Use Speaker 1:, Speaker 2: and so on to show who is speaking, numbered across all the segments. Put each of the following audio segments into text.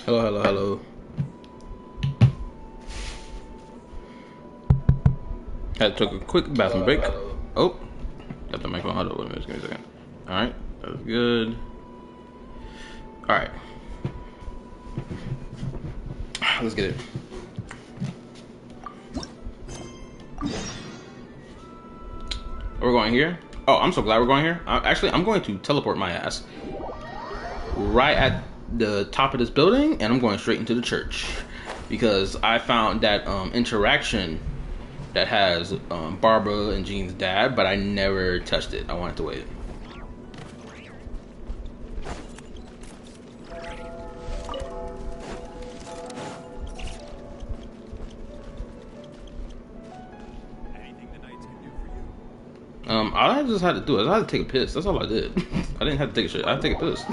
Speaker 1: Hello, hello, hello. Had to take a quick bathroom break. Oh, got the microphone. Hold on, wait a minute, give me a second. All right, that was good. All right, let's get it. We're going here. Oh, I'm so glad we're going here. Actually, I'm going to teleport my ass right at the top of this building, and I'm going straight into the church because I found that interaction that has Barbara and Jean's dad, but I never touched it. I wanted to wait. All I just had to do is I had to take a piss. That's all I did. I didn't have to take a shit. I had to take a piss.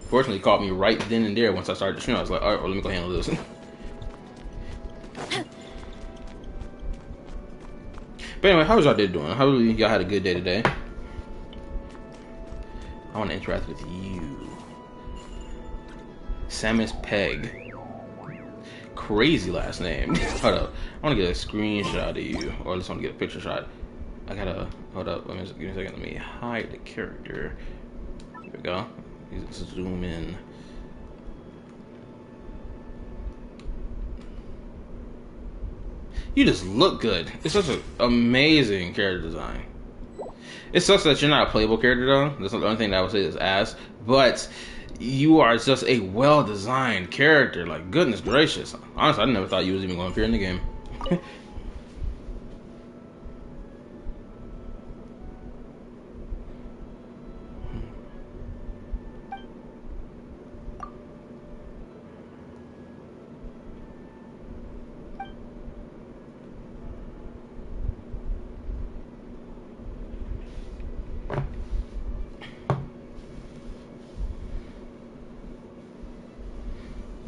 Speaker 1: Fortunately, it caught me right then and there once I started the stream. I was like, all right, well, let me go handle this. But anyway, how was y'all day doing? How y'all had a good day today? I want to interact with you. Samus Peg. Crazy last name. Hold up. I want to get a screenshot of you. Or at least I want to get a picture shot. I gotta... Hold up. Give me a second. Let me hide the character. There we go. Let's zoom in. You just look good. It's such an amazing character design. It sucks that you're not a playable character though. That's the only thing that I would say is ass. But you are just a well-designed character. Like, goodness gracious. Honestly, I never thought you was even going to appear in the game.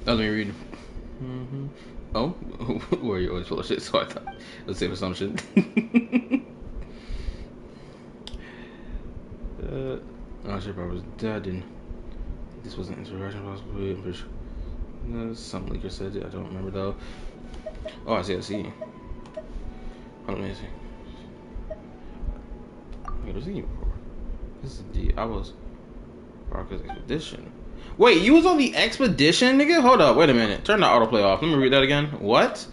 Speaker 1: Let me read. Oh, where you always full of shit, so I thought let's save assumption. Oh shit, I was dead, and this wasn't interaction possibly. Some leaker said it. I don't remember though. Oh, I see. Hold on, let me see. Wait, was he before? This is I was Barker's expedition. Wait, you was on the expedition, nigga? Hold up, wait a minute. Turn the autoplay off. Let me read that again. What?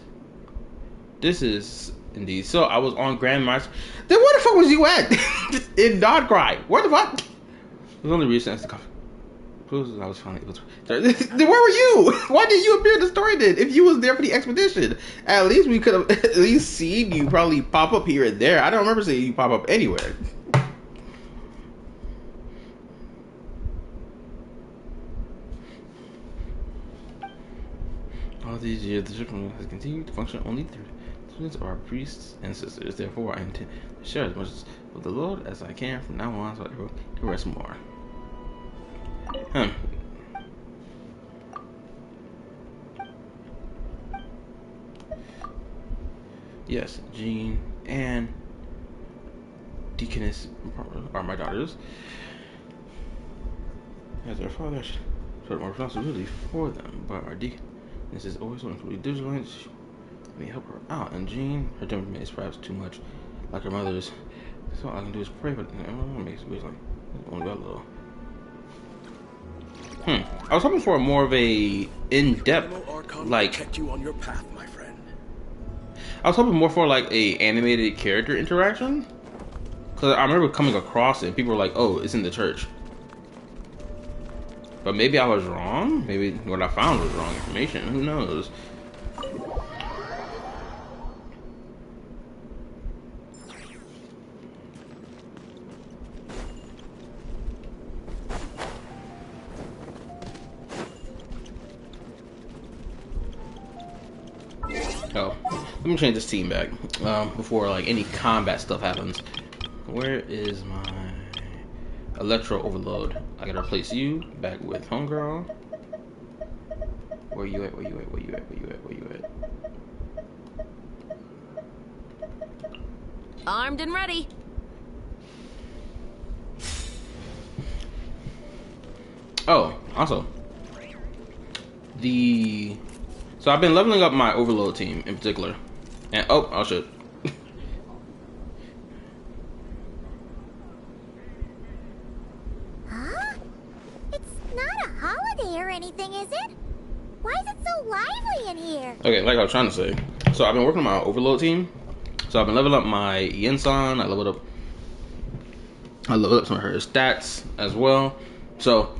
Speaker 1: This is indeed. So I was on Grandmaster. Then where the fuck was you at? In Nodkrai. Where the fuck? It was only recent the coffee. I was finally able to. Then where were you? Why did you appear in the story then? If you was there for the expedition, at least we could have at least seen you probably pop up here and there. I don't remember seeing you pop up anywhere. All these years, the children has continued to function only through the students of our priests and sisters. Therefore, I intend to share as much with the Lord as I can from now on, so I can rest more. Yes, Jean and Deaconess are my daughters. As their father, showed more responsibility for them, but our deacon. This is always going to be vigilant. Let me help her out. And Jean, her temperament is perhaps too much like her mother's. So all I can do is pray, but it makes it like only got a little. I was hoping for more of a in-depth, like.
Speaker 2: Kept you on your path, my friend.
Speaker 1: I was hoping more for like a animated character interaction, because I remember coming across it. People were like, "Oh, it's in the church." But maybe I was wrong. Maybe what I found was wrong information. Who knows? Oh, let me change this team back before like any combat stuff happens. Where is my Electro Overload? I gotta replace you back with Homegirl. Where you at? Where you at?
Speaker 3: Armed and ready.
Speaker 1: Oh, also so I've been leveling up my overload team in particular, and oh shit.
Speaker 3: Huh? It's not a holiday or anything, is it? Why is it so lively in here?
Speaker 1: Okay, like I was trying to say, so I've been working on my overload team. So I've been leveling up my Yensan. I leveled up some of her stats as well. So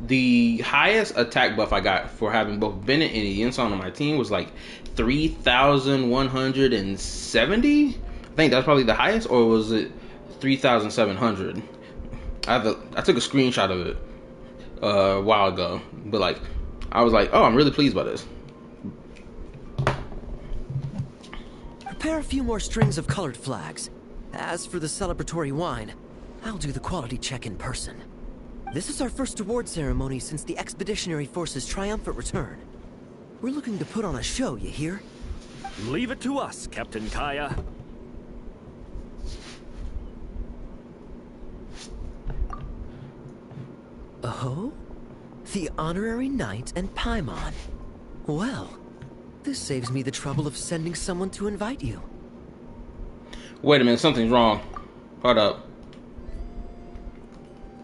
Speaker 1: the highest attack buff I got for having both Bennett and Yensan on my team was like 3,170. I think that's probably the highest, or was it 3,700? I took a screenshot of it a while ago, but like I was like, oh, I'm really pleased by this.
Speaker 4: Prepare a few more strings of colored flags. As for the celebratory wine, I'll do the quality check in person. This is our first award ceremony since the Expeditionary Force's triumphant return. We're looking to put on a show, you hear?
Speaker 2: Leave it to us, Captain Kaya.
Speaker 4: Oh? The Honorary Knight and Paimon. Well, this saves me the trouble of sending someone to invite you.
Speaker 1: Wait a minute, something's wrong. Hold up.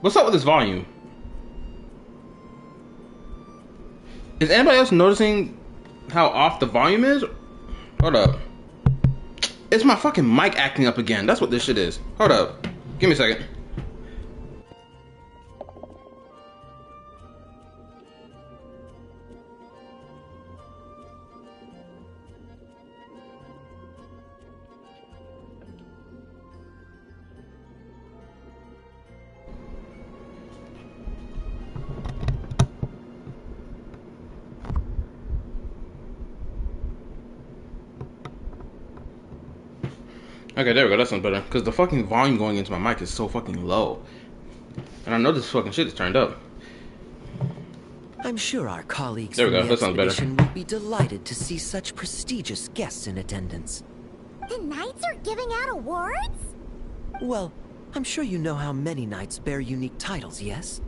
Speaker 1: What's up with this volume? Is anybody else noticing how off the volume is? Hold up. It's my fucking mic acting up again. That's what this shit is. Hold up. Give me a second. Okay, there we go. That sounds better. Because the fucking volume going into my mic is so fucking low. And I know this fucking shit is turned up.
Speaker 4: I'm sure our colleagues
Speaker 1: There we
Speaker 4: from
Speaker 1: go.
Speaker 4: the
Speaker 1: That sounds better.
Speaker 4: expedition will be delighted to see such prestigious guests in attendance.
Speaker 3: The knights are giving out awards?
Speaker 4: Well, I'm sure you know how many knights bear unique titles, yes?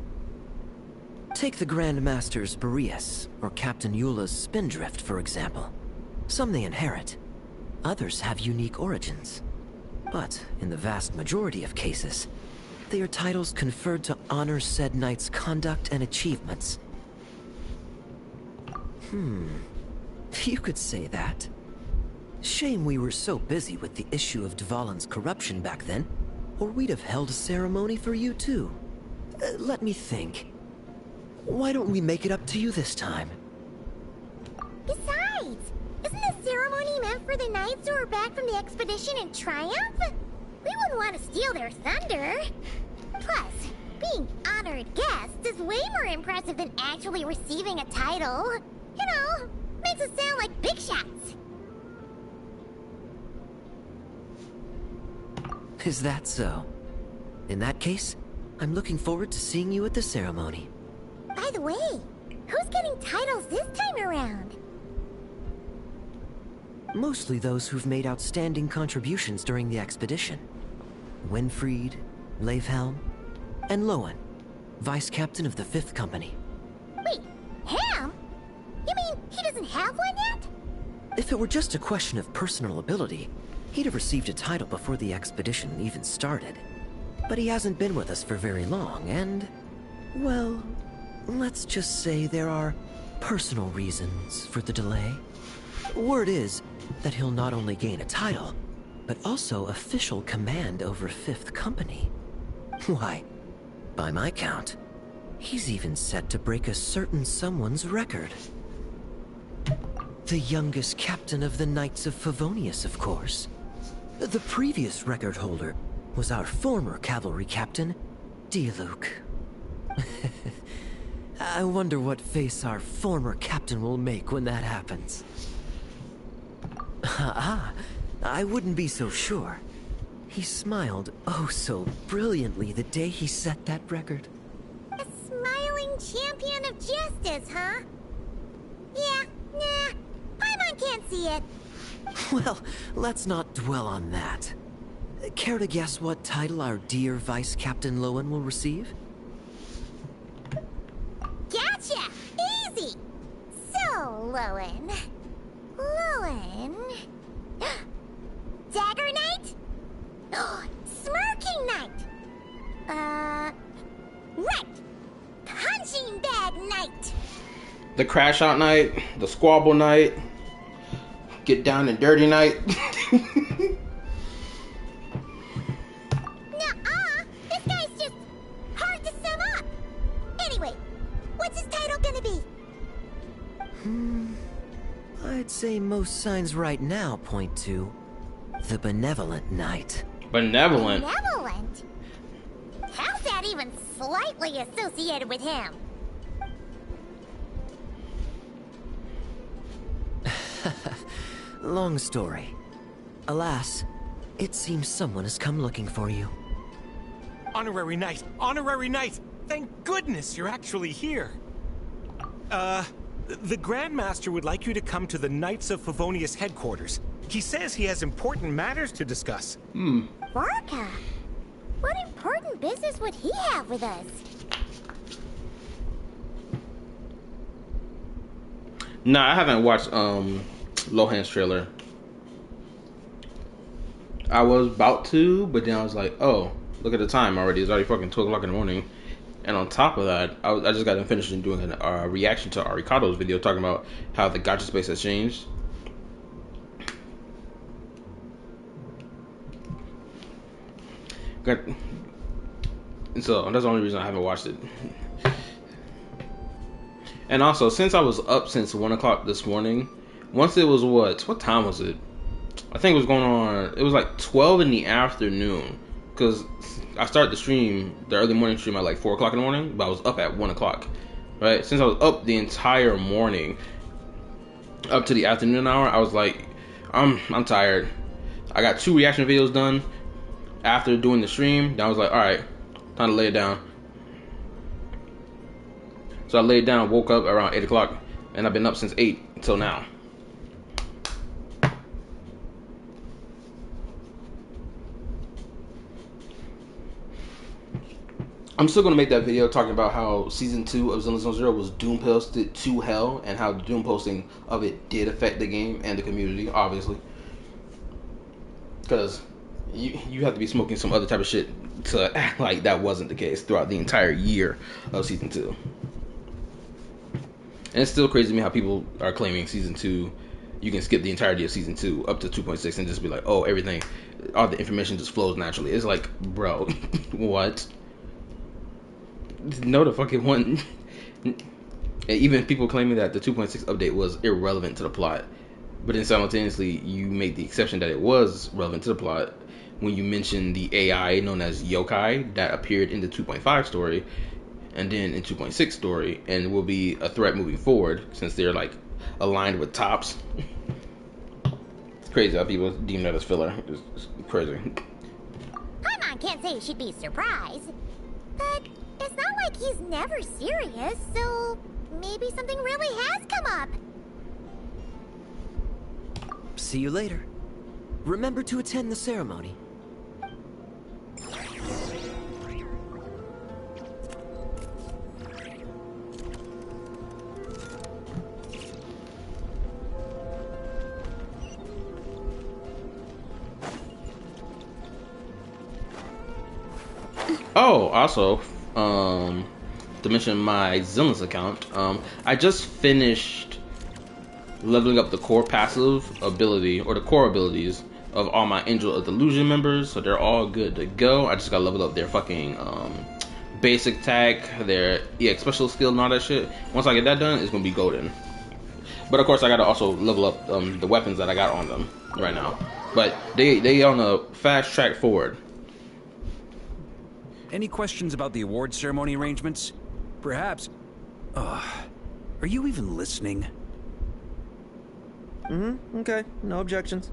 Speaker 4: Take the Grand Masters Boreas, or Captain Eula's Spindrift, for example. Some they inherit. Others have unique origins. But in the vast majority of cases, they are titles conferred to honor said knight's conduct and achievements. You could say that. Shame we were so busy with the issue of Dvalin's corruption back then, or we'd have held a ceremony for you too. Let me think. Why don't we make it up to you this time?
Speaker 3: Besides, isn't the ceremony meant for the knights who are back from the expedition in triumph? We wouldn't want to steal their thunder. Plus, being honored guests is way more impressive than actually receiving a title. You know, makes us sound like big shots.
Speaker 4: Is that so? In that case, I'm looking forward to seeing you at the ceremony.
Speaker 3: By the way, who's getting titles this time around?
Speaker 4: Mostly those who've made outstanding contributions during the expedition. Winfried, Leifhelm, and Lohen, Vice Captain of the 5th Company.
Speaker 3: Wait, him? You mean he doesn't have one yet?
Speaker 4: If it were just a question of personal ability, he'd have received a title before the expedition even started. But he hasn't been with us for very long, and... well, let's just say there are personal reasons for the delay. Word is that he'll not only gain a title, but also official command over 5th Company. Why, by my count, he's even set to break a certain someone's record. The youngest captain of the Knights of Favonius, of course. The previous record holder was our former cavalry captain, Diluc. I wonder what face our former captain will make when that happens. I wouldn't be so sure. He smiled oh so brilliantly the day he set that record.
Speaker 3: A smiling champion of justice, huh? Yeah, nah, Paimon can't see it.
Speaker 4: Well, let's not dwell on that. Care to guess what title our dear Vice Captain Lohen will receive?
Speaker 3: Lohen. Lohen? Dagger Knight? Smirking Knight! Right! Punching Bag Knight!
Speaker 1: The Crash Out Knight, the Squabble Knight, Get Down and Dirty Knight.
Speaker 3: Nuh-uh! This guy's just hard to sum up! Anyway, what's his title gonna be?
Speaker 4: I'd say most signs right now point to the Benevolent Knight.
Speaker 1: Benevolent?
Speaker 3: Benevolent? How's that even slightly associated with him?
Speaker 4: Long story. Alas, it seems someone has come looking for you.
Speaker 5: Honorary Knight! Honorary Knight! Thank goodness you're actually here! The Grandmaster would like you to come to the Knights of Favonius headquarters. He says he has important matters to discuss.
Speaker 3: Varka? What important business would he have with us?
Speaker 1: Nah, I haven't watched Lohan's trailer. I was about to, but then I was like, oh, look at the time already. It's already fucking 2 o'clock in the morning. And on top of that, I just got done finished doing a reaction to Arikado's video talking about how the gacha space has changed. And so that's the only reason I haven't watched it. And also, since I was up since 1 o'clock this morning, once it was what time was it? I think it was going on, it was like 12 in the afternoon. Because I started the stream, the early morning stream at like 4 o'clock in the morning, but I was up at 1 o'clock. Right? Since I was up the entire morning, up to the afternoon hour, I was like, I'm tired. I got 2 reaction videos done after doing the stream. Then I was like, alright, time to lay it down. So I laid down, woke up around 8 o'clock, and I've been up since 8 until now. I'm still going to make that video talking about how Season 2 of Zenless Zero was doom posted to hell, and how the doom posting of it did affect the game and the community, obviously. Because you have to be smoking some other type of shit to act like that wasn't the case throughout the entire year of Season 2. And it's still crazy to me how people are claiming Season 2, you can skip the entirety of Season 2 up to 2.6 and just be like, oh, everything, all the information just flows naturally. It's like, bro, what? No, the fucking one. And even people claiming that the 2.6 update was irrelevant to the plot, but then simultaneously you make the exception that it was relevant to the plot when you mention the AI known as yokai that appeared in the 2.5 story and then in 2.6 story and will be a threat moving forward since they're like aligned with tops. It's crazy how people deem that as filler. It's crazy.
Speaker 3: Paimon can't say she'd be surprised, but it's not like he's never serious, so maybe something really has come up.
Speaker 4: See you later. Remember to attend the ceremony.
Speaker 1: Oh, also, to mention my Zenless account, I just finished leveling up the core passive ability, or the core abilities of all my Angel of Delusion members, so they're all good to go. I just gotta level up their fucking basic attack, their EX special skill and all that shit. Once I get that done, it's gonna be golden. But of course I gotta also level up the weapons that I got on them right now. But they on a fast track forward.
Speaker 6: Any questions about the award ceremony arrangements? Perhaps. Are you even listening?
Speaker 4: Okay, no objections.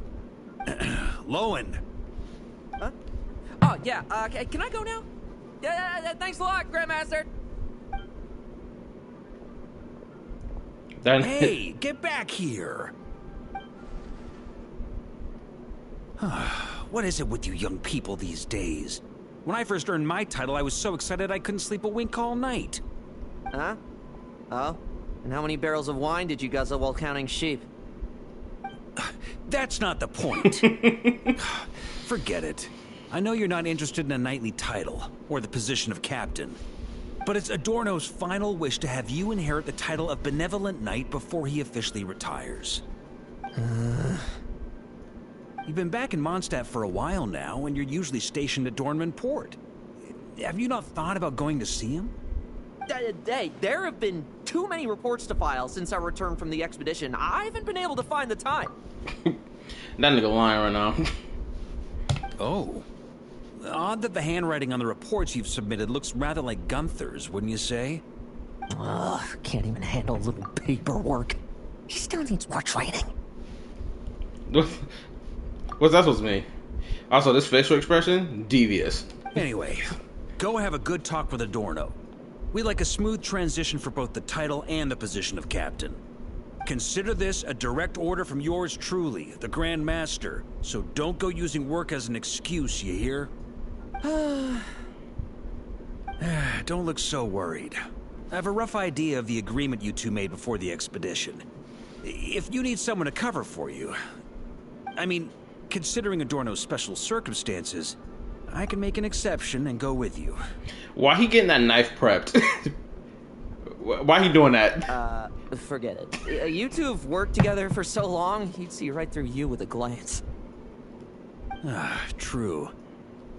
Speaker 6: Lohen!
Speaker 7: Huh? Oh, yeah, can I go now? Yeah, thanks a lot, Grandmaster!
Speaker 6: Hey, get back here! What is it with you young people these days? When I first earned my title, I was so excited I couldn't sleep a wink all night.
Speaker 7: Huh? Oh? And how many barrels of wine did you guzzle while counting sheep?
Speaker 6: That's not the point. Forget it. I know you're not interested in a knightly title, or the position of captain. But it's Adorno's final wish to have you inherit the title of Benevolent Knight before he officially retires. You've been back in Mondstadt for a while now, and you're usually stationed at Dornman Port. Have you not thought about going to see him?
Speaker 7: Hey, there have been too many reports to file since our return from the expedition. I haven't been able to find the time.
Speaker 1: That nigga lying right now.
Speaker 6: Oh. Odd that the handwriting on the reports you've submitted looks rather like Gunther's, wouldn't you say?
Speaker 4: Ugh, can't even handle a little paperwork. He still needs more training.
Speaker 1: What's that supposed to mean? Also, this facial expression, devious.
Speaker 6: Anyway, go have a good talk with Adorno. We'd like a smooth transition for both the title and the position of captain. Consider this a direct order from yours truly, the Grand Master, so don't go using work as an excuse, you hear? Don't look so worried. I have a rough idea of the agreement you two made before the expedition. If you need someone to cover for you... I mean, considering Adorno's special circumstances, I can make an exception and go with you.
Speaker 1: Why he getting that knife prepped? Why he doing that?
Speaker 7: Forget it. You two have worked together for so long, he'd see right through you with a glance.
Speaker 6: True.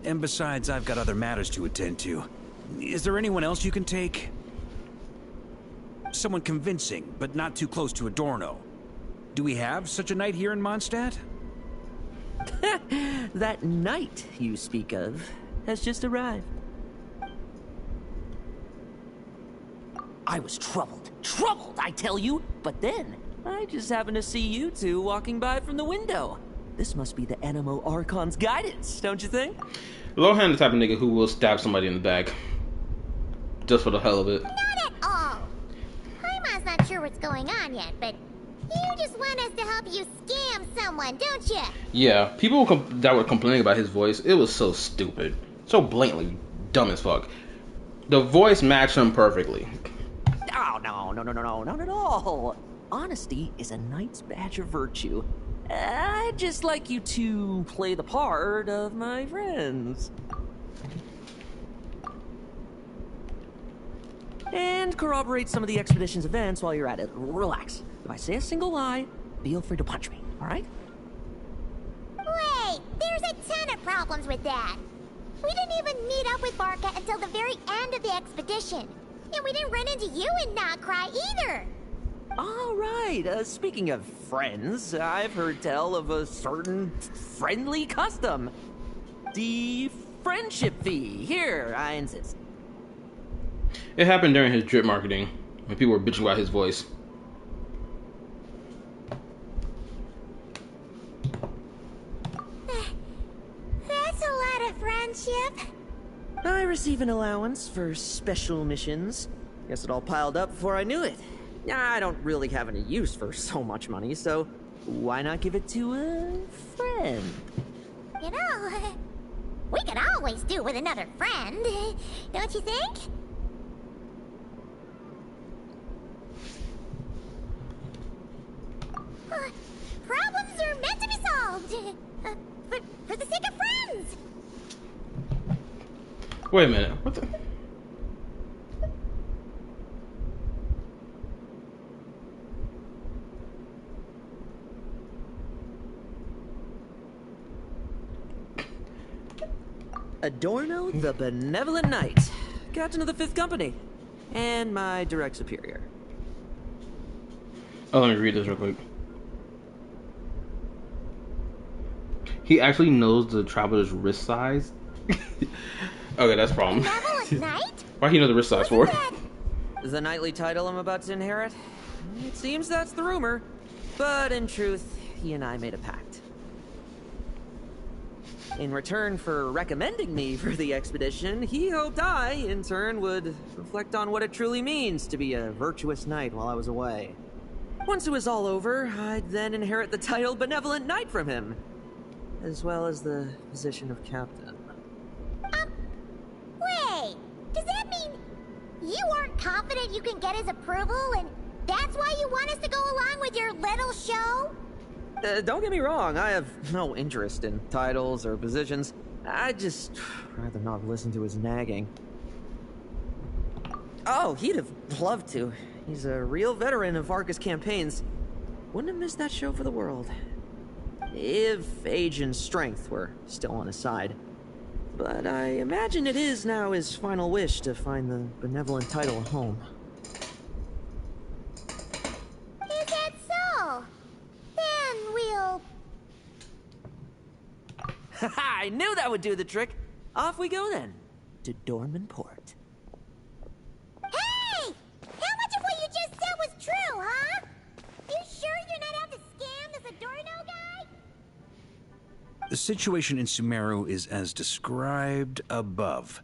Speaker 6: And besides, I've got other matters to attend to. Is there anyone else you can take? Someone convincing, but not too close to Adorno. Do we have such a knight here in Mondstadt?
Speaker 7: That knight you speak of has just arrived. I was troubled, I tell you, but then I just happened to see you two walking by from the window. This must be the Animo Archon's guidance, don't you think?
Speaker 1: Lohen the type of nigga who will stab somebody in the back. Just for the hell of it.
Speaker 3: Not at all. Paimon's not sure what's going on yet, but you just want us to help you scam someone, don't you?
Speaker 1: Yeah, people that were complaining about his voice, it was so stupid. So blatantly dumb as fuck. The voice matched him perfectly.
Speaker 7: Oh, no, not at all. Honesty is a knight's badge of virtue. I'd just like you to play the part of my friends. And corroborate some of the expedition's events while you're at it. Relax. If I say a single lie, feel free to punch me, alright?
Speaker 3: Wait, there's a ton of problems with that. We didn't even meet up with Barca until the very end of the expedition. And we didn't run into you in Nodkrai either.
Speaker 7: Alright, speaking of friends, I've heard tell of a certain friendly custom. The friendship fee. Here, I insist.
Speaker 1: It happened during his drip marketing, when people were bitching about his voice.
Speaker 3: That's a lot of friendship.
Speaker 7: I receive an allowance for special missions. Guess it all piled up before I knew it. I don't really have any use for so much money, so why not give it to a friend?
Speaker 3: You know, we could always do with another friend, don't you think? Problems are meant to be solved. For the sake of friends.
Speaker 1: Wait a minute, what the...
Speaker 7: Adorno the Benevolent Knight, Captain of the 5th Company, and my direct superior.
Speaker 1: Oh, let me read this real quick. He actually knows the traveler's wrist size? Okay, that's a problem.
Speaker 3: Benevolent Knight?
Speaker 1: Why he know the wrist size for?
Speaker 7: The knightly title I'm about to inherit? It seems that's the rumor. But in truth, he and I made a pact. In return for recommending me for the expedition, he hoped I, in turn, would reflect on what it truly means to be a virtuous knight while I was away. Once it was all over, I'd then inherit the title Benevolent Knight from him, as well as the position of captain.
Speaker 3: Wait, does that mean you aren't confident you can get his approval and That's why you want us to go along with your little show?
Speaker 7: Don't get me wrong, I have no interest in titles or positions. I'd just rather not listen to his nagging. Oh, he'd have loved to. He's a real veteran of Vargas campaigns. Wouldn't have missed that show for the world. If age and strength were still on his side. But I imagine it is now his final wish to find the benevolent title at home.
Speaker 3: Is that so? Then we'll...
Speaker 7: I knew that would do the trick. Off we go then, to Dorman Port.
Speaker 3: Hey! How much of what you just said was true, huh? You sure you're not out to scam this Adorno guy?
Speaker 6: The situation in Sumeru is as described above.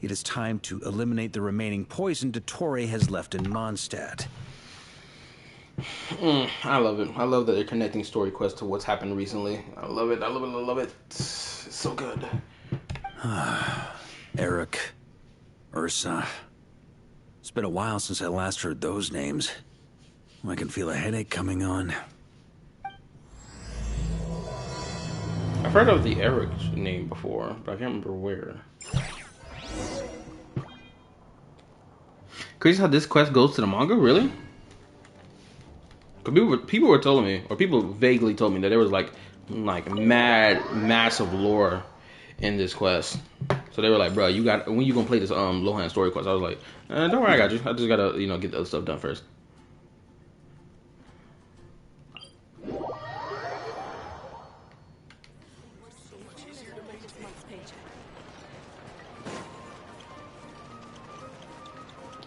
Speaker 6: It is time to eliminate the remaining poison Dottore has left in Mondstadt.
Speaker 1: I love it. I love that they're connecting story quests to what's happened recently. I love it. I love it. I love it. It's so good.
Speaker 6: Eric, Ursa. It's been a while since I last heard those names. I can feel a headache coming on.
Speaker 1: I've heard of the Eric name before, but I can't remember where. Crazy how this quest goes to the manga, really? Because people were telling me, or people vaguely told me that there was like massive lore in this quest. So they were like, bro, you got, when you gonna play this Lohen story quest? I was like, don't worry, I got you. I just gotta, get the other stuff done first.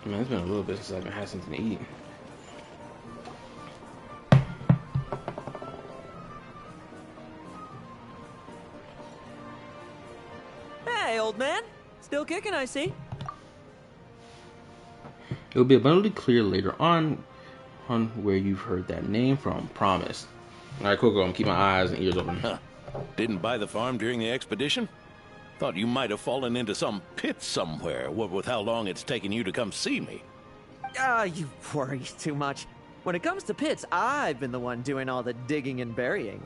Speaker 1: Man, it's been a little bit since I've had something to eat.
Speaker 7: Hey, old man. Still kicking, I see.
Speaker 1: It will be abundantly clear later on where you've heard that name from. Promise. Alright, cool, I'm keep my eyes and ears open.
Speaker 8: Huh. Didn't buy the farm during the expedition? Thought you might have fallen into some pit somewhere, what with how long it's taken you to come see me.
Speaker 7: You worry too much. When it comes to pits, I've been the one doing all the digging and burying.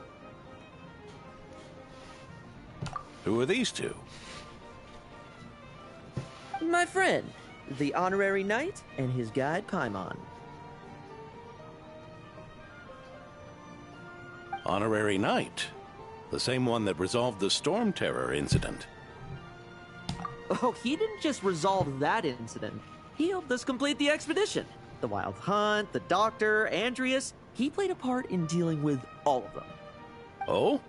Speaker 8: Who are these two?
Speaker 7: My friend, the honorary knight, and his guide Paimon.
Speaker 8: Honorary Knight. The same one that resolved the Storm Terror incident.
Speaker 7: Oh, he didn't just resolve that incident. He helped us complete the expedition. The Wild Hunt, the Doctor, Andreas. He played a part in dealing with all of them.
Speaker 8: Oh?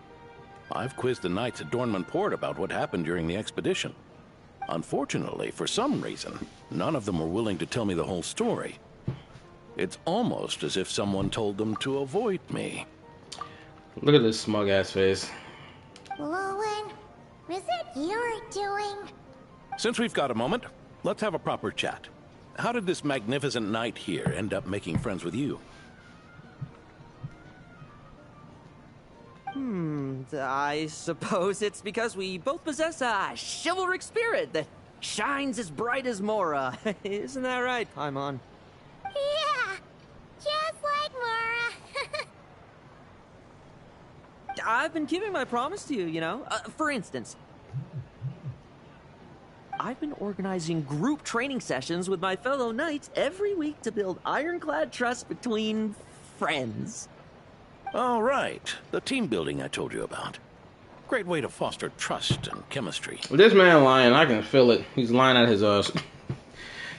Speaker 8: I've quizzed the knights at Dorman Port about what happened during the expedition. Unfortunately, for some reason, none of them were willing to tell me the whole story. It's almost as if someone told them to avoid me.
Speaker 1: Look at this smug ass face.
Speaker 3: Lohen, is it your doing?
Speaker 8: Since we've got a moment, let's have a proper chat. How did this magnificent knight here end up making friends with you?
Speaker 7: I suppose it's because we both possess a chivalric spirit that shines as bright as Mora. Isn't that right, Paimon?
Speaker 3: Yeah, just like Mora.
Speaker 7: I've been keeping my promise to you, you know. For instance, I've been organizing group training sessions with my fellow knights every week to build ironclad trust between friends.
Speaker 8: All right, the team building I told you about. Great way to foster trust and chemistry.
Speaker 1: This man lying, I can feel it. He's lying at his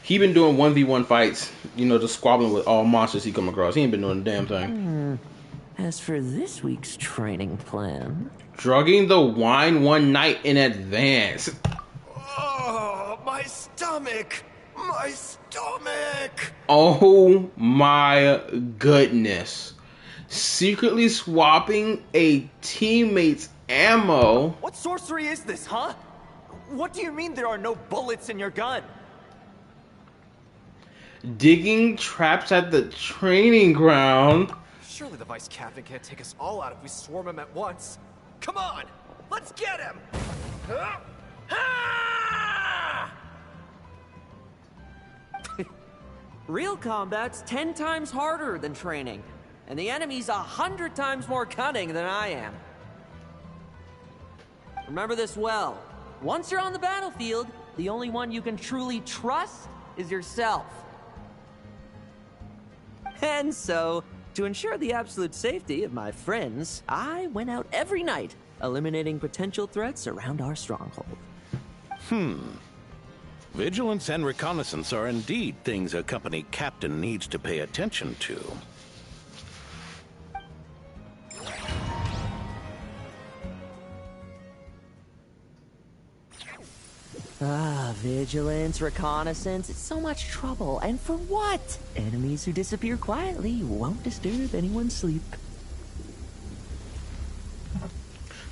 Speaker 1: He been doing 1v1 fights, just squabbling with all monsters he come across. He ain't been doing a damn thing.
Speaker 7: As for this week's training plan...
Speaker 1: Drugging the wine one night in advance.
Speaker 9: Oh, my stomach! My stomach!
Speaker 1: Oh my goodness. Secretly swapping a teammate's ammo.
Speaker 9: What sorcery is this, huh? What do you mean there are no bullets in your gun?
Speaker 1: Digging traps at the training ground.
Speaker 9: Surely the Vice Captain can't take us all out if we swarm him at once. Come on! Let's get him!
Speaker 7: Real combat's 10 times harder than training, and the enemy's 100 times more cunning than I am. Remember this well. Once you're on the battlefield, the only one you can truly trust is yourself. And so, to ensure the absolute safety of my friends, I went out every night, eliminating potential threats around our stronghold.
Speaker 8: Vigilance and reconnaissance are indeed things a company captain needs to pay attention to.
Speaker 7: Vigilance, reconnaissance, it's so much trouble. And for what? Enemies who disappear quietly won't disturb anyone's sleep.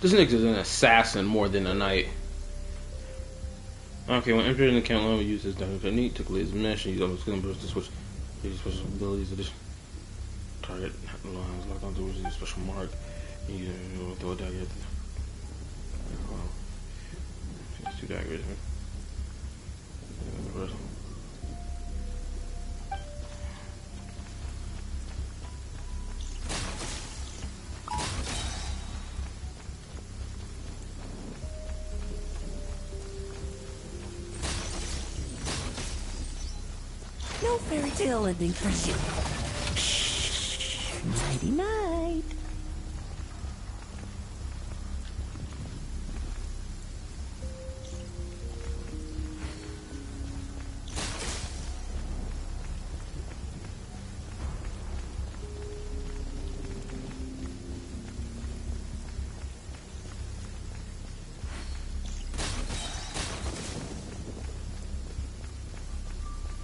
Speaker 1: This nigga's an assassin more than a knight. Okay, when entering the account, Lohen will use his technique to clear his mesh and use all his skill burst to switch his special abilities. Addition target Lohen is locked onto which is a special mark. You can throw a dagger at the it's 2 daggers.
Speaker 7: No fairy tale ending for you. Nighty night.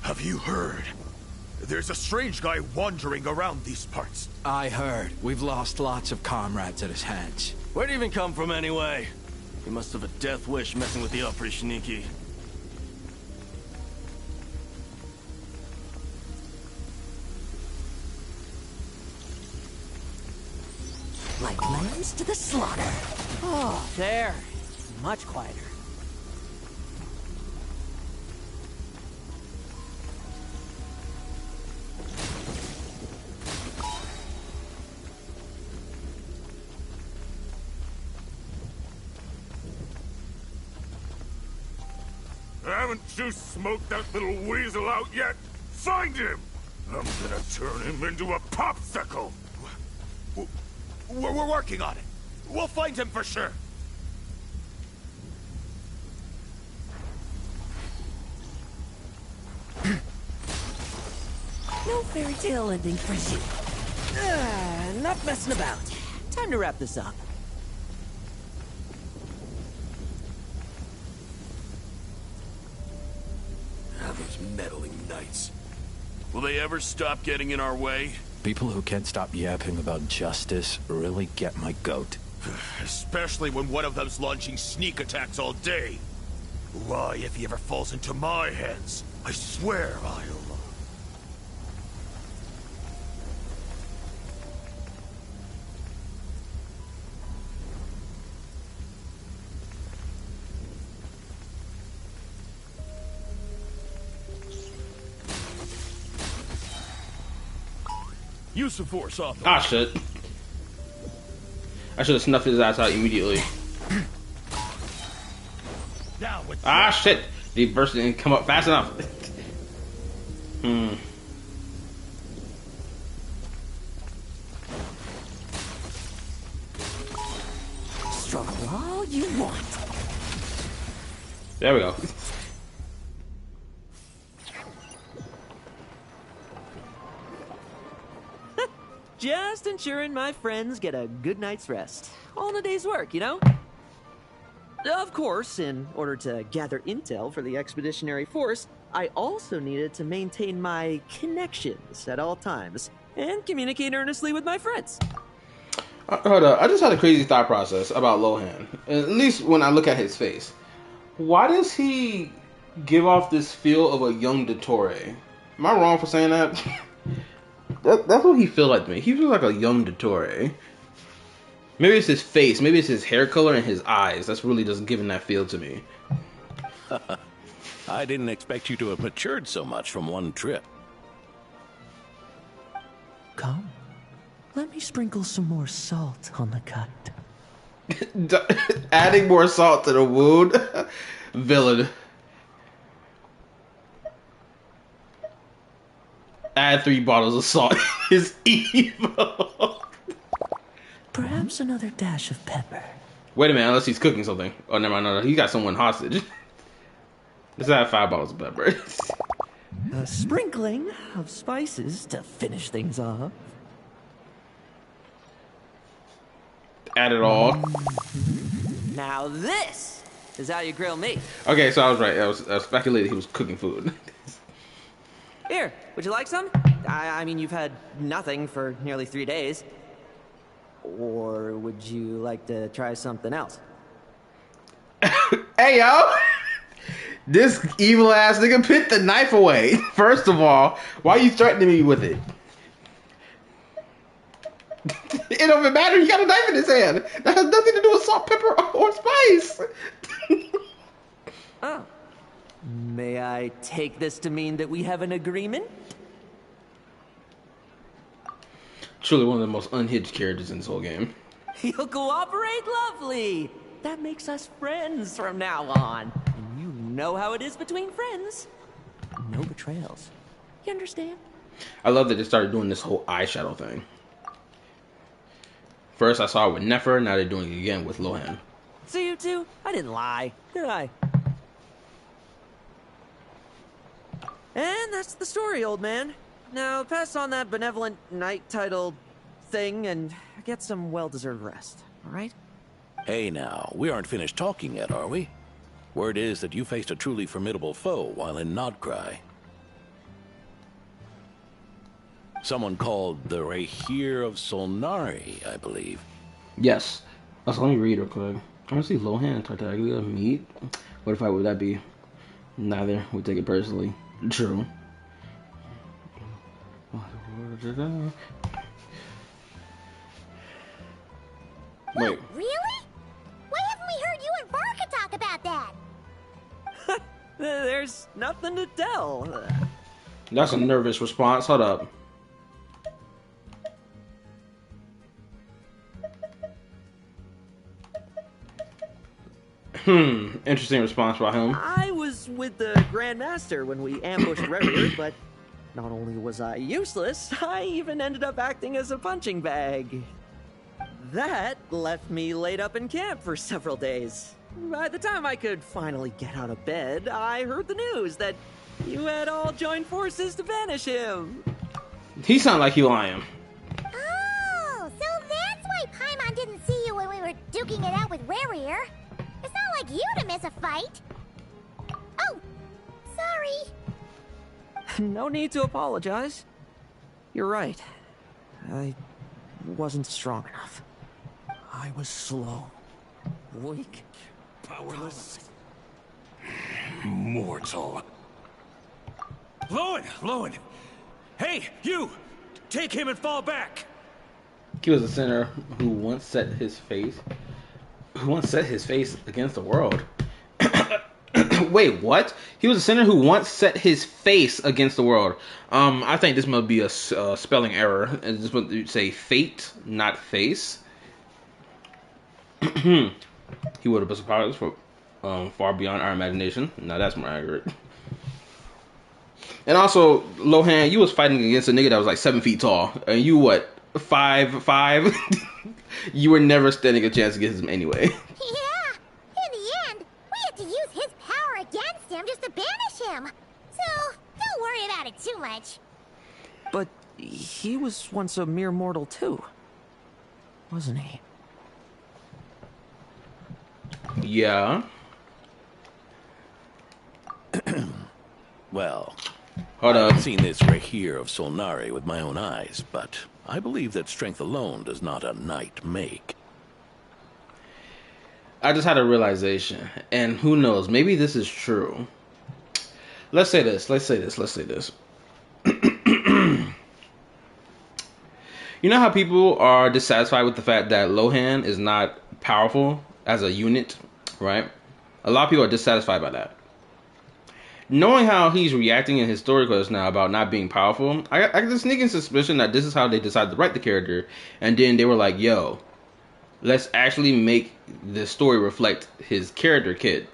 Speaker 10: Have you heard? There's a strange guy wandering around these parts.
Speaker 11: I heard. We've lost lots of comrades at his hands.
Speaker 12: Where'd he even come from anyway? He must have a death wish messing with the Oprishniki.
Speaker 7: Like lambs to the slaughter. Oh, there. Much quieter.
Speaker 10: Haven't you smoked that little weasel out yet? Find him! I'm gonna turn him into a popsicle! We're working on it. We'll find him for sure.
Speaker 7: No fairy tale ending for you. Enough messing about. Time to wrap this up.
Speaker 12: Those meddling knights. Will they ever stop getting in our way?
Speaker 11: People who can't stop yapping about justice really get my goat.
Speaker 10: Especially when one of them's launching sneak attacks all day. Why, if he ever falls into my hands, I swear I'll...
Speaker 12: Use the force off.
Speaker 1: Ah, shit. I should have snuffed his ass out immediately. Ah, shit. The burst didn't come up fast enough.
Speaker 7: Struggle all you want.
Speaker 1: There we go.
Speaker 7: Just ensuring my friends get a good night's rest. All in a day's work, you know? Of course, in order to gather intel for the expeditionary force, I also needed to maintain my connections at all times and communicate earnestly with my friends.
Speaker 1: Hold up. I just had a crazy thought process about Lohen. At least when I look at his face. Why does he give off this feel of a young Dottore? Am I wrong for saying that? That's what he feels like to me. He feels like a young Dottore. Maybe it's his face. Maybe it's his hair color and his eyes. That's really just giving that feel to me.
Speaker 8: I didn't expect you to have matured so much from one trip.
Speaker 4: sprinkle some more salt on the cut.
Speaker 1: Adding more salt to the wound. Villain. Add 3 bottles of salt is evil.
Speaker 4: Perhaps another dash of pepper.
Speaker 1: Wait a minute, unless he's cooking something. Oh, never mind. No, he got someone hostage. Let's add 5 bottles of pepper.
Speaker 4: A sprinkling of spices to finish things off.
Speaker 1: Add it all.
Speaker 7: Now this is how you grill me.
Speaker 1: Okay, so I was right. I was speculating he was cooking food.
Speaker 7: Here, would you like some? I mean, you've had nothing for nearly 3 days. Or would you like to try something else?
Speaker 1: Hey, yo! This evil ass nigga put the knife away. First of all, why are you threatening me with it? It don't even matter. He got a knife in his hand. That has nothing to do with salt, pepper, or spice.
Speaker 7: Oh. May I take this to mean that we have an agreement?
Speaker 1: Truly one of the most unhinged characters in this whole game.
Speaker 7: You'll cooperate? Lovely. That makes us friends from now on. And you know how it is between friends. No betrayals. You understand?
Speaker 1: I love that they started doing this whole eyeshadow thing. First I saw it with Nefer, now they're doing it again with Lohen.
Speaker 7: So you two, I didn't lie, did I? And that's the story, old man. Now pass on that benevolent knight title thing and get some well-deserved rest, all right?
Speaker 8: Hey now, we aren't finished talking yet, are we? Word is that you faced a truly formidable foe while in Nodkrai. Someone called the Rahir of Solnari, I believe.
Speaker 1: Yes. Let me read real quick. I want to see Lohen and Tartaglia meet. What fight would that be? Neither would take it personally. True. Wait.
Speaker 3: Really? Why haven't we heard you and Barca talk about that?
Speaker 7: There's nothing to tell.
Speaker 1: That's a nervous response. Hold up. Interesting response by him.
Speaker 7: I was with the Grand Master when we ambushed Reverie, but not only was I useless, I even ended up acting as a punching bag. That left me laid up in camp for several days. By the time I could finally get out of bed, I heard the news that you had all joined forces to banish him.
Speaker 1: He sounded like he lying.
Speaker 3: Oh, so that's why Paimon didn't see you when we were duking it out with Rarier. It's not like you to miss a fight. Oh, sorry.
Speaker 7: No need to apologize. You're right. I wasn't strong enough. I was slow, weak, powerless.
Speaker 12: Mortal.
Speaker 6: Lohen! Hey, you! Take him and fall back!
Speaker 1: He was a sinner who once set his face against the world. Wait, what? He was a sinner who once set his face against the world. I think this must be a spelling error. This would say fate, not face. He would have been surprised for far beyond our imagination. Now that's more accurate. And also, Lohen, you was fighting against a nigga that was like 7 feet tall, and you what, 5'5"? You were never standing a chance against him anyway.
Speaker 3: Yeah, in the end, we had to use his power against him just to banish him. So, don't worry about it too much.
Speaker 7: But he was once a mere mortal too, wasn't he?
Speaker 1: Yeah.
Speaker 8: Well,
Speaker 1: hold up.
Speaker 8: I've seen this Rahir of Solnari with my own eyes, but I believe that strength alone does not a knight make.
Speaker 1: I just had a realization, and who knows, maybe this is true. Let's say this. You know how people are dissatisfied with the fact that Lohen is not powerful as a unit, right? A lot of people are dissatisfied by that. knowing how he's reacting in his story quest now about not being powerful, I got the sneaking suspicion that this is how they decided to write the character, and then they were like, "Yo, let's actually make the story reflect his character kit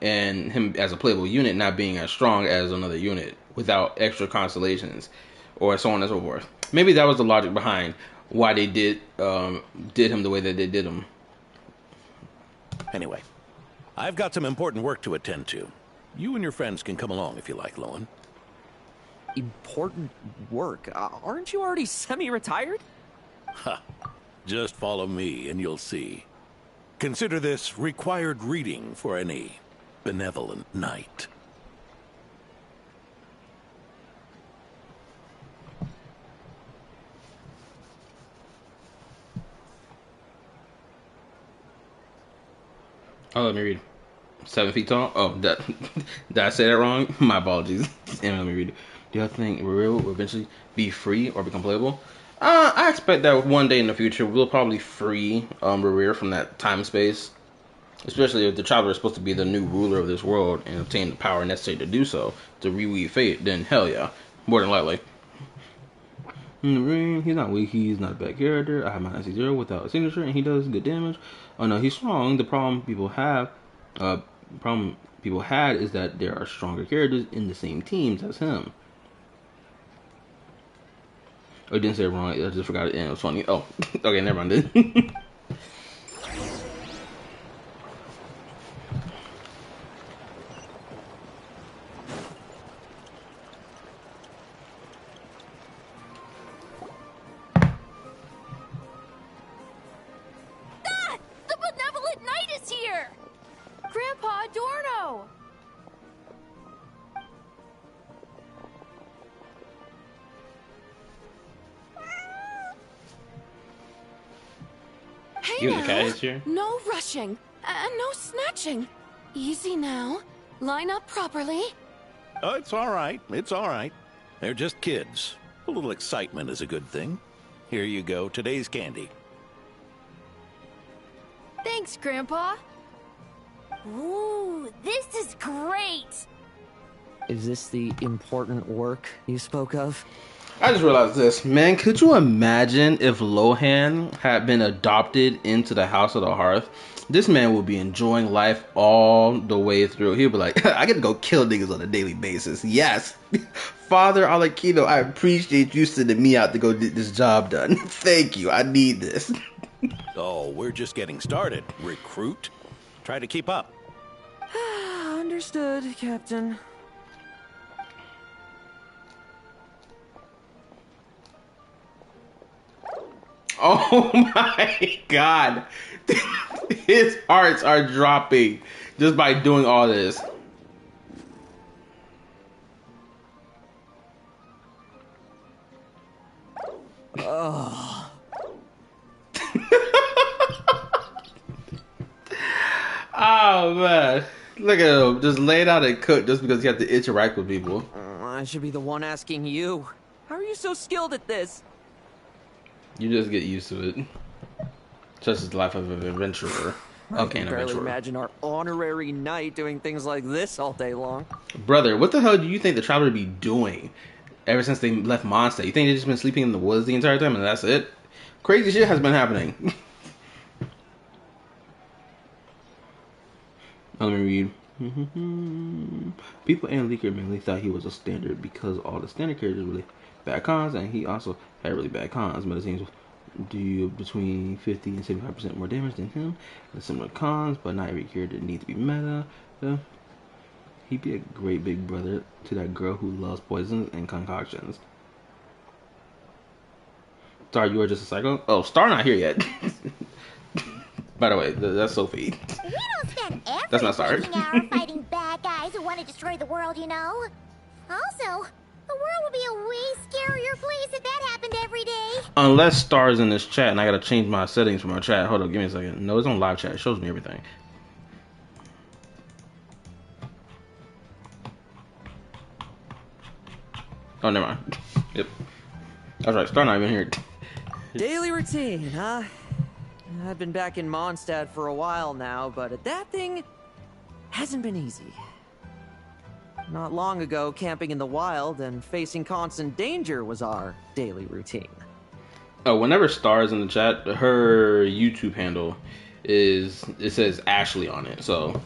Speaker 1: and him as a playable unit not being as strong as another unit without extra constellations or so on and so forth." Maybe that was the logic behind why they did him the way that they did him.
Speaker 8: Anyway, I've got some important work to attend to. You and your friends can come along if you like, Lohen.
Speaker 7: Important work? Aren't you already semi-retired?
Speaker 8: Ha! Just follow me and you'll see. Consider this required reading for any benevolent knight.
Speaker 1: Oh, let me read. 7 feet tall? Oh, did I say that wrong? My apologies. And let me read. Do you think Ruriel will eventually be free or become playable? I expect that one day in the future we'll probably free Ruriel from that time space. Especially if the Traveler is supposed to be the new ruler of this world and obtain the power necessary to do so, to reweave fate, then hell yeah. More than likely. He's not weak, he's not a bad character. I have my IC0 without a signature and he does good damage. Oh no, he's strong. The problem people had is that there are stronger characters in the same teams as him. Oh, I didn't say it wrong, I just forgot it and it was funny. Oh, okay, never mind then.
Speaker 13: No rushing, and no snatching. Easy now. Line up properly.
Speaker 8: Oh, it's all right. It's all right. They're just kids. A little excitement is a good thing. Here you go. Today's candy.
Speaker 13: Thanks, Grandpa.
Speaker 3: Ooh, this is great.
Speaker 7: Is this the important work you spoke of?
Speaker 1: I just realized this. Man, could you imagine if Lohen had been adopted into the House of the Hearth? This man would be enjoying life all the way through. He'd be like, I get to go kill niggas on a daily basis. Yes. Father Alakino, I appreciate you sending me out to go get this job done. Thank you. I need this.
Speaker 8: Oh, we're just getting started. Recruit. Try to keep up.
Speaker 7: Understood, Captain.
Speaker 1: Oh my god. His hearts are dropping just by doing all this.
Speaker 7: Oh.
Speaker 1: Oh man. Look at him. Just laid out and cooked just because he had to interact with people.
Speaker 7: I should be the one asking you. How are you so skilled at this?
Speaker 1: You just get used to it. Just as the life of an adventurer.
Speaker 7: I can barely imagine our honorary knight doing things like this all day long.
Speaker 1: Brother, what the hell do you think the Traveler be doing ever since they left Mondstadt? You think they've just been sleeping in the woods the entire time and that's it? Crazy shit has been happening. Let me read. People and Leaker mainly thought he was a standard because all the standard characters really bad cons, and he also had really bad cons. But it seems do between 50 and 75% more damage than him, and similar cons, but not every character needs to be meta. He'd be a great big brother to that girl who loves poisons and concoctions. Star, you are just a psycho? Oh, Star not here yet. By the way, that's Sophie.
Speaker 3: We don't spend every
Speaker 1: that's not Star.
Speaker 3: hour fighting bad guys who want to destroy the world, you know. Also, the world would be a way scarier place if that happened every day.
Speaker 1: Unless Star's in this chat, and I gotta change my settings for my chat. Hold up, give me a second. No, it's on live chat. It shows me everything. Oh, never mind. Yep. That's right. Star not even here.
Speaker 7: Daily routine, huh? I've been back in Mondstadt for a while now, but that thing hasn't been easy. Not long ago, camping in the wild and facing constant danger was our daily routine.
Speaker 1: Oh, whenever Star's in the chat, her YouTube handle it says Ashley on it. So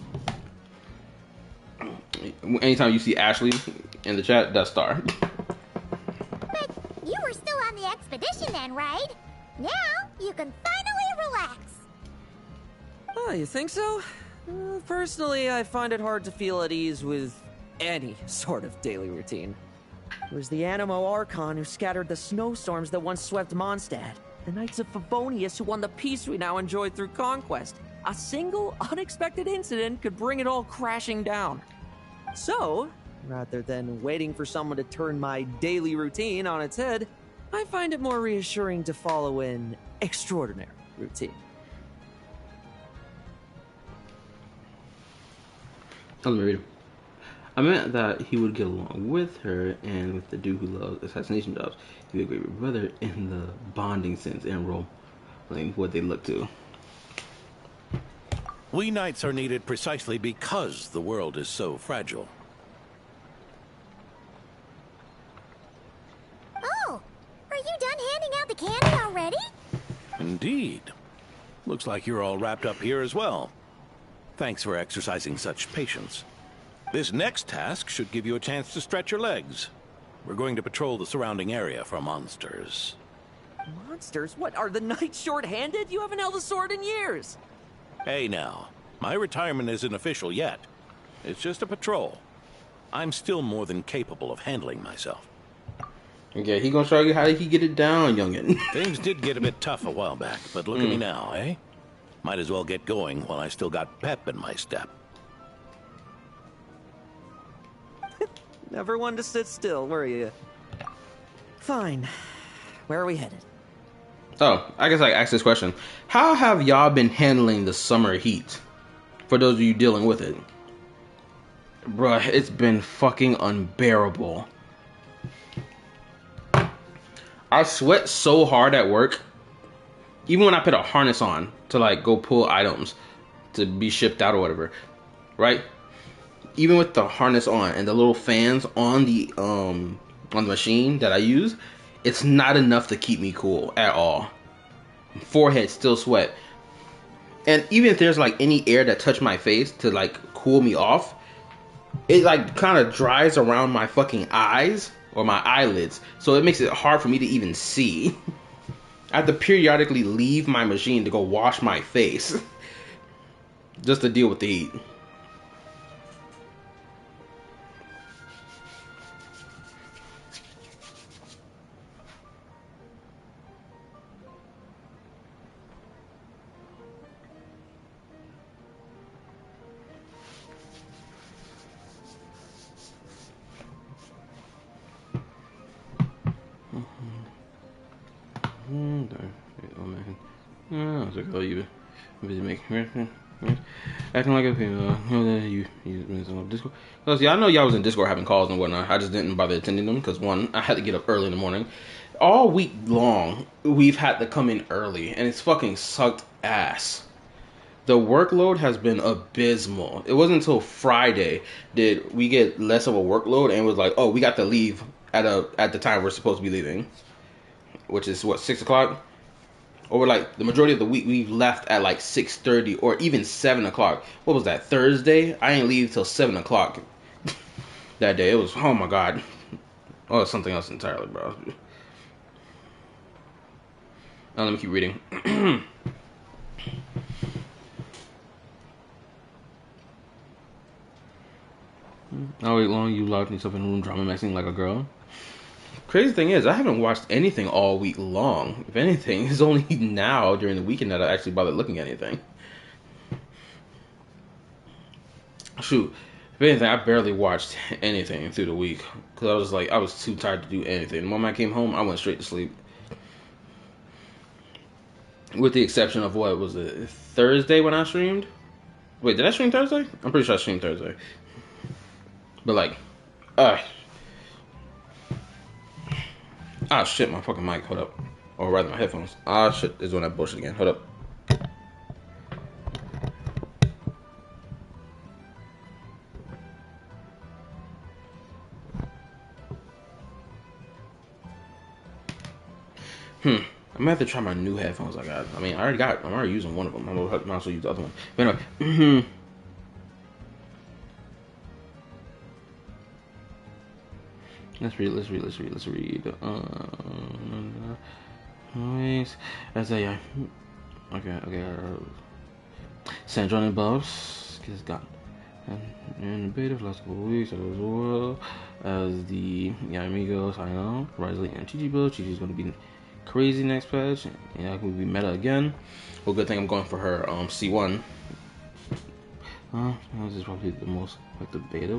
Speaker 1: anytime you see Ashley in the chat, that's Star.
Speaker 3: But you were still on the expedition then, right? Now you can finally relax.
Speaker 7: Oh, you think so? Personally, I find it hard to feel at ease with any sort of daily routine. It was the Animo Archon who scattered the snowstorms that once swept Mondstadt. The Knights of Favonius who won the peace we now enjoy through conquest. A single, unexpected incident could bring it all crashing down. So, rather than waiting for someone to turn my daily routine on its head, I find it more reassuring to follow an extraordinary routine.
Speaker 1: Let me read it. I meant that he would get along with her and with the dude who loves assassination jobs. He would be a great brother in the bonding sense and role playing what they look to.
Speaker 8: We knights are needed precisely because the world is so fragile.
Speaker 3: Oh, are you done handing out the candy already?
Speaker 8: Indeed. Looks like you're all wrapped up here as well. Thanks for exercising such patience. This next task should give you a chance to stretch your legs. We're going to patrol the surrounding area for monsters.
Speaker 7: Monsters? What, are the knights short-handed? You haven't held a sword in years.
Speaker 8: Hey now, my retirement isn't official yet. It's just a patrol. I'm still more than capable of handling myself.
Speaker 1: Okay, he gonna show you how he get it down, youngin'.
Speaker 8: Things did get a bit tough a while back, but look at me now, eh? Might as well get going while I still got pep in my step.
Speaker 7: Never one to sit still, were you? Fine. Where are we headed?
Speaker 1: Oh, I guess I asked this question. How have y'all been handling the summer heat? For those of you dealing with it. Bruh, it's been fucking unbearable. I sweat so hard at work. Even when I put a harness on to like go pull items to be shipped out or whatever. Right? Even with the harness on and the little fans on the machine that I use, it's not enough to keep me cool at all. Forehead still sweat. And even if there's like any air that touch my face to like cool me off, it like kind of dries around my fucking eyes or my eyelids. So it makes it hard for me to even see. I have to periodically leave my machine to go wash my face just to deal with the heat. Acting like a female. You on Discord. Because yeah, I know y'all was in Discord having calls and whatnot. I just didn't bother attending them because one, I had to get up early in the morning. All week long, we've had to come in early, and it's fucking sucked ass. The workload has been abysmal. It wasn't until Friday did we get less of a workload and was like, oh, we got to leave at the time we're supposed to be leaving, which is what, 6 o'clock. Or like the majority of the week we've left at like 6:30 or even 7 o'clock. What was that, Thursday? I didn't leave till 7 o'clock that day. It was, oh my god. Oh, it's something else entirely, bro. Now let me keep reading. All week long you locked yourself in a room drama maxing like a girl. Crazy thing is, I haven't watched anything all week long. If anything, it's only now during the weekend that I actually bothered looking at anything. Shoot, if anything, I barely watched anything through the week because I was too tired to do anything. The moment I came home, I went straight to sleep. With the exception of what was it, Thursday when I streamed? Wait, did I stream Thursday? I'm pretty sure I streamed Thursday. But like, ah shit, my fucking mic, hold up. Or rather my headphones. Ah shit, is doing that bullshit again, hold up. I might have to try my new headphones I got. I mean, I'm already using one of them. I'm gonna also use the other one. But anyway, let's read. Let's say, okay. Sandrone buffs, kids got in the beta for last couple of weeks as well as the Amigos. I know Risley and Chi build. Chichi's gonna be crazy next patch, and I can be meta again. Well, good thing I'm going for her C1. This is probably the most active beta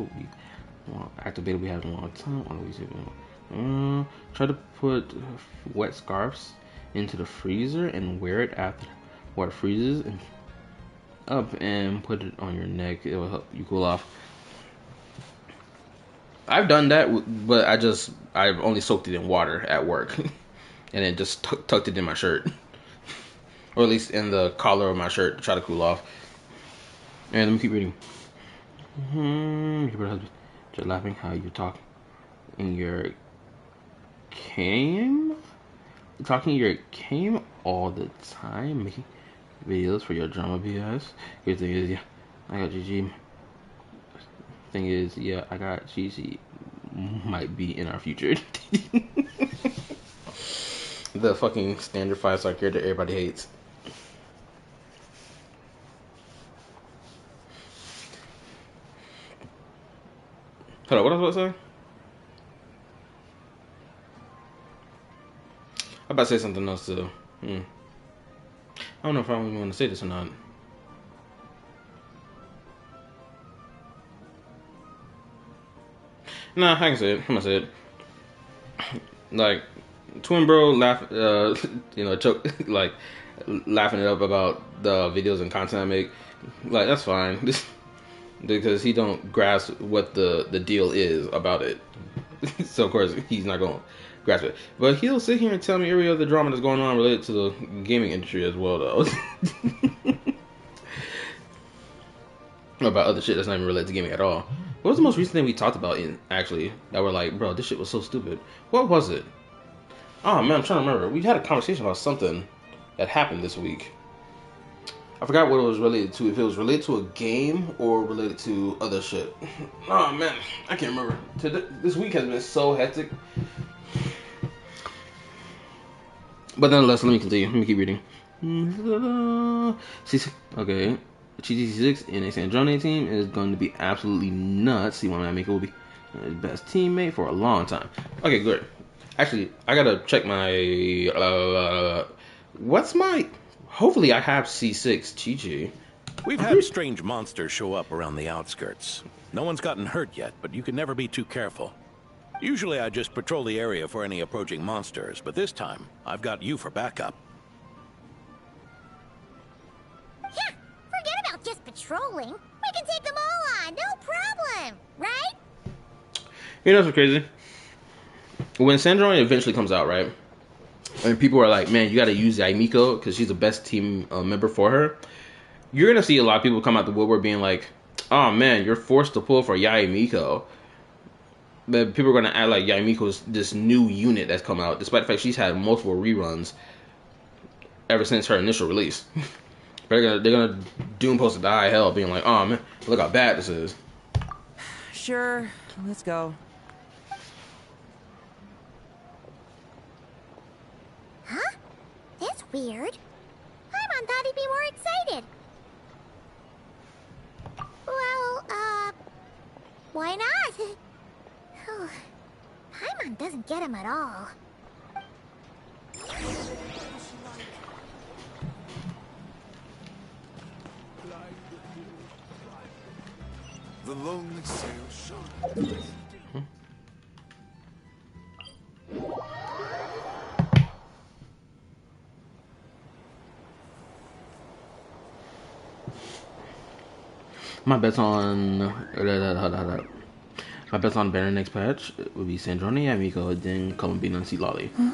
Speaker 1: we have in a long time. What do we do? Try to put wet scarves into the freezer and wear it after water freezes and up and put it on your neck. It will help you cool off. I've done that, but I've only soaked it in water at work and then just tucked it in my shirt, or at least in the collar of my shirt to try to cool off. And let me keep reading. Your husband just laughing how you talk in your game. Talking in your game all the time, making videos for your drama BS. Good thing is, I got GG. Thing is, I got GG. Might be in our future. The fucking standard 5-star character everybody hates. Hold on, what was I about to say? I'm about to say something else too. I don't know if I even want to say this or not. Nah, I can say it. I'm gonna say it. Like, Twin Bro choke, like, laughing it up about the videos and content I make. Like, that's fine. Because he don't grasp what the deal is about it. So, of course, he's not gonna grasp it. But he'll sit here and tell me every other drama that's going on related to the gaming industry as well, though. About other shit that's not even related to gaming at all. What was the most recent thing we talked about that we're like, bro, this shit was so stupid? What was it? Oh man, I'm trying to remember. We had a conversation about something that happened this week. I forgot what it was related to. If it was related to a game or related to other shit. Oh man, I can't remember. This week has been so hectic. But nonetheless, let me continue. Let me keep reading. Okay. V6.6 in a Sandrone team is going to be absolutely nuts. C1 Maker will be his best teammate for a long time. Okay, good. Actually, I gotta check my hopefully I have C6 Chi.
Speaker 8: We've had strange monsters show up around the outskirts. No one's gotten hurt yet, but you can never be too careful. Usually I just patrol the area for any approaching monsters, but this time I've got you for backup.
Speaker 3: Yeah, forget about just patrolling. We can take them all on, no problem, right?
Speaker 1: You know what's crazy? When Sandrone eventually comes out, right? And people are like, man, you gotta use Yaimiko because she's the best team member for her. You're gonna see a lot of people come out the woodwork being like, oh man, you're forced to pull for Yaimiko. But people are gonna act like Yaimiko's this new unit that's come out, despite the fact she's had multiple reruns ever since her initial release. They're gonna doom post it to high hell, being like, oh man, look how bad this is.
Speaker 7: Sure, let's go.
Speaker 3: Huh? That's weird. Paimon thought he'd be more excited. Well, why not? Paimon doesn't get him at all.
Speaker 10: The lonely sail shone.
Speaker 1: My bets on banner next patch would be Sandrone, Yaimiko, then Columbina and Lolly.
Speaker 13: Huh?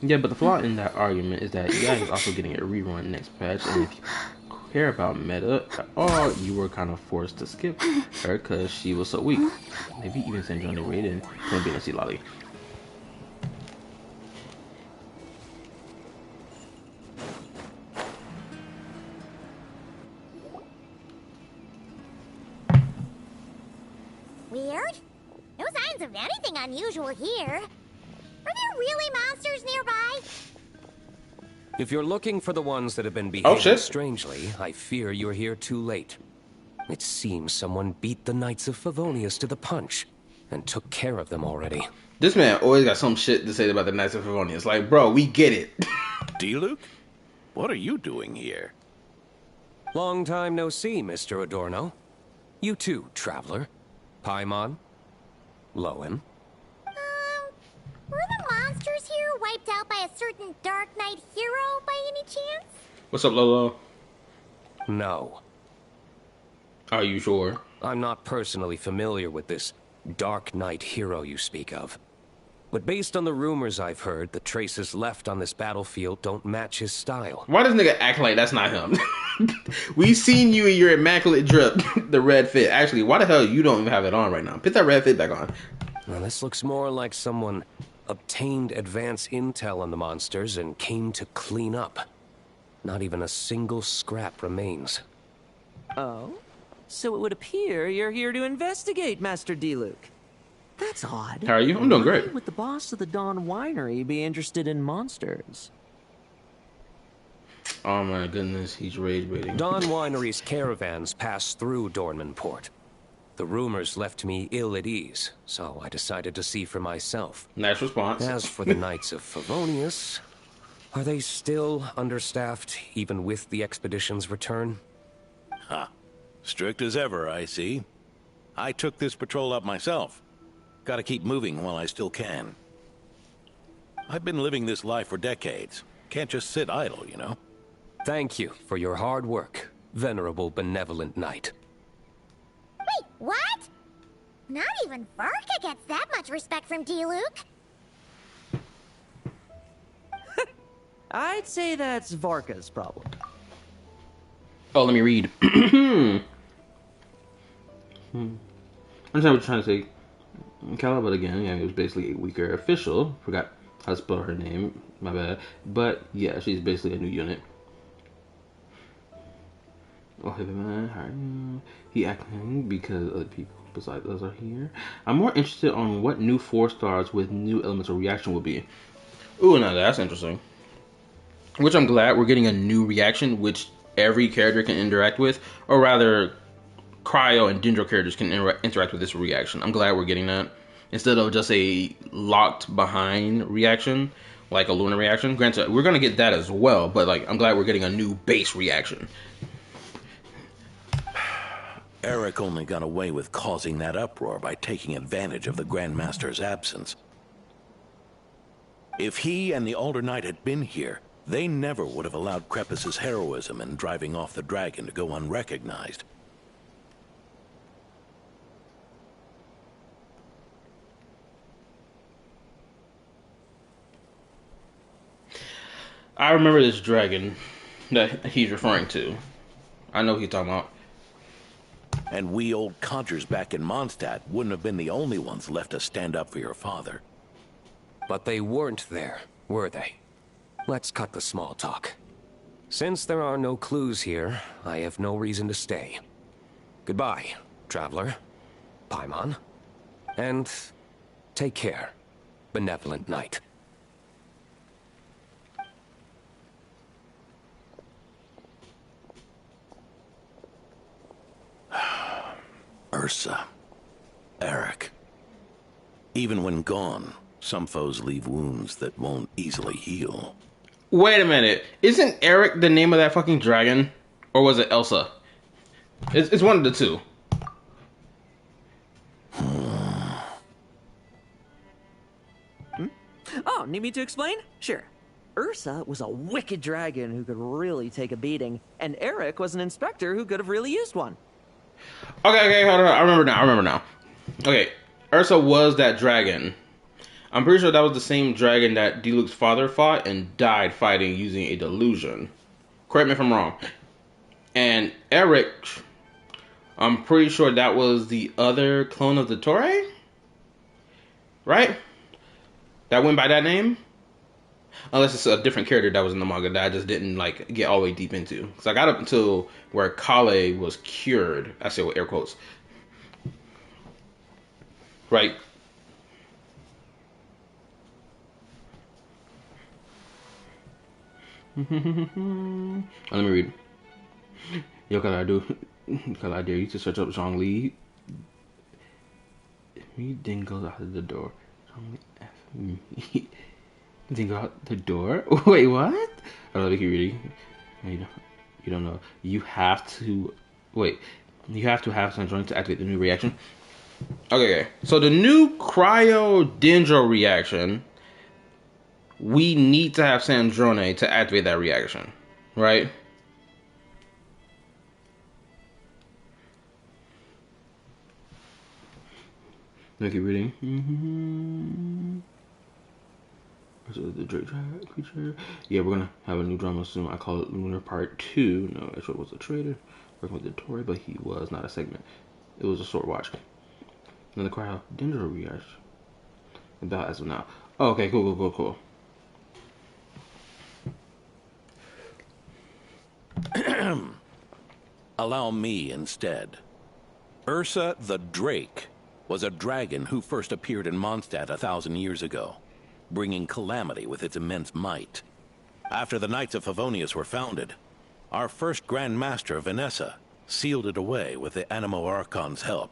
Speaker 1: Yeah, but the flaw in that argument is that Yai is also getting a rerun next patch, and if you care about meta at all, you were kind of forced to skip her because she was so weak. Maybe even Sandrone Raiden, Columbina and Lolly.
Speaker 3: Weird. No signs of anything unusual here. Are there really monsters nearby?
Speaker 14: If you're looking for the ones that have been behaving
Speaker 1: shit.
Speaker 14: strangely, I fear you're here too late. It seems someone beat the Knights of Favonius to the punch and took care of them already.
Speaker 1: This man always got some shit to say about the Knights of Favonius. Like, bro, we get it.
Speaker 8: D-Luke? What are you doing here?
Speaker 14: Long time no see, Mr. Adorno. You too, traveler. Paimon? Lohen?
Speaker 3: Were the monsters here wiped out by a certain Dark Knight hero by any chance?
Speaker 1: What's up, Lolo?
Speaker 14: No.
Speaker 1: Are you sure?
Speaker 14: I'm not personally familiar with this Dark Knight hero you speak of. But based on the rumors I've heard, the traces left on this battlefield don't match his style.
Speaker 1: Why does nigga act like that's not him? We seen you in your immaculate drip, the red fit. Actually, why the hell you don't even have it on right now? Put that red fit back on.
Speaker 14: Now, this looks more like someone obtained advance intel on the monsters and came to clean up. Not even a single scrap remains.
Speaker 7: Oh? So it would appear you're here to investigate, Master D-Luke. That's odd.
Speaker 1: How are you? I'm doing great.
Speaker 7: Why would the boss of the Dawn Winery be interested in monsters?
Speaker 1: Oh my goodness, he's rage baiting.
Speaker 14: Dawn Winery's caravans pass through Dornman Port. The rumors left me ill at ease, so I decided to see for myself.
Speaker 1: Nice response.
Speaker 14: As for the Knights of Favonius, are they still understaffed, even with the expedition's return?
Speaker 8: Huh. Strict as ever, I see. I took this patrol up myself. Gotta keep moving while I still can. I've been living this life for decades. Can't just sit idle, you know?
Speaker 14: Thank you for your hard work, venerable benevolent knight.
Speaker 3: Wait, what? Not even Varka gets that much respect from D-Luke.
Speaker 7: I'd say that's Varka's problem.
Speaker 1: Oh, let me read. I understand what you're trying to say, Cala, but again, yeah, it was basically a weaker official. Forgot how to spell her name, my bad. But yeah, she's basically a new unit. Oh, hey, man, how are you? He acting because other people besides us are here. I'm more interested on what new 4-stars with new elemental reaction will be. Ooh, now that's interesting. Which I'm glad we're getting a new reaction, which every character can interact with, or rather, Cryo and Dendro characters can interact with this reaction. I'm glad we're getting that instead of just a locked behind reaction like a Luna reaction. Granted, we're gonna get that as well, but like I'm glad we're getting a new base reaction.
Speaker 8: Eric only got away with causing that uproar by taking advantage of the Grandmaster's absence. If he and the Alder Knight had been here, they never would have allowed Krepus's heroism in driving off the dragon to go unrecognized.
Speaker 1: I remember this dragon that he's referring to. I know what he's talking about.
Speaker 8: And we old codgers back in Mondstadt wouldn't have been the only ones left to stand up for your father.
Speaker 14: But they weren't there, were they? Let's cut the small talk. Since there are no clues here, I have no reason to stay. Goodbye, traveler, Paimon, and take care, benevolent knight.
Speaker 8: Ursa. Eric. Even when gone, some foes leave wounds that won't easily heal.
Speaker 1: Wait a minute. Isn't Eric the name of that fucking dragon? Or was it Elsa? It's one of the two.
Speaker 7: Oh, need me to explain? Sure. Ursa was a wicked dragon who could really take a beating, and Eric was an inspector who could have really used one.
Speaker 1: Okay, hold on. I remember now. Okay, Ursa was that dragon. I'm pretty sure that was the same dragon that D-Luke's father fought and died fighting using a delusion. Correct me if I'm wrong. And Eric, I'm pretty sure that was the other clone of the Torre? Right? That went by that name? Unless it's a different character that was in the manga that I just didn't like get all the way deep into. Because I got up until where Kale was cured. I say with air quotes. Right. Let me read. Yo, cause I dare you to search up Zhongli. Me then goes out the door. Zhongli F me. Then go out the door? Wait, what? Oh, let me keep reading. You don't know. You have to wait. You have to have some joint to activate the new reaction. Okay, so the new cryo dendro reaction, we need to have Sandrone to activate that reaction, right? Let me keep reading. So the Drake creature. Yeah, we're gonna have a new drama soon. I call it Lunar Part 2. No, Ezra was a traitor working with the Tory, but he was not a segment. It was a sword watch. Then the crowd dendro reaction. About as of now. Oh, okay, cool.
Speaker 8: Allow me instead. Ursa the Drake was a dragon who first appeared in Mondstadt 1,000 years ago, bringing calamity with its immense might. After the Knights of Favonius were founded, our first Grand Master, Vanessa, sealed it away with the Animo Archon's help.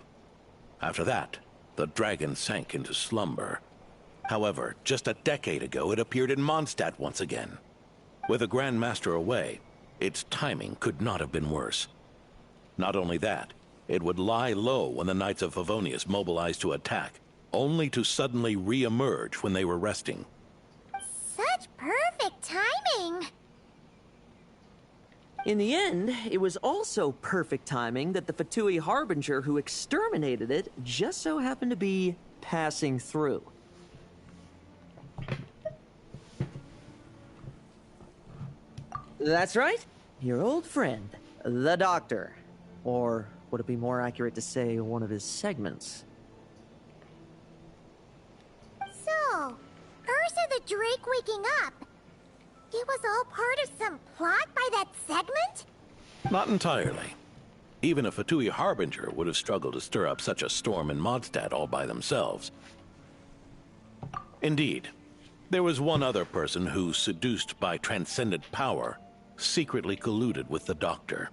Speaker 8: After that, the dragon sank into slumber. However, just a decade ago, it appeared in Mondstadt once again. With the Grand Master away, its timing could not have been worse. Not only that, it would lie low when the Knights of Favonius mobilized to attack, only to suddenly re-emerge when they were resting.
Speaker 3: Such perfect timing!
Speaker 7: In the end, it was also perfect timing that the Fatui Harbinger who exterminated it just so happened to be passing through. That's right, your old friend, the Doctor. Or would it be more accurate to say one of his segments?
Speaker 3: So, Ursa the Drake waking up. It was all part of some plot by that segment?
Speaker 8: Not entirely. Even a Fatui Harbinger would have struggled to stir up such a storm in Mondstadt all by themselves. Indeed, there was one other person who, seduced by transcendent power, secretly colluded with the Doctor.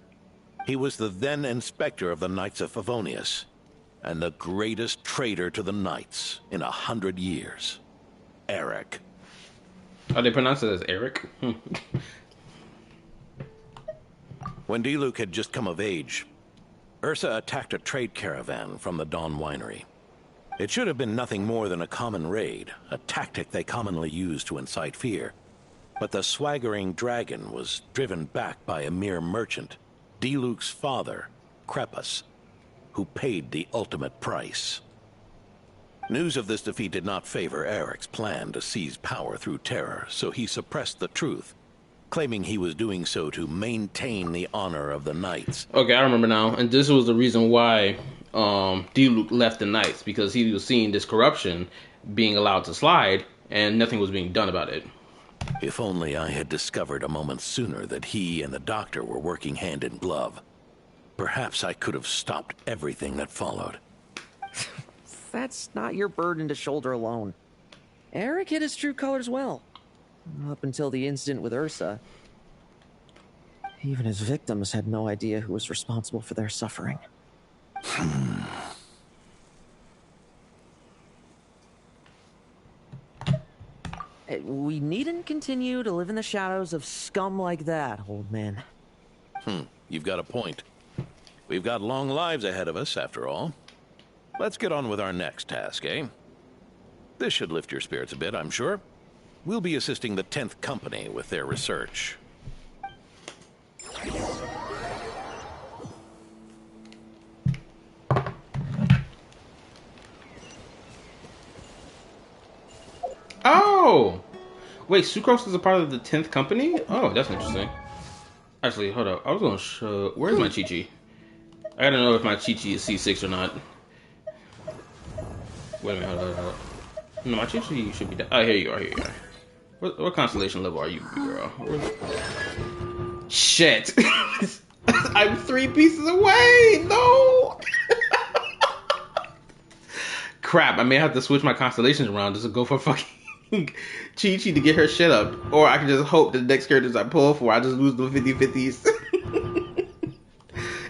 Speaker 8: He was the then Inspector of the Knights of Favonius, and the greatest traitor to the Knights in 100 years. Eric.
Speaker 1: Oh, they pronounce it as Eric?
Speaker 8: When Diluc had just come of age, Ursa attacked a trade caravan from the Dawn Winery. It should have been nothing more than a common raid, a tactic they commonly use to incite fear. But the swaggering dragon was driven back by a mere merchant, Diluc's father, Crepus, who paid the ultimate price. News of this defeat did not favor Eric's plan to seize power through terror, so he suppressed the truth, claiming he was doing so to maintain the honor of the Knights.
Speaker 1: Okay, I remember now. And this was the reason why Diluc left the Knights, because he was seeing this corruption being allowed to slide, and nothing was being done about it.
Speaker 8: If only I had discovered a moment sooner that he and the Doctor were working hand in glove. Perhaps I could have stopped everything that followed.
Speaker 7: That's not your burden to shoulder alone. Eric hid his true colors well. Up until the incident with Ursa. Even his victims had no idea who was responsible for their suffering. We needn't continue to live in the shadows of scum like that, old man.
Speaker 8: You've got a point. We've got long lives ahead of us, after all. Let's get on with our next task, eh? This should lift your spirits a bit, I'm sure. We'll be assisting the 10th Company with their research.
Speaker 1: Oh! Wait, Sucrose is a part of the 10th Company? Oh, that's interesting. Actually, hold up. I was gonna show... Where's my Chi-Chi? I gotta know if my Chi-Chi is C6 or not. Wait a minute, hold up. No, my Chi-Chi should be... Oh, here you are, What constellation level are you, girl? Shit! I'm 3 pieces away! No! crap, I may have to switch my constellations around just to go for fucking Chi-Chi to get her shit up. Or I can just hope that the next characters I pull for, I just lose the 50-50s.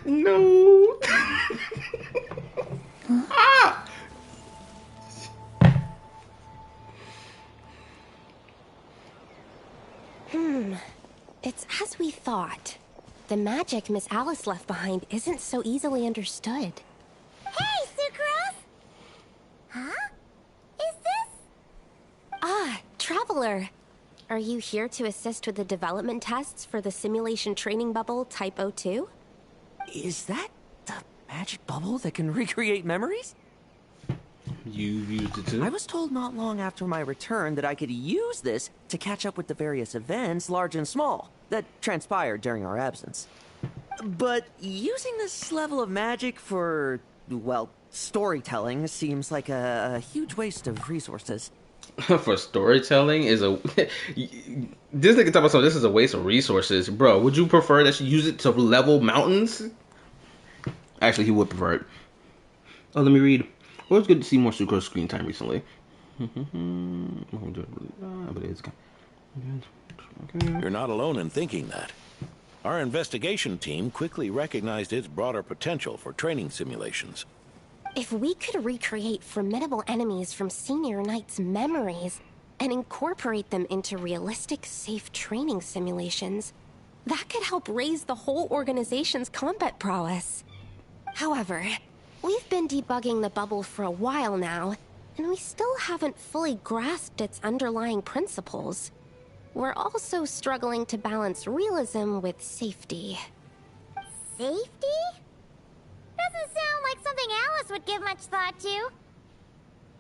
Speaker 1: No. Ah!
Speaker 15: It's as we thought. The magic Miss Alice left behind isn't so easily understood.
Speaker 3: Hey, Sucrose! Huh? Is this?
Speaker 15: Ah, Traveler. Are you here to assist with the development tests for the simulation training bubble Type 02?
Speaker 7: Is that the magic bubble that can recreate memories?
Speaker 1: You used it too?
Speaker 7: I was told not long after my return that I could use this to catch up with the various events, large and small, that transpired during our absence. But using this level of magic for, well, storytelling seems like a huge waste of resources.
Speaker 1: For storytelling is a... This nigga talking about something, this is a waste of resources. Bro, would you prefer that you use it to level mountains? Actually, he would prefer it. Oh, let me read. Well, it's good to see more Sucrose screen time recently.
Speaker 8: You're not alone in thinking that. Our investigation team quickly recognized its broader potential for training simulations.
Speaker 15: If we could recreate formidable enemies from Senior Knight's memories and incorporate them into realistic, safe training simulations, that could help raise the whole organization's combat prowess. However, we've been debugging the bubble for a while now, and we still haven't fully grasped its underlying principles. We're also struggling to balance realism with safety.
Speaker 3: Safety? Doesn't sound like something Alice would give much thought to.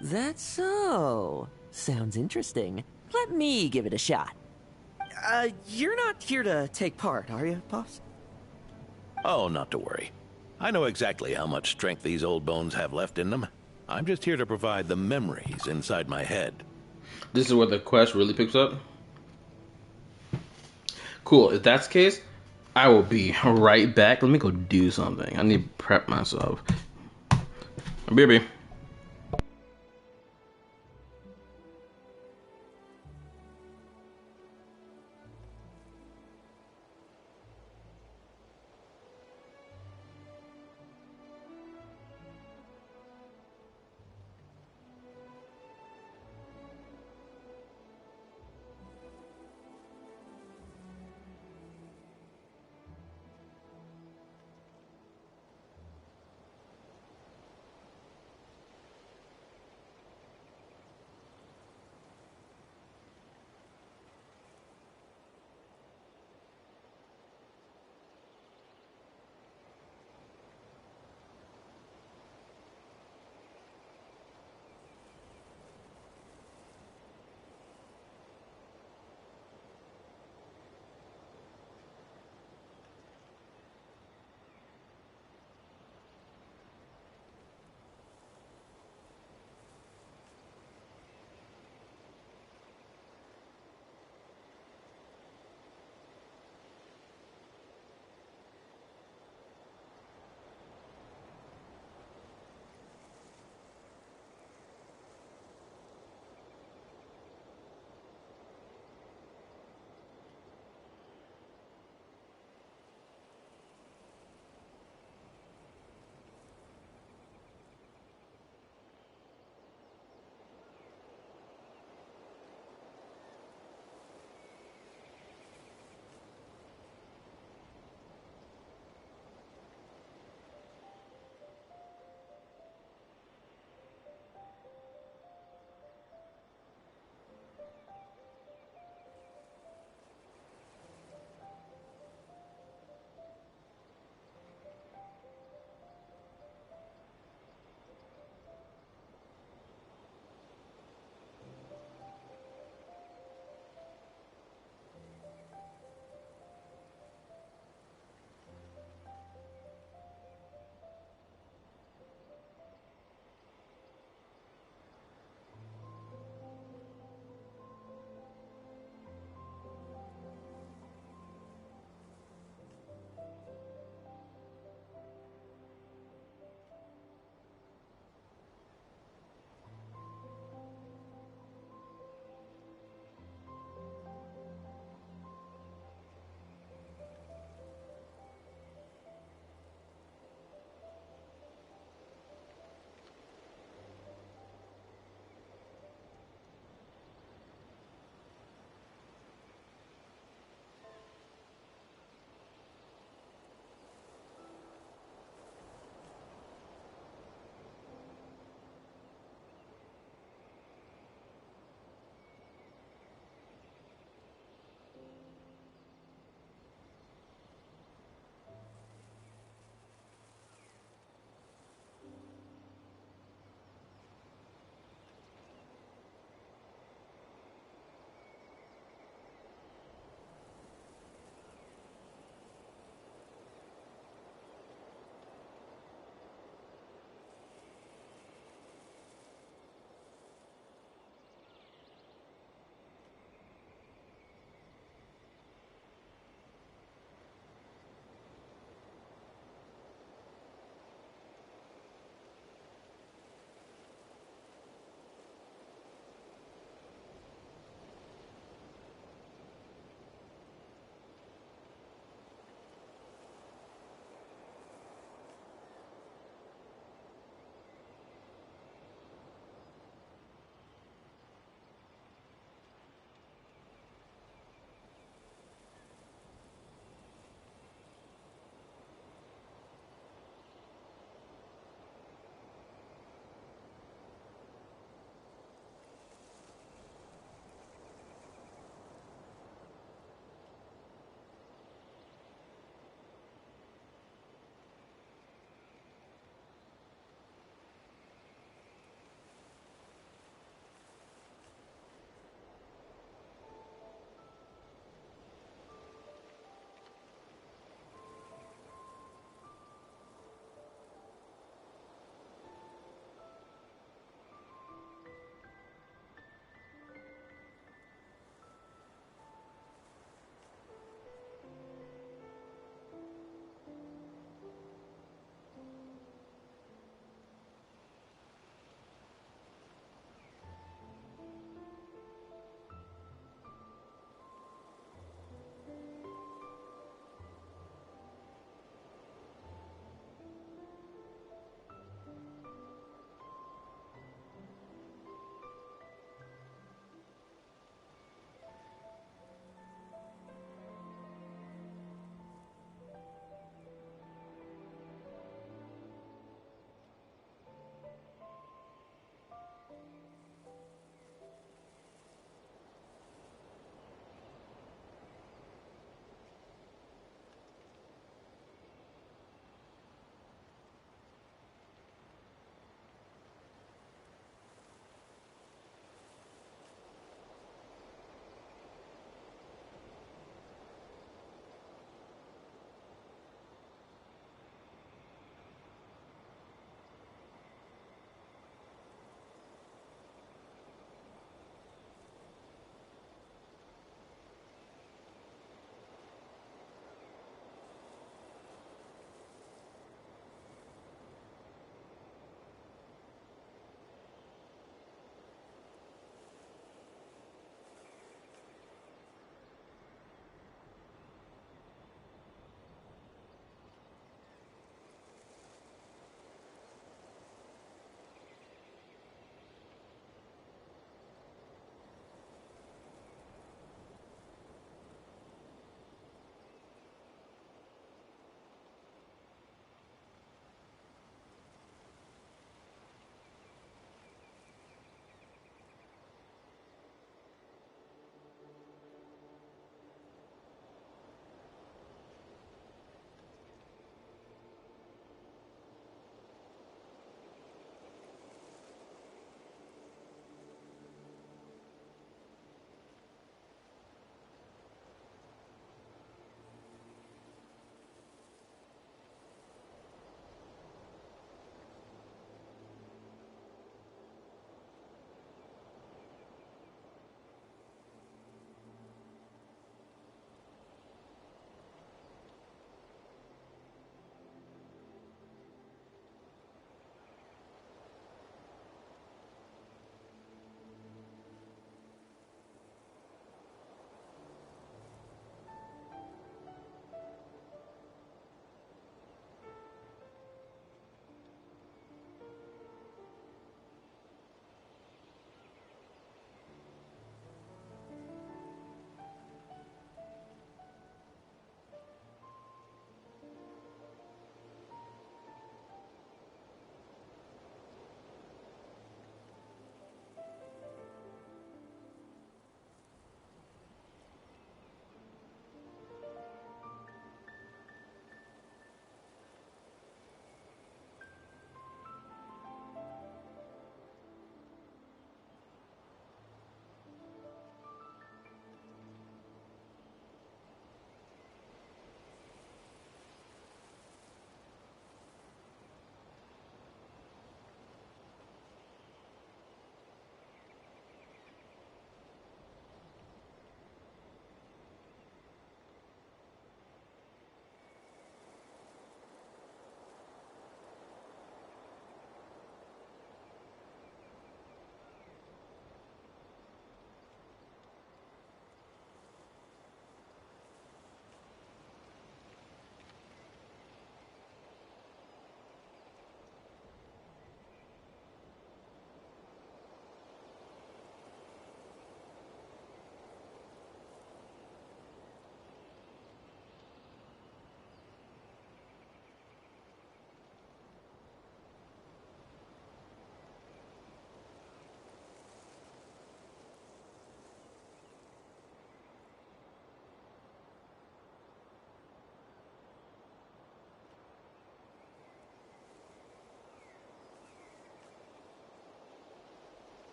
Speaker 7: That's so. Sounds interesting. Let me give it a shot. You're not here to take part, are you, Pops?
Speaker 8: Oh, not to worry. I know exactly how much strength these old bones have left in them. I'm just here to provide the memories inside my head.
Speaker 1: This is where the quest really picks up? Cool, if that's the case, I will be right back. Let me go do something. I need to prep myself. BRB.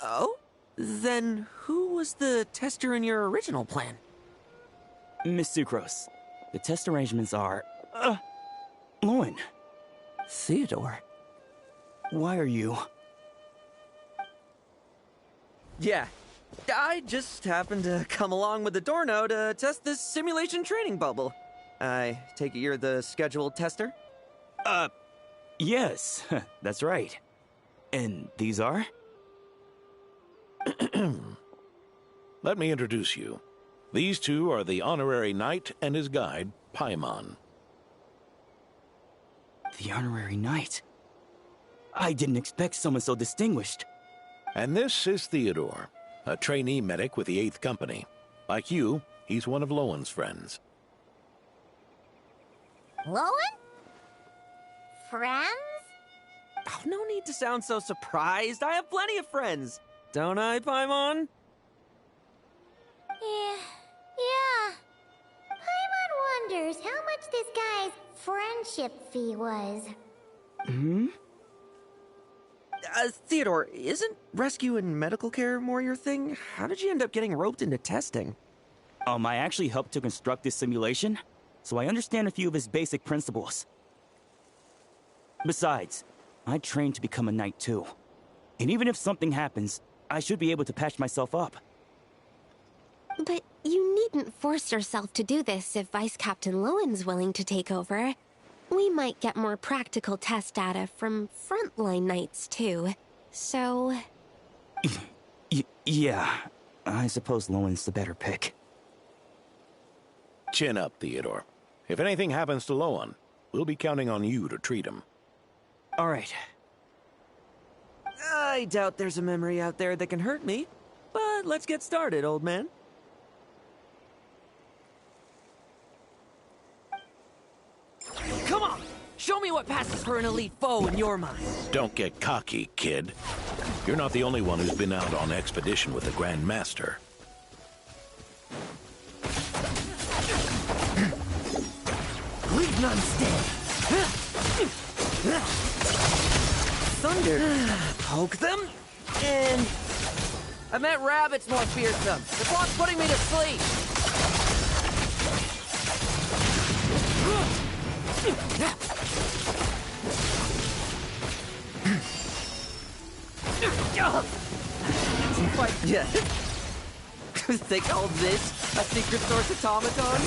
Speaker 7: Oh? Then who was the tester in your original plan?
Speaker 16: Miss Sucrose, the test arrangements are... Lohen.
Speaker 7: Theodore.
Speaker 16: Why are you...
Speaker 7: Yeah, I just happened to come along with the Dorno to test this simulation training bubble. I take it you're the scheduled tester?
Speaker 16: Yes, that's right. And these are?
Speaker 8: Let me introduce you. These two are the honorary knight and his guide, Paimon.
Speaker 16: The honorary knight? I didn't expect someone so distinguished.
Speaker 8: And this is Theodore, a trainee medic with the 8th Company. Like you, he's one of Lowen's friends.
Speaker 3: Lohen? Friends?
Speaker 7: Oh, no need to sound so surprised. I have plenty of friends. Don't I, Paimon?
Speaker 3: Yeah. Paimon wonders how much this guy's friendship fee was.
Speaker 7: Theodore, isn't rescue and medical care more your thing? How did you end up getting roped into testing?
Speaker 16: I actually helped to construct this simulation, so I understand a few of its basic principles. Besides, I trained to become a knight too. And even if something happens, I should be able to patch myself up.
Speaker 15: But you needn't force yourself to do this if Vice Captain Lowen's willing to take over. We might get more practical test data from frontline knights too, so...
Speaker 16: Yeah, I suppose Lowen's the better pick.
Speaker 8: Chin up, Theodore. If anything happens to Lowen, we'll be counting on you to treat him.
Speaker 16: All right.
Speaker 7: I doubt there's a memory out there that can hurt me, but let's get started, old man. Come on! Show me what passes for an elite foe in your mind.
Speaker 8: Don't get cocky, kid. You're not the only one who's been out on expedition with the Grand Master.
Speaker 7: Leave none stand. Thunder. Poke them, and... I met rabbits more fearsome. The clock's putting me to sleep. Yeah. They called this a secret source automaton?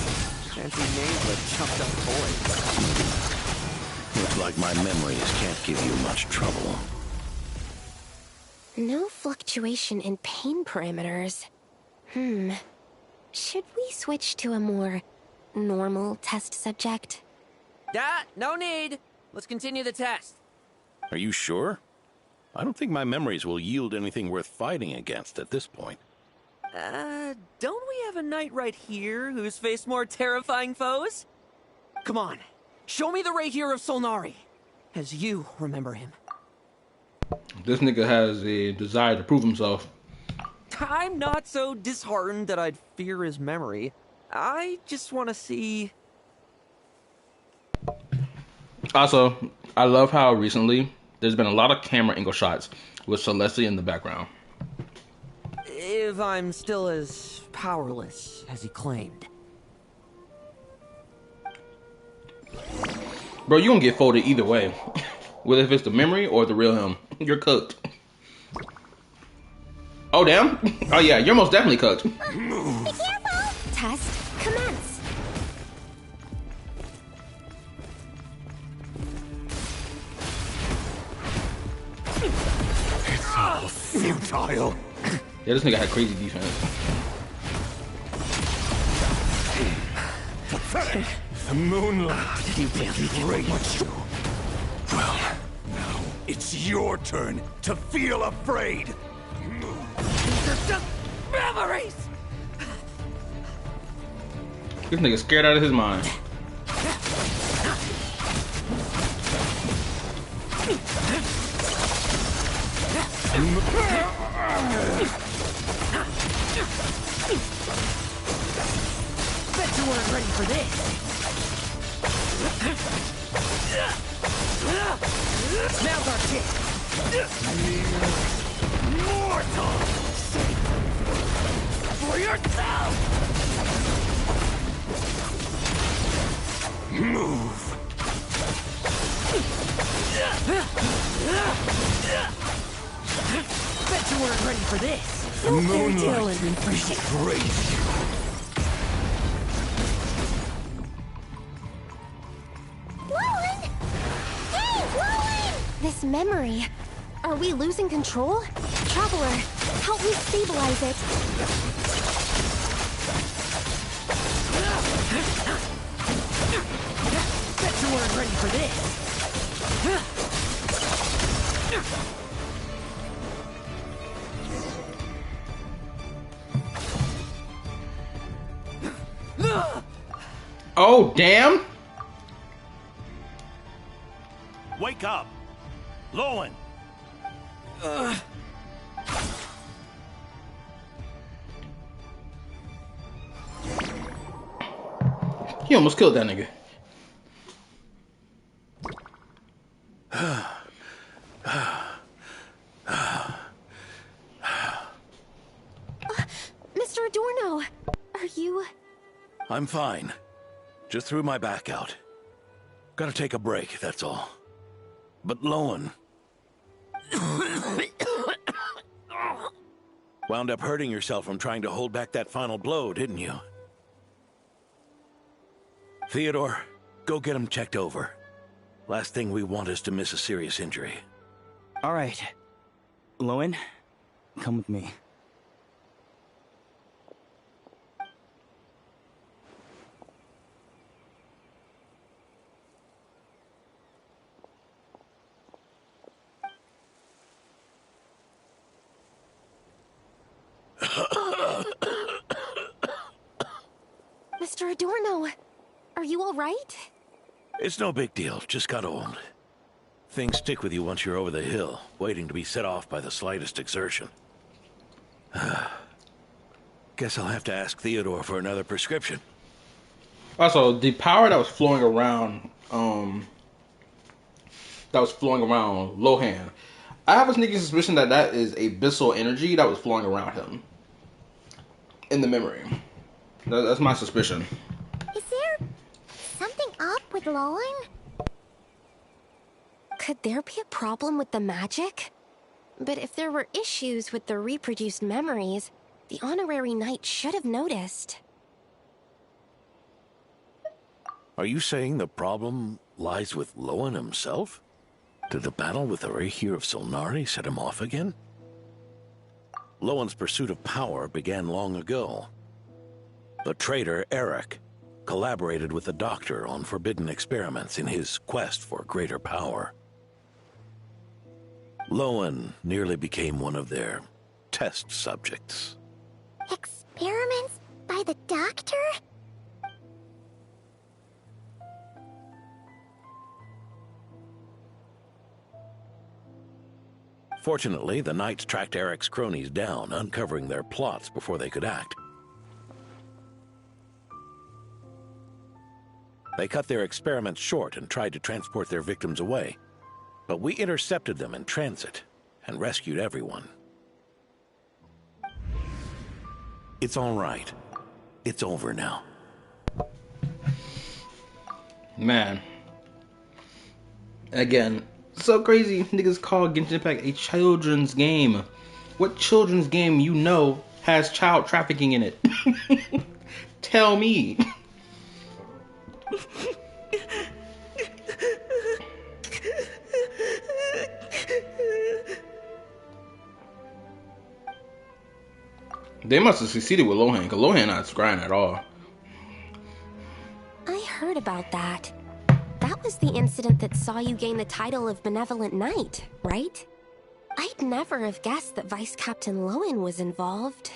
Speaker 7: Fancy names like chumped up boys.
Speaker 8: Looks like my memories can't give you much trouble.
Speaker 15: No fluctuation in pain parameters. Should we switch to a more normal test subject?
Speaker 7: No need. Let's continue the test.
Speaker 8: Are you sure? I don't think my memories will yield anything worth fighting against at this point.
Speaker 7: Don't we have a knight right here who's faced more terrifying foes? Come on, show me the Rahier of Solnari, as you remember him.
Speaker 1: This nigga has a desire to prove himself.
Speaker 7: I'm not so disheartened that I'd fear his memory. I just want to see...
Speaker 1: Also, I love how recently there's been a lot of camera angle shots with Celestia in the background.
Speaker 7: If I'm still as powerless as he claimed.
Speaker 1: Bro, you gonna get folded either way. Whether if it's the memory or the real him. You're cooked. Oh, damn. Oh, yeah, you're most definitely cooked.
Speaker 3: Be careful!
Speaker 15: Test commence.
Speaker 10: It's all futile.
Speaker 1: Yeah, this nigga had crazy defense.
Speaker 10: Pathetic. The moonlight.
Speaker 7: Did you barely
Speaker 10: Great. Well, now it's your turn to feel afraid.
Speaker 7: These are just memories!
Speaker 1: This nigga scared out of his mind.
Speaker 7: Bet you weren't ready for this. Now's our chance.
Speaker 10: Mortal!
Speaker 2: yourself!
Speaker 12: Move!
Speaker 17: Bet you weren't ready for this. No fairy tale ending for you.
Speaker 12: Crazy.
Speaker 3: Lohen! Hey, Lohen!
Speaker 15: This memory. Are we losing control? Traveler, help me stabilize it.
Speaker 17: Bet you weren't ready for this.
Speaker 1: Oh, damn!
Speaker 12: Wake up! Lohen!
Speaker 1: He almost killed that nigga.
Speaker 15: Mr. Adorno, are you...
Speaker 8: I'm fine. Just threw my back out. Gotta take a break, that's all. But Lohen... wound up hurting yourself from trying to hold back that final blow, didn't you? Theodore, go get him checked over. Last thing we want is to miss a serious injury.
Speaker 16: All right. Lohen, come with me.
Speaker 15: Mr. Adorno, are you all right?
Speaker 8: It's no big deal, just got old. Things stick with you once you're over the hill, waiting to be set off by the slightest exertion. Guess I'll have to ask Theodore for another prescription.
Speaker 1: Also, the power that was flowing around, Lohen. I have a sneaky suspicion that that is abyssal energy that was flowing around him. In the memory. That's my suspicion.
Speaker 3: Is there something up with Lohen?
Speaker 15: Could there be a problem with the magic? But if there were issues with the reproduced memories, the honorary knight should have noticed.
Speaker 8: Are you saying the problem lies with Lohen himself? Did the battle with the Reihir of Solnari set him off again? Lohen's pursuit of power began long ago. The traitor, Eric, collaborated with the Doctor on forbidden experiments in his quest for greater power. Lohen nearly became one of their test subjects.
Speaker 3: Experiments by the Doctor?
Speaker 8: Fortunately, the Knights tracked Eric's cronies down, uncovering their plots before they could act. They cut their experiments short and tried to transport their victims away. But we intercepted them in transit and rescued everyone. It's all right. It's over now.
Speaker 1: Man. Again, so crazy. Niggas call Genshin Impact a children's game. What children's game you know has child trafficking in it? Tell me. They must have succeeded with Lohen, because Lohen not scrying at all.
Speaker 15: I heard about that. That was the incident that saw you gain the title of Benevolent Knight, right? I'd never have guessed that Vice Captain Lohen was involved.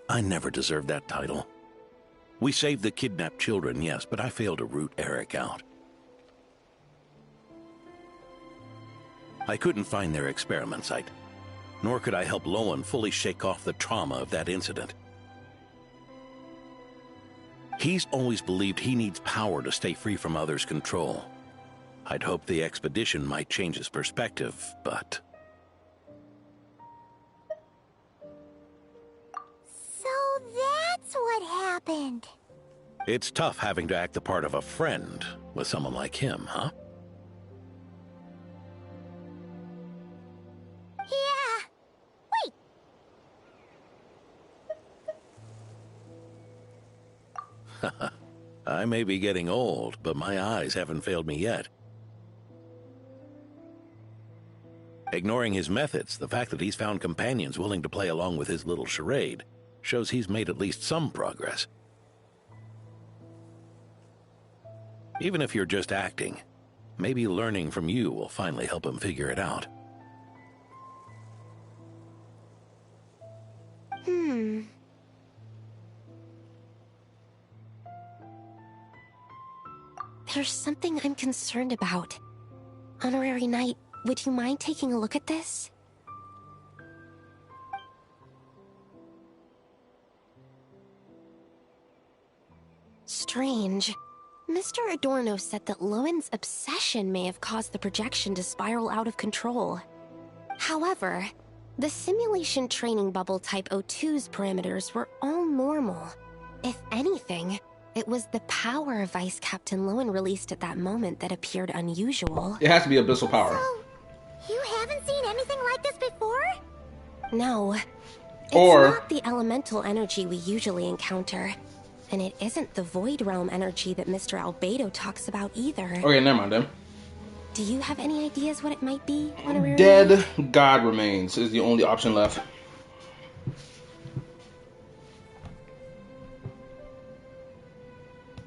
Speaker 8: I never deserved that title. We saved the kidnapped children, yes, but I failed to root Eric out. I couldn't find their experiment site, nor could I help Lohen fully shake off the trauma of that incident. He's always believed he needs power to stay free from others' control. I'd hoped the expedition might change his perspective, but...
Speaker 3: That's what happened.
Speaker 8: It's tough having to act the part of a friend with someone like him, huh?
Speaker 3: Yeah. Wait.
Speaker 8: I may be getting old, but my eyes haven't failed me yet. Ignoring his methods, the fact that he's found companions willing to play along with his little charade shows he's made at least some progress. Even if you're just acting, maybe learning from you will finally help him figure it out.
Speaker 15: There's something I'm concerned about. Honorary Knight, would you mind taking a look at this? Strange. Mr. Adorno said that Lohen's obsession may have caused the projection to spiral out of control. However, the simulation training bubble Type 02's parameters were all normal. If anything, it was the power Vice Captain Lohen released at that moment that appeared unusual.
Speaker 1: It has to be abyssal power.
Speaker 3: So, you haven't seen anything like this before?
Speaker 15: No. It's not the elemental energy we usually encounter. And it isn't the Void Realm energy that Mr. Albedo talks about either.
Speaker 1: Okay, never mind then.
Speaker 15: Do you have any ideas what it might be, Honorary?
Speaker 1: Dead God Remains is the only option left.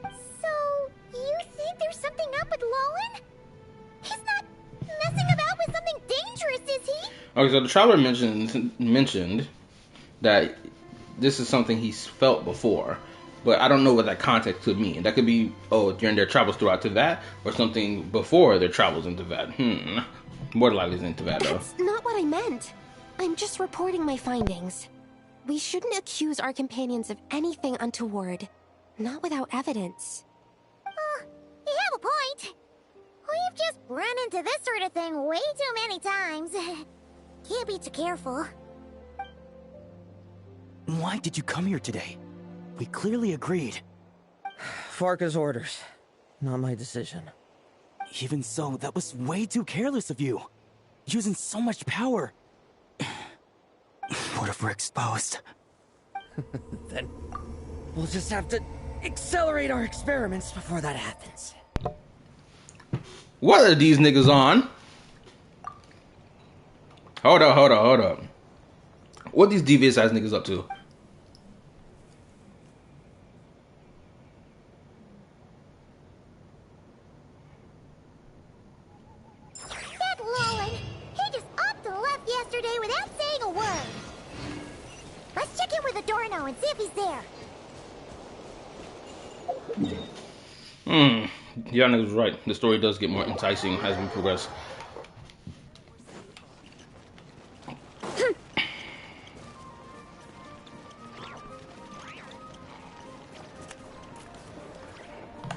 Speaker 3: So, you think there's something up with Lohen? He's not messing about with something dangerous, is he?
Speaker 1: Okay, so the traveler mentioned that this is something he's felt before. But I don't know what that context could mean. That could be, during their travels throughout Teyvat, or something before their travels in Teyvat. More likely it's in Teyvat, though.
Speaker 15: That's not what I meant. I'm just reporting my findings. We shouldn't accuse our companions of anything untoward. Not without evidence.
Speaker 3: You have a point. We've just run into this sort of thing way too many times. Can't be too careful.
Speaker 16: Why did you come here today? We clearly agreed.
Speaker 7: Farka's orders. Not my decision.
Speaker 16: Even so, that was way too careless of you. Using so much power. What if we're exposed?
Speaker 7: Then we'll just have to accelerate our experiments before that happens.
Speaker 1: What are these niggas on? Hold up. What these devious ass niggas up to?
Speaker 3: That Lohen, he just upped and left yesterday without saying a word. Let's check in with Adorno and see if he's there.
Speaker 1: Yeah, niggas was right. The story does get more enticing as we progress.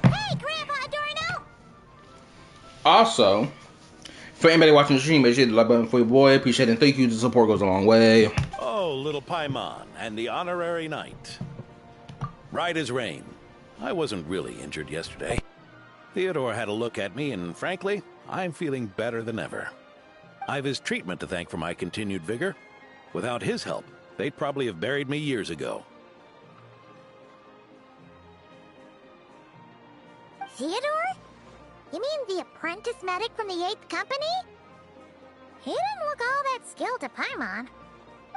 Speaker 3: Hey, Grandpa Adorno!
Speaker 1: Also, for anybody watching the stream, make sure to hit the like button for your boy. Appreciate it and thank you. The support goes a long way.
Speaker 8: Oh, little Paimon and the honorary knight. Right as rain. I wasn't really injured yesterday. Theodore had a look at me, and frankly, I'm feeling better than ever. I've his treatment to thank for my continued vigor. Without his help, they'd probably have buried me years ago.
Speaker 3: Theodore? You mean the apprentice medic from the 8th Company? He didn't look all that skilled to Paimon.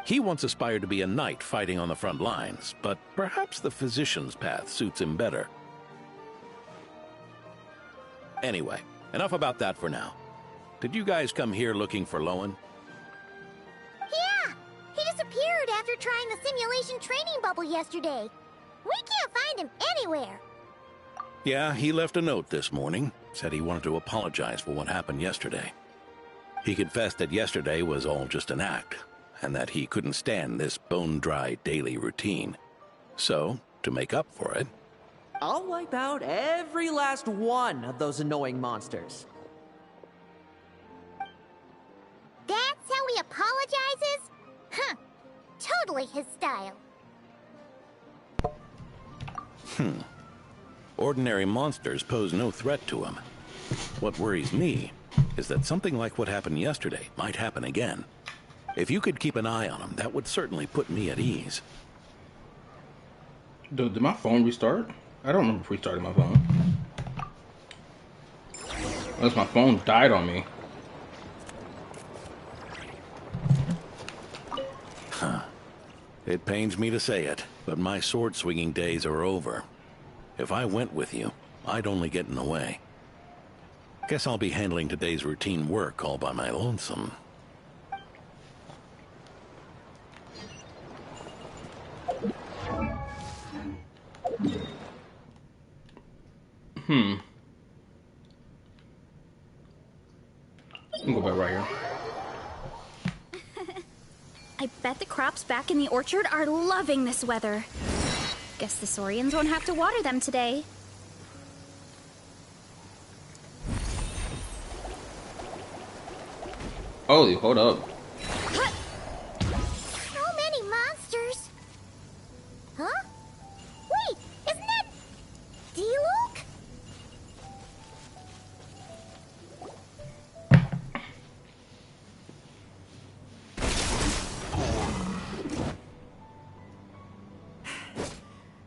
Speaker 8: He once aspired to be a knight fighting on the front lines, but perhaps the physician's path suits him better. Anyway, enough about that for now. Did you guys come here looking for Lohen?
Speaker 3: Yeah! He disappeared after trying the simulation training bubble yesterday. We can't find him anywhere.
Speaker 8: Yeah, he left a note this morning. Said he wanted to apologize for what happened yesterday. He confessed that yesterday was all just an act, and that he couldn't stand this bone-dry daily routine. So, to make up for it,
Speaker 7: I'll wipe out every last one of those annoying monsters.
Speaker 3: That's how he apologizes? Huh. Totally his style.
Speaker 8: Ordinary monsters pose no threat to him. What worries me is that something like what happened yesterday might happen again. If you could keep an eye on him, that would certainly put me at ease.
Speaker 1: Dude, did my phone restart? I don't remember restarting my phone. Unless my phone died on me.
Speaker 8: Huh. It pains me to say it, but my sword-swinging days are over. If I went with you, I'd only get in the way. Guess I'll be handling today's routine work all by my lonesome.
Speaker 1: I'm gonna go back right here.
Speaker 18: I bet the crops back in the orchard are loving this weather. Guess the Saurians won't have to water them today.
Speaker 1: Holy, hold up.
Speaker 3: So many monsters. Huh? Wait, isn't that D-Luke?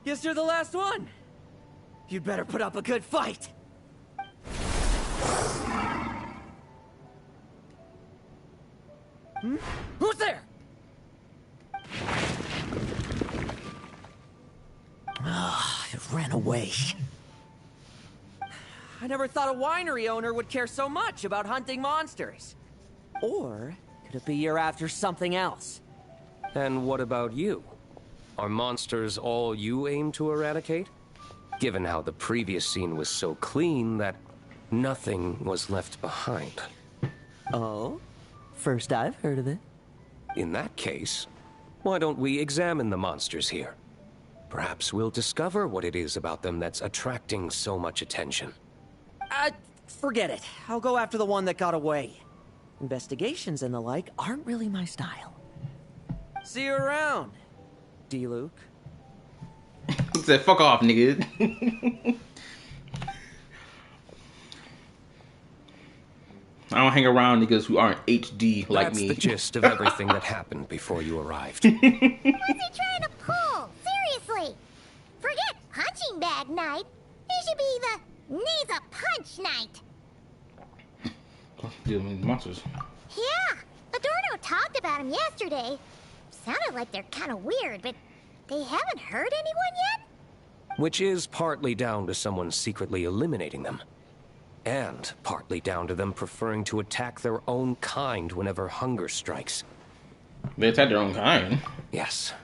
Speaker 7: Guess you're the last one. You'd better put up a good fight. Who's there?
Speaker 17: It ran away.
Speaker 7: I never thought a winery owner would care so much about hunting monsters. Or could it be you're after something else?
Speaker 14: And what about you? Are monsters all you aim to eradicate? Given how the previous scene was so clean that nothing was left behind.
Speaker 7: Oh? First I've heard of it.
Speaker 14: In that case, why don't we examine the monsters here? Perhaps we'll discover what it is about them that's attracting so much attention.
Speaker 7: Forget it. I'll go after the one that got away. Investigations and the like aren't really my style. See you around, D-Luke.
Speaker 1: He said, fuck off, nigga. I don't hang around niggas who aren't HD like me.
Speaker 14: That's the gist of everything that happened before you arrived.
Speaker 3: What's he trying to pull? Seriously. Forget punching bag night. It should be the knees a punch night.
Speaker 1: Dealing with monsters.
Speaker 3: Yeah, Adorno talked about him yesterday. Sounded like they're kind of weird, but they haven't hurt anyone yet?
Speaker 14: Which is partly down to someone secretly eliminating them. And partly down to them preferring to attack their own kind whenever hunger strikes.
Speaker 1: They attack their own kind?
Speaker 14: Yes.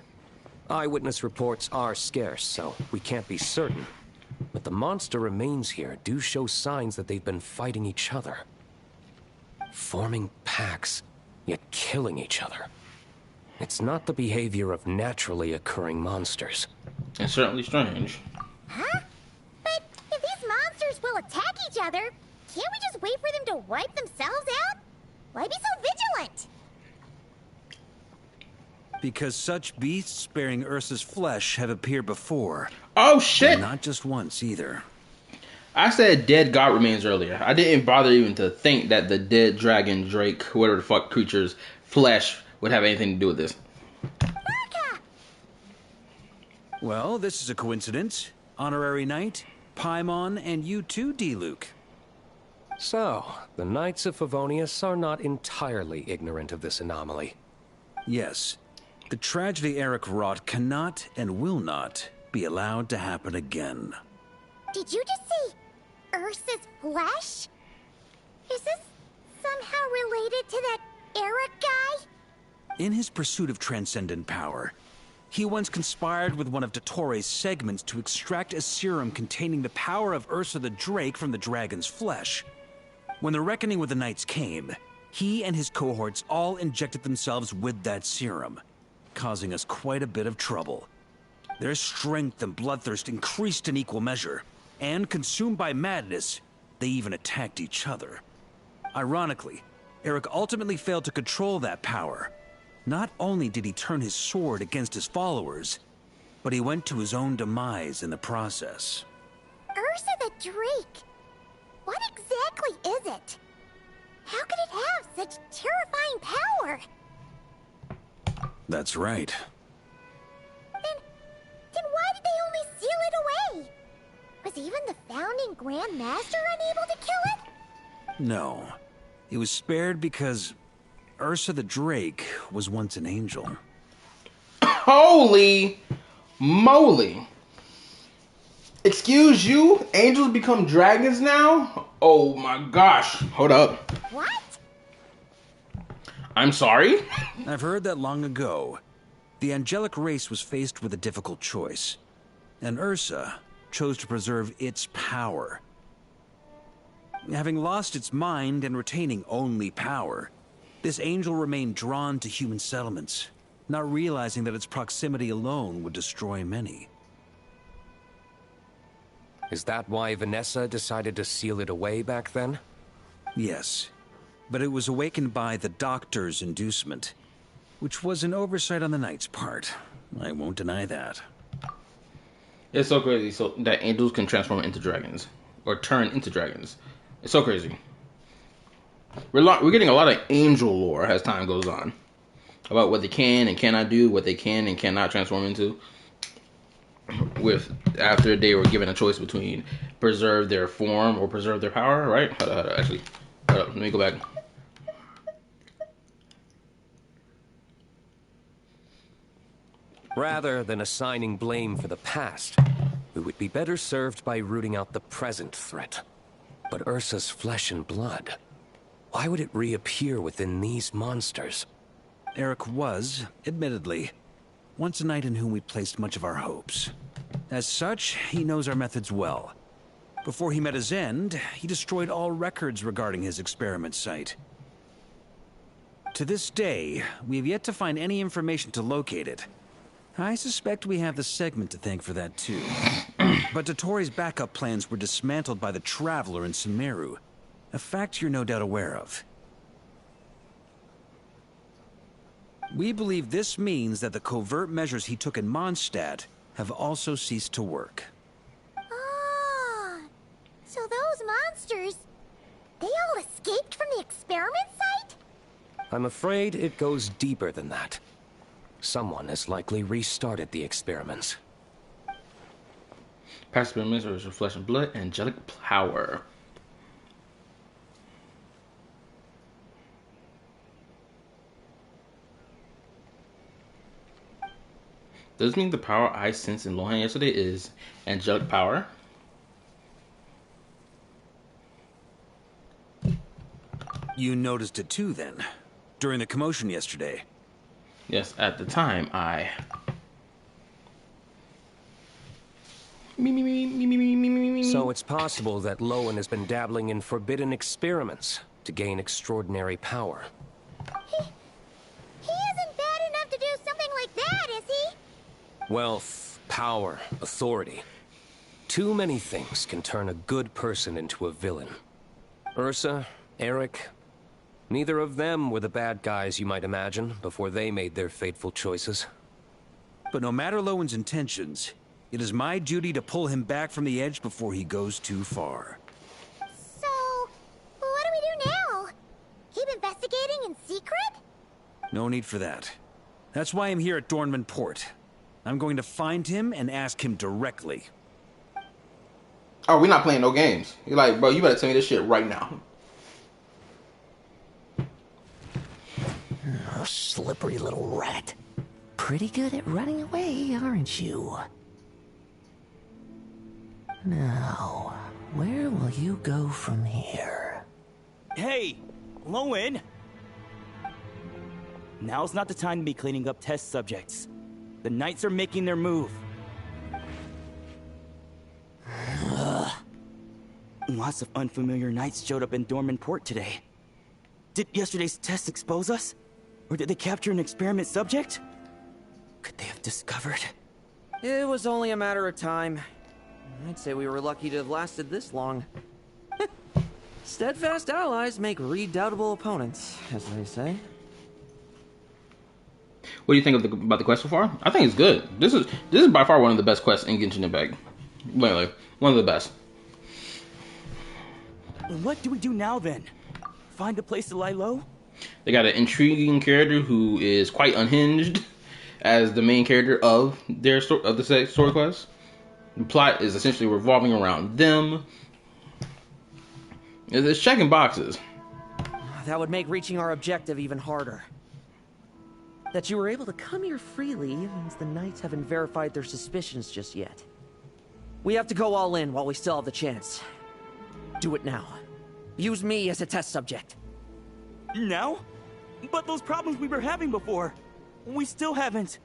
Speaker 14: Eyewitness reports are scarce, so we can't be certain. But the monster remains here do show signs that they've been fighting each other. Forming packs, yet killing each other. It's not the behavior of naturally occurring monsters.
Speaker 1: It's certainly strange.
Speaker 3: Huh? But if these monsters will attack each other, can't we just wait for them to wipe themselves out? Why be so vigilant?
Speaker 6: Because such beasts bearing Ursa's flesh have appeared before.
Speaker 1: Oh shit!
Speaker 6: And not just once either.
Speaker 1: I said dead god remains earlier. I didn't bother even to think that the dead dragon, Drake, whatever the fuck creature's flesh would have anything to do with this.
Speaker 6: Well, this is a coincidence. Honorary Knight, Paimon, and you too, D-Luke.
Speaker 14: So, the Knights of Favonius are not entirely ignorant of this anomaly.
Speaker 6: Yes. The tragedy Eric wrought cannot and will not be allowed to happen again.
Speaker 3: Did you just say Ursa's flesh? Is this somehow related to that Eric guy?
Speaker 6: In his pursuit of transcendent power, he once conspired with one of Dottoro's segments to extract a serum containing the power of Ursa the Drake from the dragon's flesh. When the reckoning with the Knights came, he and his cohorts all injected themselves with that serum, causing us quite a bit of trouble. Their strength and bloodthirst increased in equal measure, and consumed by madness, they even attacked each other. Ironically, Eric ultimately failed to control that power. Not only did he turn his sword against his followers, but he went to his own demise in the process.
Speaker 3: Ursa the Drake. What exactly is it? How could it have such terrifying power?
Speaker 6: That's right.
Speaker 3: Then why did they only seal it away? Was even the founding Grand Master unable to kill it?
Speaker 6: No. It was spared because Ursa the Drake was once an angel.
Speaker 1: Holy moly. Excuse you? Angels become dragons now? Oh my gosh. Hold up.
Speaker 3: What?
Speaker 1: I'm sorry?
Speaker 6: I've heard that long ago. The angelic race was faced with a difficult choice, and Ursa chose to preserve its power. Having lost its mind and retaining only power, this angel remained drawn to human settlements, not realizing that its proximity alone would destroy many.
Speaker 14: Is that why Vanessa decided to seal it away back then?
Speaker 6: Yes, but it was awakened by the Doctor's inducement, which was an oversight on the Knight's part. I won't deny that.
Speaker 1: It's so crazy so that angels can transform into dragons. Or turn into dragons. It's so crazy. We're getting a lot of angel lore as time goes on. About what they can and cannot do, what they can and cannot transform into. After they were given a choice between preserve their form or preserve their power, right? Hold up, let me go back.
Speaker 14: Rather than assigning blame for the past, we would be better served by rooting out the present threat. But Ursa's flesh and blood, why would it reappear within these monsters?
Speaker 6: Eric was, admittedly, once a knight in whom we placed much of our hopes. As such, he knows our methods well. Before he met his end, he destroyed all records regarding his experiment site. To this day, we have yet to find any information to locate it. I suspect we have the segment to thank for that too. But Dotori's backup plans were dismantled by the Traveler in Sumeru, a fact you're no doubt aware of. We believe this means that the covert measures he took in Mondstadt have also ceased to work.
Speaker 3: Ah, so those monsters, they all escaped from the experiment site?
Speaker 14: I'm afraid it goes deeper than that. Someone has likely restarted the experiments.
Speaker 1: Past experiments are flesh and blood, angelic power. Does this mean the power I sensed in Lohen yesterday is angelic power?
Speaker 6: You noticed it too, then? During the commotion yesterday?
Speaker 1: Yes, at the time, I...
Speaker 14: So it's possible that Lohen has been dabbling in forbidden experiments to gain extraordinary power.
Speaker 3: He isn't bad enough to do something like that, is he?
Speaker 14: Wealth, power, authority. Too many things can turn a good person into a villain. Ursa, Eric, neither of them were the bad guys you might imagine before they made their fateful choices.
Speaker 6: But no matter Lowen's intentions, it is my duty to pull him back from the edge before he goes too far.
Speaker 3: So, what do we do now? Keep investigating in secret?
Speaker 6: No need for that. That's why I'm here at Dornman Port. I'm going to find him and ask him directly.
Speaker 1: Oh, we're not playing no games. You're like, bro, you better tell me this shit right now.
Speaker 19: Oh, slippery little rat. Pretty good at running away, aren't you? Now, where will you go from here?
Speaker 16: Hey, Lohen! Now's not the time to be cleaning up test subjects. The Knights are making their move. Lots of unfamiliar Knights showed up in Dorman Port today. Did yesterday's test expose us? Or did they capture an experiment subject? Could they have discovered?
Speaker 7: It was only a matter of time. I'd say we were lucky to have lasted this long. Steadfast allies make redoubtable opponents, as they say.
Speaker 1: What do you think of about the quest so far? I think it's good. This is by far one of the best quests in Genshin Impact. Literally, one of the best.
Speaker 16: What do we do now then? Find a place to lie low?
Speaker 1: They got an intriguing character who is quite unhinged as the main character of their story quest. The plot is essentially revolving around them. It's checking boxes.
Speaker 7: That would make reaching our objective even harder. That you were able to come here freely means the Knights haven't verified their suspicions just yet. We have to go all in while we still have the chance. Do it now. Use me as a test subject.
Speaker 16: Now? But those problems we were having before, we still haven't.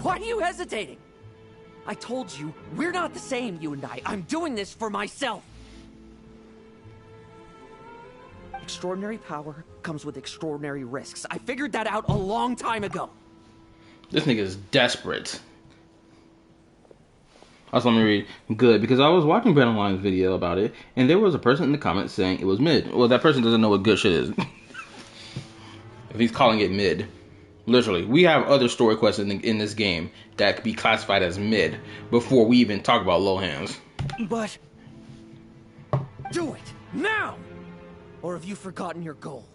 Speaker 7: Why are you hesitating? I told you, we're not the same, you and I. I'm doing this for myself. Extraordinary power comes with extraordinary risks. I figured that out a long time ago.
Speaker 1: This nigga is desperate. Also, let me read. Good, because I was watching Brandon Lyon's video about it, and there was a person in the comments saying it was mid. Well, that person doesn't know what good shit is. If he's calling it mid. Literally, we have other story quests in this game that could be classified as mid before we even talk about Lohans.
Speaker 16: But...
Speaker 7: do it! Now! Or have you forgotten your goal?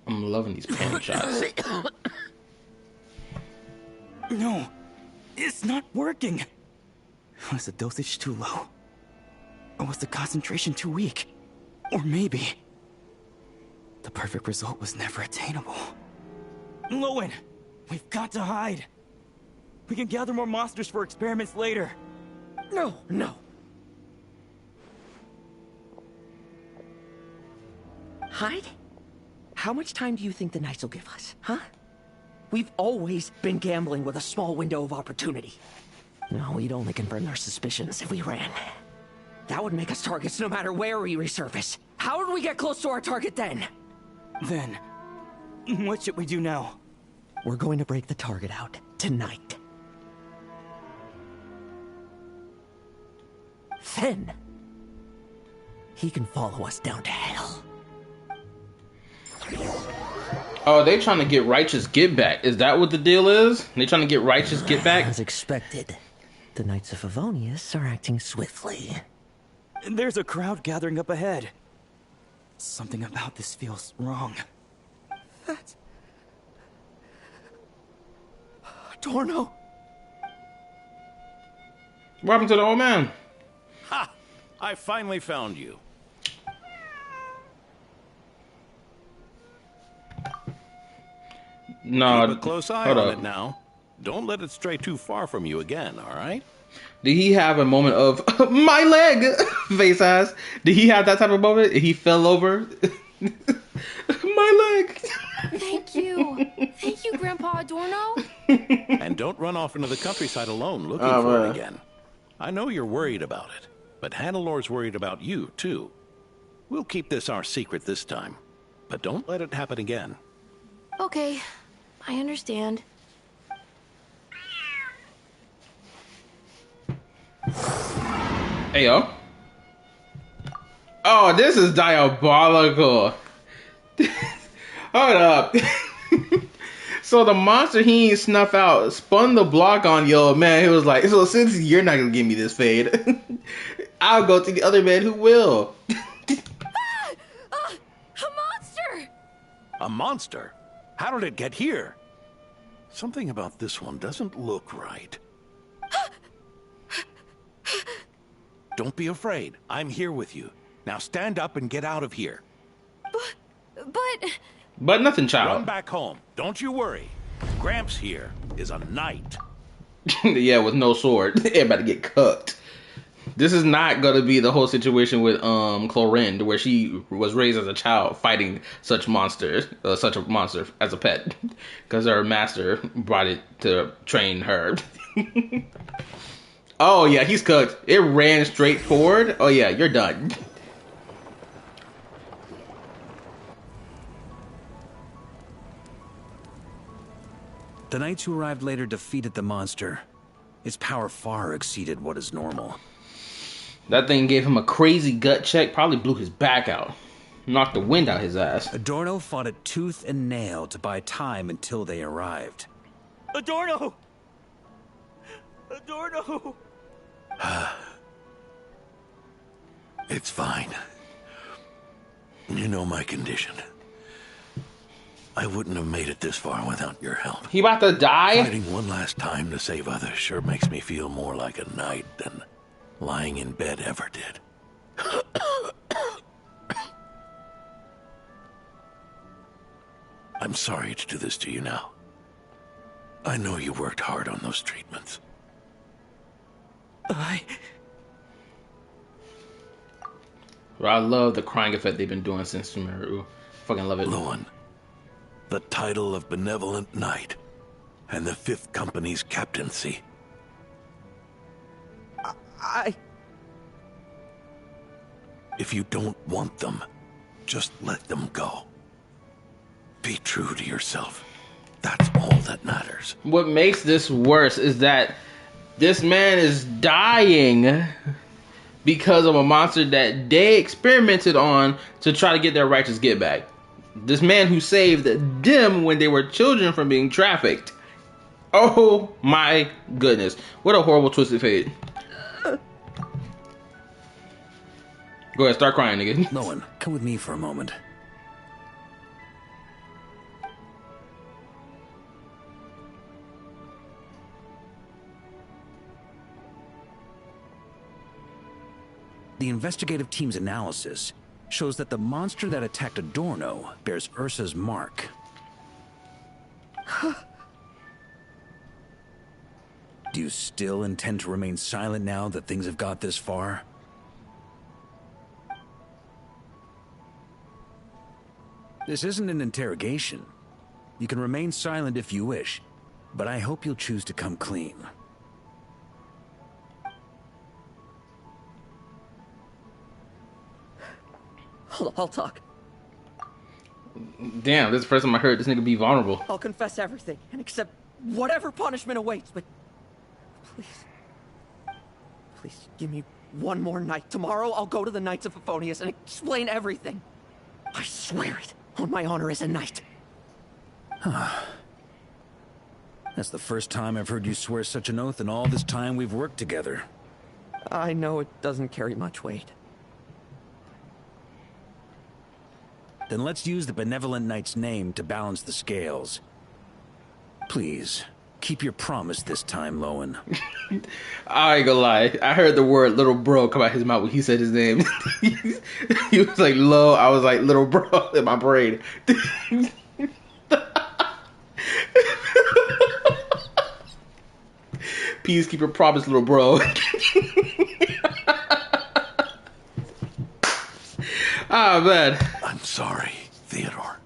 Speaker 1: I'm loving these panic shots.
Speaker 16: No, it's not working. Was the dosage too low? Or was the concentration too weak? Or maybe the perfect result was never attainable. Lohen, we've got to hide. We can gather more monsters for experiments later.
Speaker 7: No. Hide? How much time do you think the Knights will give us, huh? We've always been gambling with a small window of opportunity. No, we'd only confirm their suspicions if we ran. That would make us targets no matter where we resurface. How would we get close to our target then?
Speaker 16: Then, what should we do now?
Speaker 7: We're going to break the target out tonight. Then, he can follow us down to hell.
Speaker 1: Oh, they trying to get righteous get back. Is that what the deal is? They trying to get righteous get back?
Speaker 4: As expected, the Knights of Favonius are acting swiftly.
Speaker 16: There's a crowd gathering up ahead. Something about this feels wrong.
Speaker 7: That's... Dorno.
Speaker 1: What happened to the old man?
Speaker 8: Ha! I finally found you.
Speaker 1: No,
Speaker 8: keep a close eye on it now. Don't let it stray too far from you again, all right?
Speaker 1: Did he have a moment of my leg face ass? Did he have that type of moment? He fell over. My leg.
Speaker 13: Thank you, Grandpa Adorno.
Speaker 8: And don't run off into the countryside alone looking for it again. I know you're worried about it, but Hannelor's worried about you too. We'll keep this our secret this time, but don't let it happen again.
Speaker 13: Okay, I understand.
Speaker 1: Hey, yo. Oh, this is diabolical. Hold up. So the monster he ain't snuff out spun the block on yo man. He was like, so since you're not gonna give me this fade, I'll go to the other man who will.
Speaker 13: A monster!
Speaker 8: A monster? How did it get here? Something about this one doesn't look right. Don't be afraid. I'm here with you. Now stand up and get out of here.
Speaker 1: But nothing, child.
Speaker 8: Run back home. Don't you worry. Gramps here is a knight.
Speaker 1: Yeah, with no sword. Everybody get cooked. This is not gonna be the whole situation with Clorinde, where she was raised as a child fighting such a monster as a pet, because her master brought it to train her. Oh yeah, he's cooked. It ran straight forward. Oh yeah, you're done.
Speaker 6: The knights who arrived later defeated the monster. Its power far exceeded what is normal.
Speaker 1: That thing gave him a crazy gut check, probably blew his back out. Knocked the wind out his ass.
Speaker 6: Adorno fought it tooth and nail to buy time until they arrived.
Speaker 16: Adorno! Adorno!
Speaker 8: It's fine. You know my condition. I wouldn't have made it this far without your help.
Speaker 1: He about to die?
Speaker 8: Fighting one last time to save others sure makes me feel more like a knight than lying in bed ever did. I'm sorry to do this to you now. I know you worked hard on those treatments.
Speaker 1: Bro, I love the crying effect they've been doing since Sumeru. Fucking love it.
Speaker 8: Lohen, the title of Benevolent Knight and the 5th Company's captaincy. If you don't want them, just let them go. Be true to yourself. That's all that matters.
Speaker 1: What makes this worse is that this man is dying because of a monster that they experimented on to try to get their righteous get back. This man who saved them when they were children from being trafficked. Oh my goodness. What a horrible twisted fate. Go ahead, start crying, nigga.
Speaker 6: Lohen, come with me for a moment. The investigative team's analysis shows that the monster that attacked Adorno bears Ursa's mark. Do you still intend to remain silent now that things have got this far? This isn't an interrogation. You can remain silent if you wish, but I hope you'll choose to come clean.
Speaker 7: Hold on, I'll talk.
Speaker 1: Damn, this is the first time I heard this nigga be vulnerable.
Speaker 7: I'll confess everything and accept whatever punishment awaits, but please give me one more night. Tomorrow I'll go to the Knights of Favonius and explain everything. I swear it on my honor as a knight.
Speaker 6: That's the first time I've heard you swear such an oath in all this time we've worked together.
Speaker 7: I know it doesn't carry much weight.
Speaker 6: Then let's use the Benevolent Knight's name to balance the scales. Please, keep your promise this time, Lohen.
Speaker 1: I ain't gonna lie. I heard the word little bro come out his mouth when he said his name. He was like, "Lo," I was like, "Little bro," in my brain. Please keep your promise, little bro. Ah, man.
Speaker 8: I'm sorry, Theodore.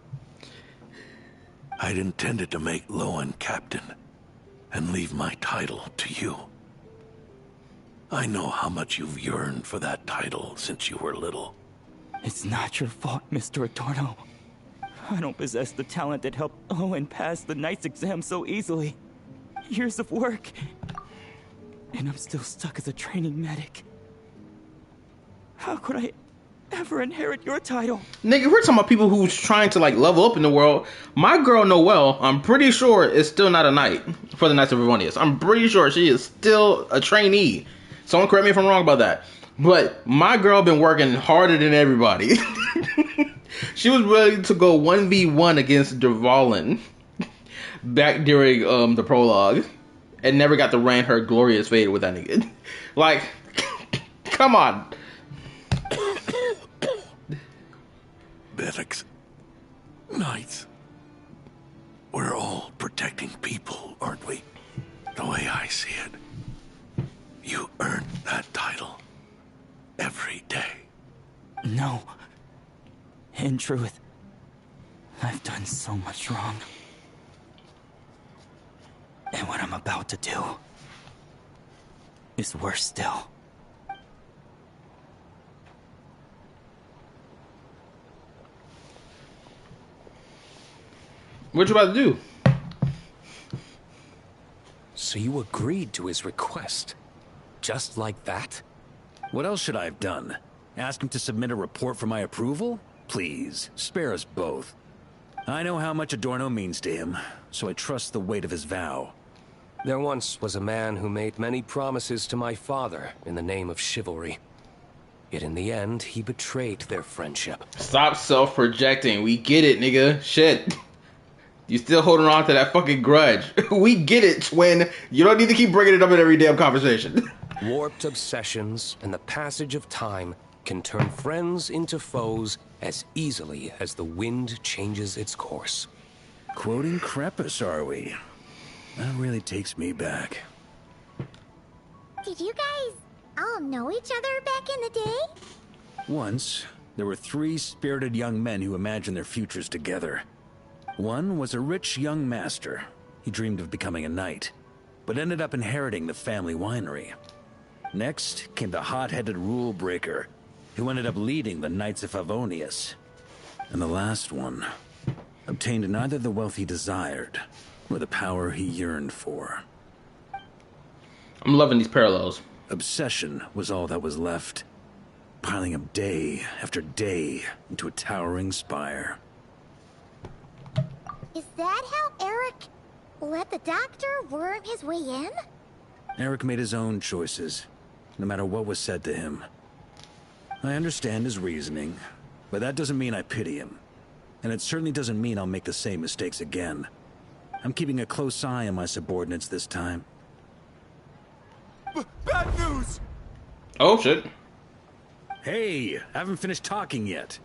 Speaker 8: I'd intended to make Lohen captain and leave my title to you. I know how much you've yearned for that title since you were little.
Speaker 16: It's not your fault, Mr. Adorno. I don't possess the talent that helped Lohen pass the Knight's exam so easily. Years of work. And I'm still stuck as a training medic. How could I ever inherit your title?
Speaker 1: Nigga, we're talking about people who's trying to like level up in the world. My girl Noelle, I'm pretty sure, is still not a knight for the Knights of Favonius. I'm pretty sure she is still a trainee. Someone correct me if I'm wrong about that. But my girl been working harder than everybody. She was ready to go 1v1 against Dervalin back during the prologue and never got to reign her glorious fate with that nigga. Like, come on.
Speaker 8: Medics, knights, we're all protecting people, aren't we? The way I see it, you earned that title every day.
Speaker 16: No. In truth, I've done so much wrong. And what I'm about to do is worse still.
Speaker 1: What you about to do?
Speaker 14: So you agreed to his request? Just like that?
Speaker 6: What else should I have done? Ask him to submit a report for my approval? Please, spare us both. I know how much Adorno means to him, so I trust the weight of his vow.
Speaker 14: There once was a man who made many promises to my father in the name of chivalry. Yet in the end, he betrayed their friendship.
Speaker 1: Stop self-projecting. We get it, nigga. Shit. You still holding on to that fucking grudge. We get it, twin. You don't need to keep bringing it up in every damn conversation.
Speaker 14: Warped obsessions and the passage of time can turn friends into foes as easily as the wind changes its course.
Speaker 6: Quoting Krepus, are we? That really takes me back.
Speaker 3: Did you guys all know each other back in the day?
Speaker 6: Once, there were 3 spirited young men who imagined their futures together. One was a rich young master. He dreamed of becoming a knight, but ended up inheriting the family winery. Next came the hot-headed rule breaker, who ended up leading the Knights of Favonius. And the last one obtained neither the wealth he desired, nor the power he yearned for.
Speaker 1: I'm loving these parallels.
Speaker 6: Obsession was all that was left, piling up day after day into a towering spire.
Speaker 3: Is that how Eric let the doctor worm his way in?
Speaker 6: Eric made his own choices, no matter what was said to him. I understand his reasoning, but that doesn't mean I pity him. And it certainly doesn't mean I'll make the same mistakes again. I'm keeping a close eye on my subordinates this time.
Speaker 10: Bad news!
Speaker 1: Oh, shit.
Speaker 6: Hey, I haven't finished talking yet.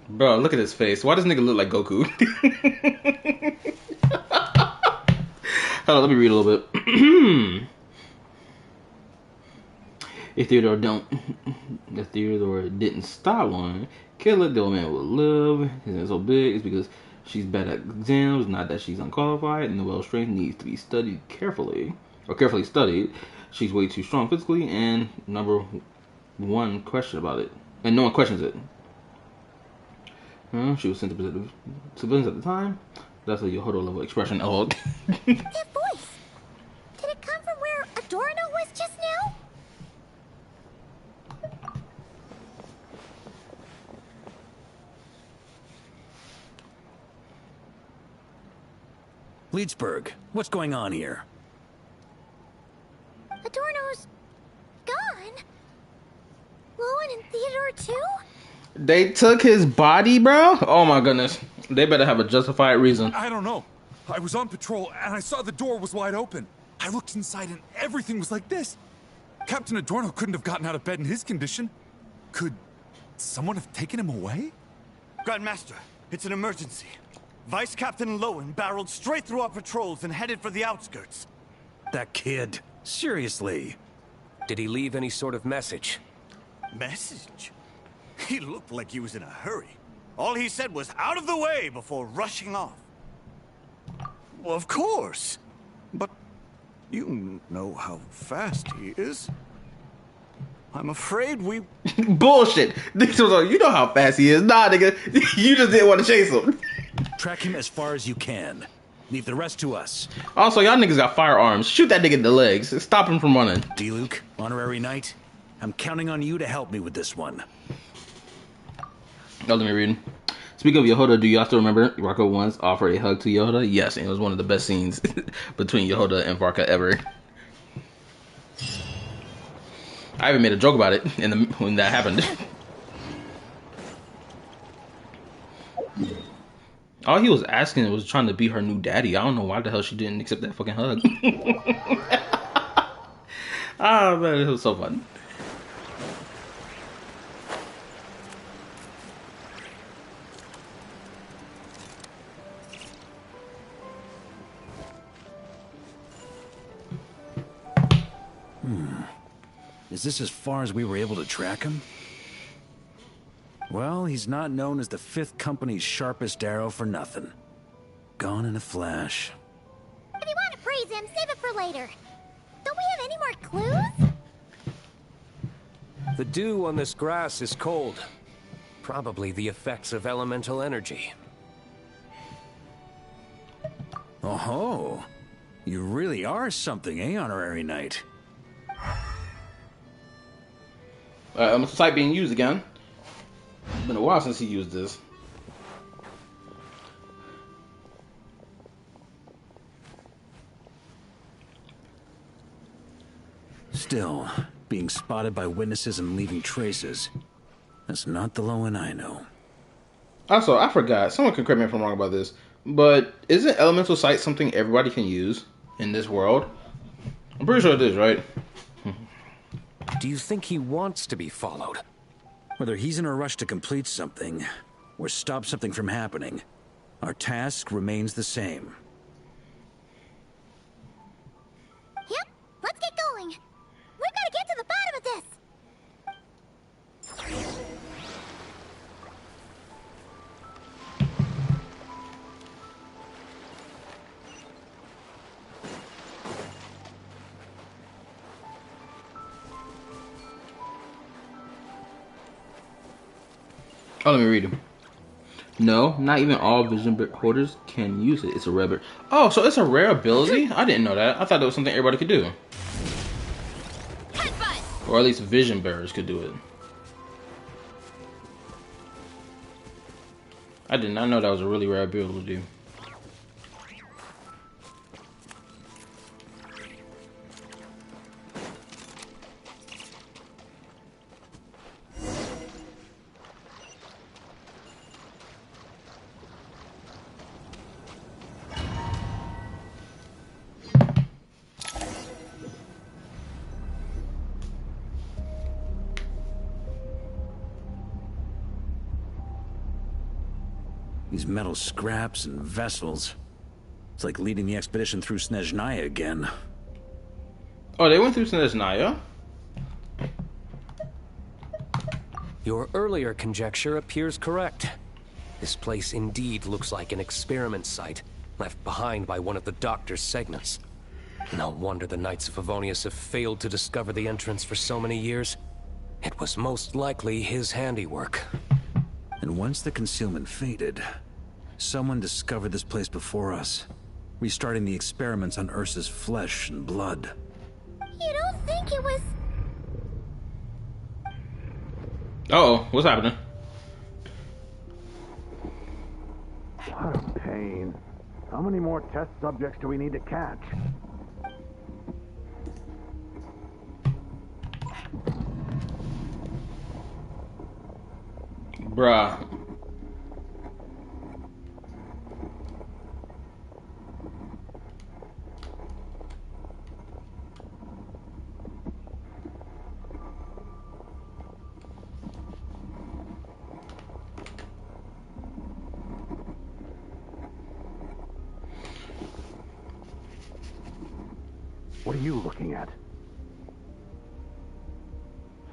Speaker 1: Bro, look at his face. Why does nigga look like Goku? Hold on, let me read a little bit. If Theodore didn't stop one, kill it, the old man will live. It's so big, it's because she's bad at exams, not that she's unqualified, and the well strength needs to be studied carefully, or carefully studied. She's way too strong physically, and number one question about it, and no one questions it. She was sent to civilians at the time. That's a Yohodo level expression. Oh.
Speaker 3: That voice! Did it come from where Adorno was just now?
Speaker 6: Leechburg, what's going on here?
Speaker 3: Adorno's gone. Lohen and Theodore too?
Speaker 1: They took his body, bro? Oh my goodness. They better have a justified reason.
Speaker 20: I don't know. I was on patrol and I saw the door was wide open. I looked inside and everything was like this. Captain Adorno couldn't have gotten out of bed in his condition. Could someone have taken him away?
Speaker 21: Grandmaster, it's an emergency. Vice Captain Lohen barreled straight through our patrols and headed for the outskirts.
Speaker 6: That kid. Seriously.
Speaker 14: Did he leave any sort of message?
Speaker 21: Message? He looked like he was in a hurry. All he said was out of the way before rushing off. Well, of course. But you know how fast he is. I'm afraid we...
Speaker 1: Bullshit. You know how fast he is. Nah, nigga. You just didn't want to chase him.
Speaker 6: Track him as far as you can. Leave the rest to us.
Speaker 1: Also, y'all niggas got firearms. Shoot that nigga in the legs. Stop him from running.
Speaker 6: D-Luke, honorary knight, I'm counting on you to help me with this one.
Speaker 1: Oh, let me read. Speaking of Yehoda, do y'all still remember Rocco once offered a hug to Yehoda? Yes, and it was one of the best scenes between Yehoda and Varka ever. I even made a joke about it when that happened. All he was asking was trying to be her new daddy. I don't know why the hell she didn't accept that fucking hug. Ah, man, it was so fun.
Speaker 6: Is this as far as we were able to track him? Well, he's not known as the 5th Company's sharpest arrow for nothing. Gone in a flash.
Speaker 3: If you want to praise him, save it for later. Don't we have any more clues?
Speaker 14: The dew on this grass is cold. Probably the effects of elemental energy.
Speaker 6: Oh-ho. You really are something, eh, honorary knight?
Speaker 1: Elemental sight being used again. It's been a while since he used this.
Speaker 6: Still, being spotted by witnesses and leaving traces. That's not the Lohen I know.
Speaker 1: Also, I forgot. Someone can correct me if I'm wrong about this. But isn't elemental sight something everybody can use in this world? I'm pretty sure it is, right?
Speaker 14: Do you think he wants to be followed?
Speaker 6: Whether he's in a rush to complete something or stop something from happening, our task remains the same.
Speaker 3: Yep, let's get going. We've got to get to the bottom of this.
Speaker 1: Oh, let me read them. No, not even all vision holders can use it. It's a rare. Oh, so it's a rare ability? I didn't know that. I thought that was something everybody could do. Or at least vision bearers could do it. I did not know that was a really rare ability.
Speaker 6: These metal scraps and vessels. It's like leading the expedition through Snezhnaya again.
Speaker 1: Oh, they went through Snezhnaya?
Speaker 14: Your earlier conjecture appears correct. This place indeed looks like an experiment site, left behind by one of the Doctor's Segments. No wonder the Knights of Favonius have failed to discover the entrance for so many years. It was most likely his handiwork.
Speaker 6: And once the concealment faded, someone discovered this place before us, restarting the experiments on Ursa's flesh and blood.
Speaker 3: You don't think it was...
Speaker 1: Uh-oh, what's happening?
Speaker 5: What a pain. How many more test subjects do we need to catch?
Speaker 1: Bruh.
Speaker 5: What are you looking at?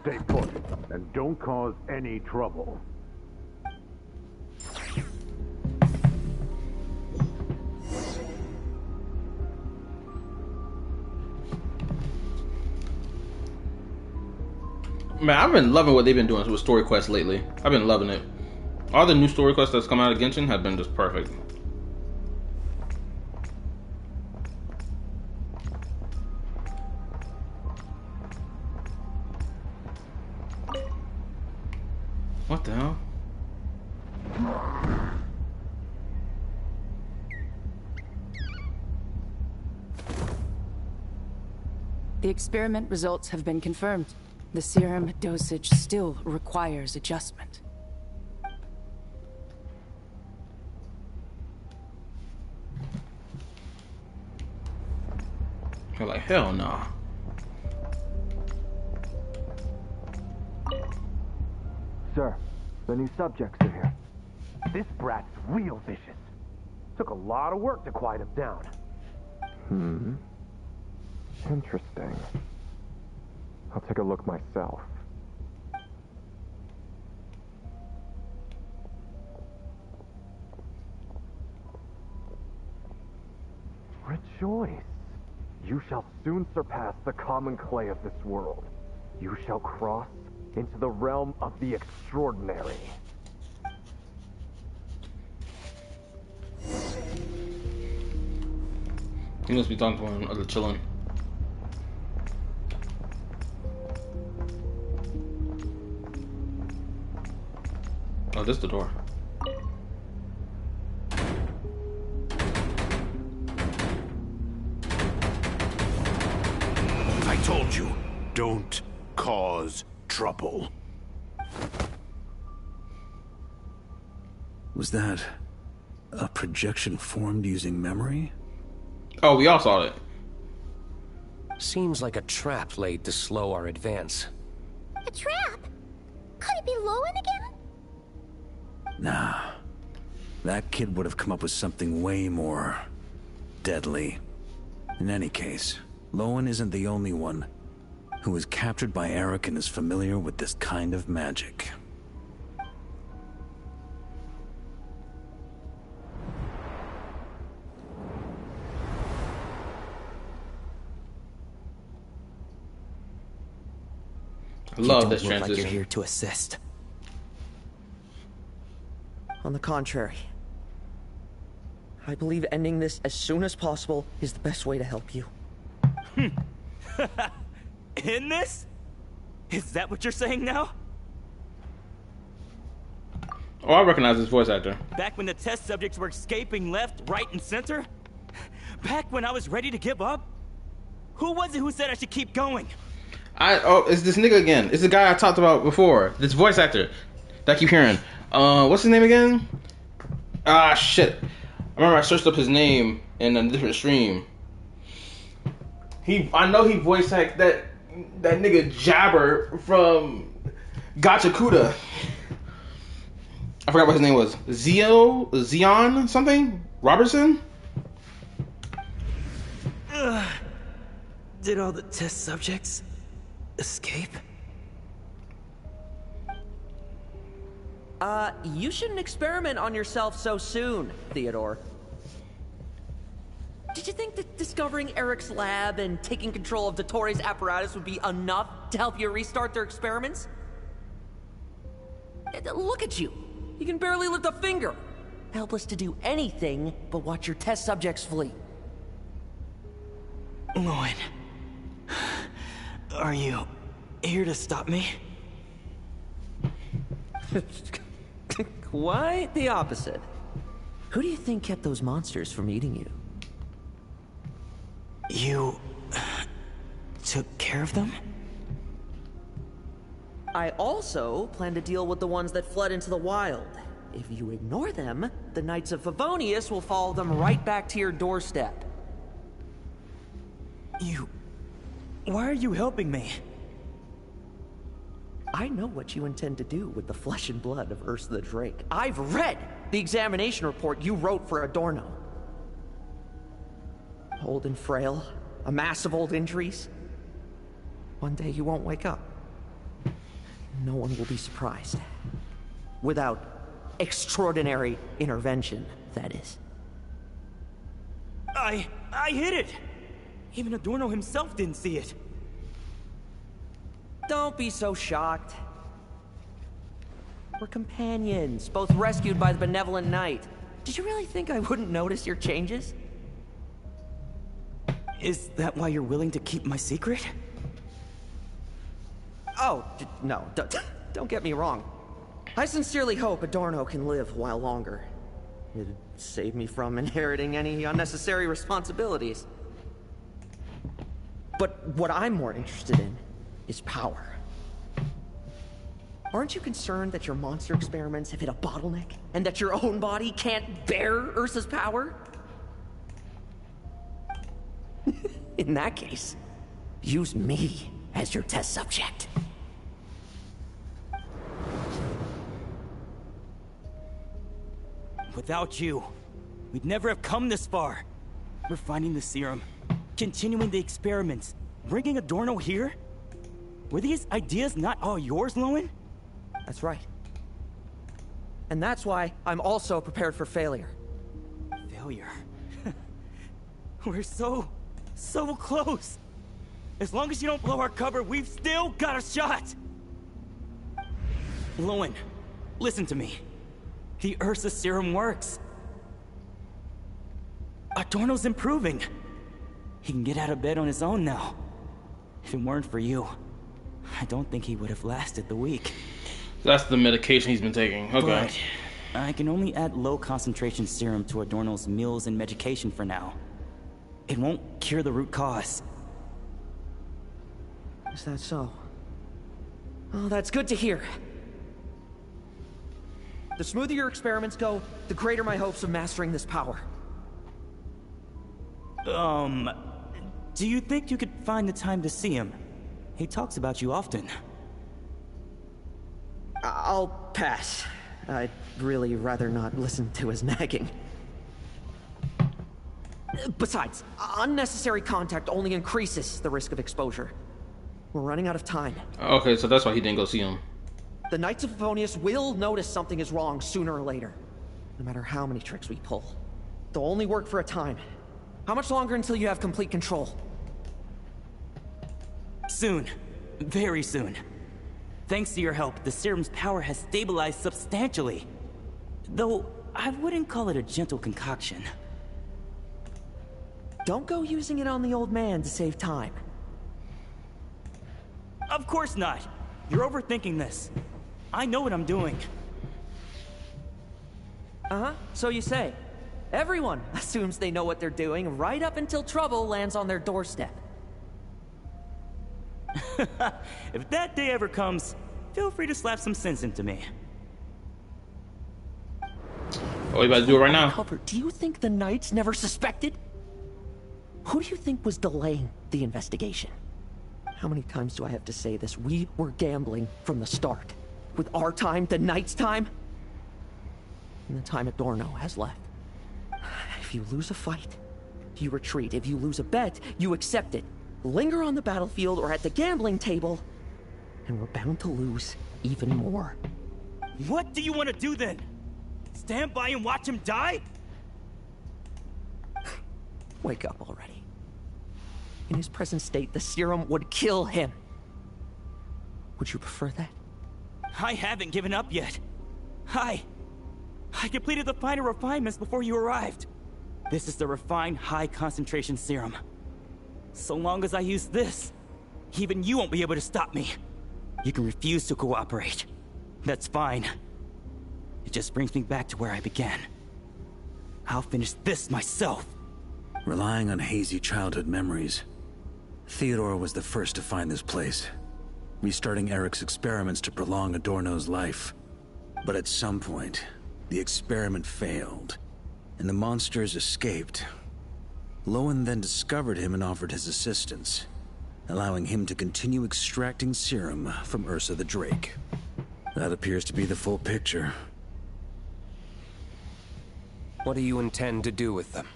Speaker 5: Stay put, and don't cause any trouble.
Speaker 1: Man, I've been loving what they've been doing with story quests lately. I've been loving it. All the new story quests that's come out of Genshin have been just perfect. What the hell?
Speaker 17: The experiment results have been confirmed. The serum dosage still requires adjustment.
Speaker 1: They're like, hell nah.
Speaker 5: Sir, the new subjects are here. This brat's real vicious. Took a lot of work to quiet him down.
Speaker 22: Interesting. I'll take a look myself.
Speaker 5: Rejoice. You shall soon surpass the common clay of this world. You shall cross into the realm of the extraordinary.
Speaker 1: He must be talking to one other chillin'. Oh, this is the door.
Speaker 12: I told you, don't cause trouble.
Speaker 6: Was that a projection formed using memory?
Speaker 1: Oh, we all saw it.
Speaker 14: Seems like a trap laid to slow our advance.
Speaker 3: A trap? Could it be Lohen again?
Speaker 6: Nah. That kid would have come up with something way more deadly. In any case, Lohen isn't the only one who was captured by Eric and is familiar with this kind of magic.
Speaker 1: I love this
Speaker 7: You don't look
Speaker 1: transition.
Speaker 7: like you're here to assist. On the contrary, I believe ending this as soon as possible is the best way to help you.
Speaker 9: In this? Is that what you're saying now?
Speaker 1: Oh, I recognize this voice actor.
Speaker 9: Back when the test subjects were escaping left, right, and center? Back when I was ready to give up? Who was it who said I should keep going?
Speaker 1: It's this nigga again. It's the guy I talked about before. This voice actor that I keep hearing. What's his name again? Ah, shit. I remember I searched up his name in a different stream. I know he voice act that nigga Jabber from Gotcha Kuda. I forgot what his name was. Zion something? Robertson?
Speaker 7: Did all the test subjects escape? You shouldn't experiment on yourself so soon, Theodore. Did you think that discovering Eric's lab and taking control of Dottores' apparatus would be enough to help you restart their experiments? Look at you. You can barely lift a finger. Helpless to do anything but watch your test subjects flee.
Speaker 16: Lohen, are you here to stop me?
Speaker 7: Quite the opposite. Who do you think kept those monsters from eating you?
Speaker 16: You took care of them?
Speaker 7: I also plan to deal with the ones that fled into the wild. If you ignore them, the Knights of Favonius will follow them right back to your doorstep.
Speaker 16: Why are you helping me?
Speaker 7: I know what you intend to do with the flesh and blood of Ursa the Drake. I've read the examination report you wrote for Adorno. Old and frail, a mass of old injuries. One day you won't wake up. No one will be surprised. Without extraordinary intervention, that is.
Speaker 9: I hit it! Even Adorno himself didn't see it.
Speaker 7: Don't be so shocked. We're companions, both rescued by the benevolent knight. Did you really think I wouldn't notice your changes?
Speaker 16: Is that why you're willing to keep my secret?
Speaker 7: Oh, no, don't get me wrong. I sincerely hope Adorno can live a while longer. It'd save me from inheriting any unnecessary responsibilities. But what I'm more interested in is power. Aren't you concerned that your monster experiments have hit a bottleneck and that your own body can't bear Ursa's power? In that case, use me as your test subject.
Speaker 9: Without you, we'd never have come this far. We're finding the serum, continuing the experiments, bringing Adorno here? Were these ideas not all yours, Lohen?
Speaker 7: That's right. And that's why I'm also prepared for failure.
Speaker 9: Failure? We're so close. As long as you don't blow our cover, we've still got a shot. Lohen, listen to me. The Ursa serum works. Adorno's improving. He can get out of bed on his own now. If it weren't for you, I don't think he would have lasted the week.
Speaker 1: That's the medication he's been taking. Okay.
Speaker 9: But I can only add low concentration serum to Adorno's meals and medication for now. It won't cure the root cause.
Speaker 7: Is that so? Oh, that's good to hear. The smoother your experiments go, the greater my hopes of mastering this power.
Speaker 9: Do you think you could find the time to see him? He talks about you often.
Speaker 7: I'll pass. I'd really rather not listen to his nagging. Besides, unnecessary contact only increases the risk of exposure. We're running out of time.
Speaker 1: Okay, so that's why he didn't go see him.
Speaker 7: The Knights of Favonius will notice something is wrong sooner or later. No matter how many tricks we pull. They'll only work for a time. How much longer until you have complete control?
Speaker 9: Soon. Very soon. Thanks to your help, the serum's power has stabilized substantially. Though, I wouldn't call it a gentle concoction.
Speaker 7: Don't go using it on the old man to save time.
Speaker 9: Of course not. You're overthinking this. I know what I'm doing.
Speaker 7: Uh-huh, so you say. Everyone assumes they know what they're doing right up until trouble lands on their doorstep.
Speaker 9: If that day ever comes, feel free to slap some sense into me.
Speaker 1: Oh, you about to do it right now?
Speaker 7: Cover, do you think the Knights never suspected? Who do you think was delaying the investigation? How many times do I have to say this? We were gambling from the start. With our time, the Knights' time, and the time Adorno has left. If you lose a fight, you retreat. If you lose a bet, you accept it. Linger on the battlefield or at the gambling table, and we're bound to lose even more.
Speaker 9: What do you want to do then? Stand by and watch him die?
Speaker 7: Wake up already. In his present state, the serum would kill him. Would you prefer that?
Speaker 9: I haven't given up yet. I completed the final refinements before you arrived. This is the refined high-concentration serum. So long as I use this, even you won't be able to stop me. You can refuse to cooperate. That's fine. It just brings me back to where I began. I'll finish this myself.
Speaker 6: Relying on hazy childhood memories, Theodore was the first to find this place, restarting Eric's experiments to prolong Adorno's life. But at some point, the experiment failed, and the monsters escaped. Lohen then discovered him and offered his assistance, allowing him to continue extracting serum from Ursa the Drake. That appears to be the full picture.
Speaker 14: What do you intend to do with them?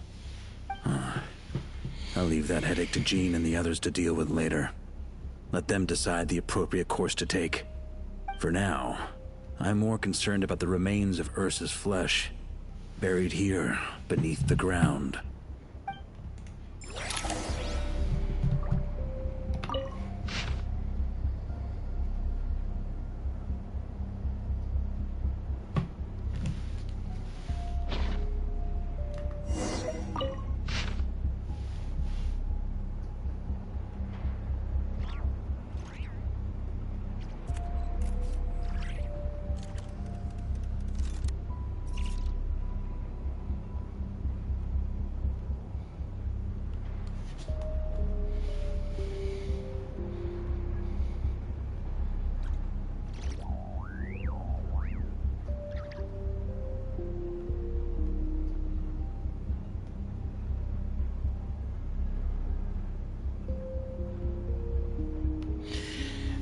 Speaker 6: I'll leave that headache to Jean and the others to deal with later. Let them decide the appropriate course to take. For now, I'm more concerned about the remains of Ursa's flesh, buried here beneath the ground.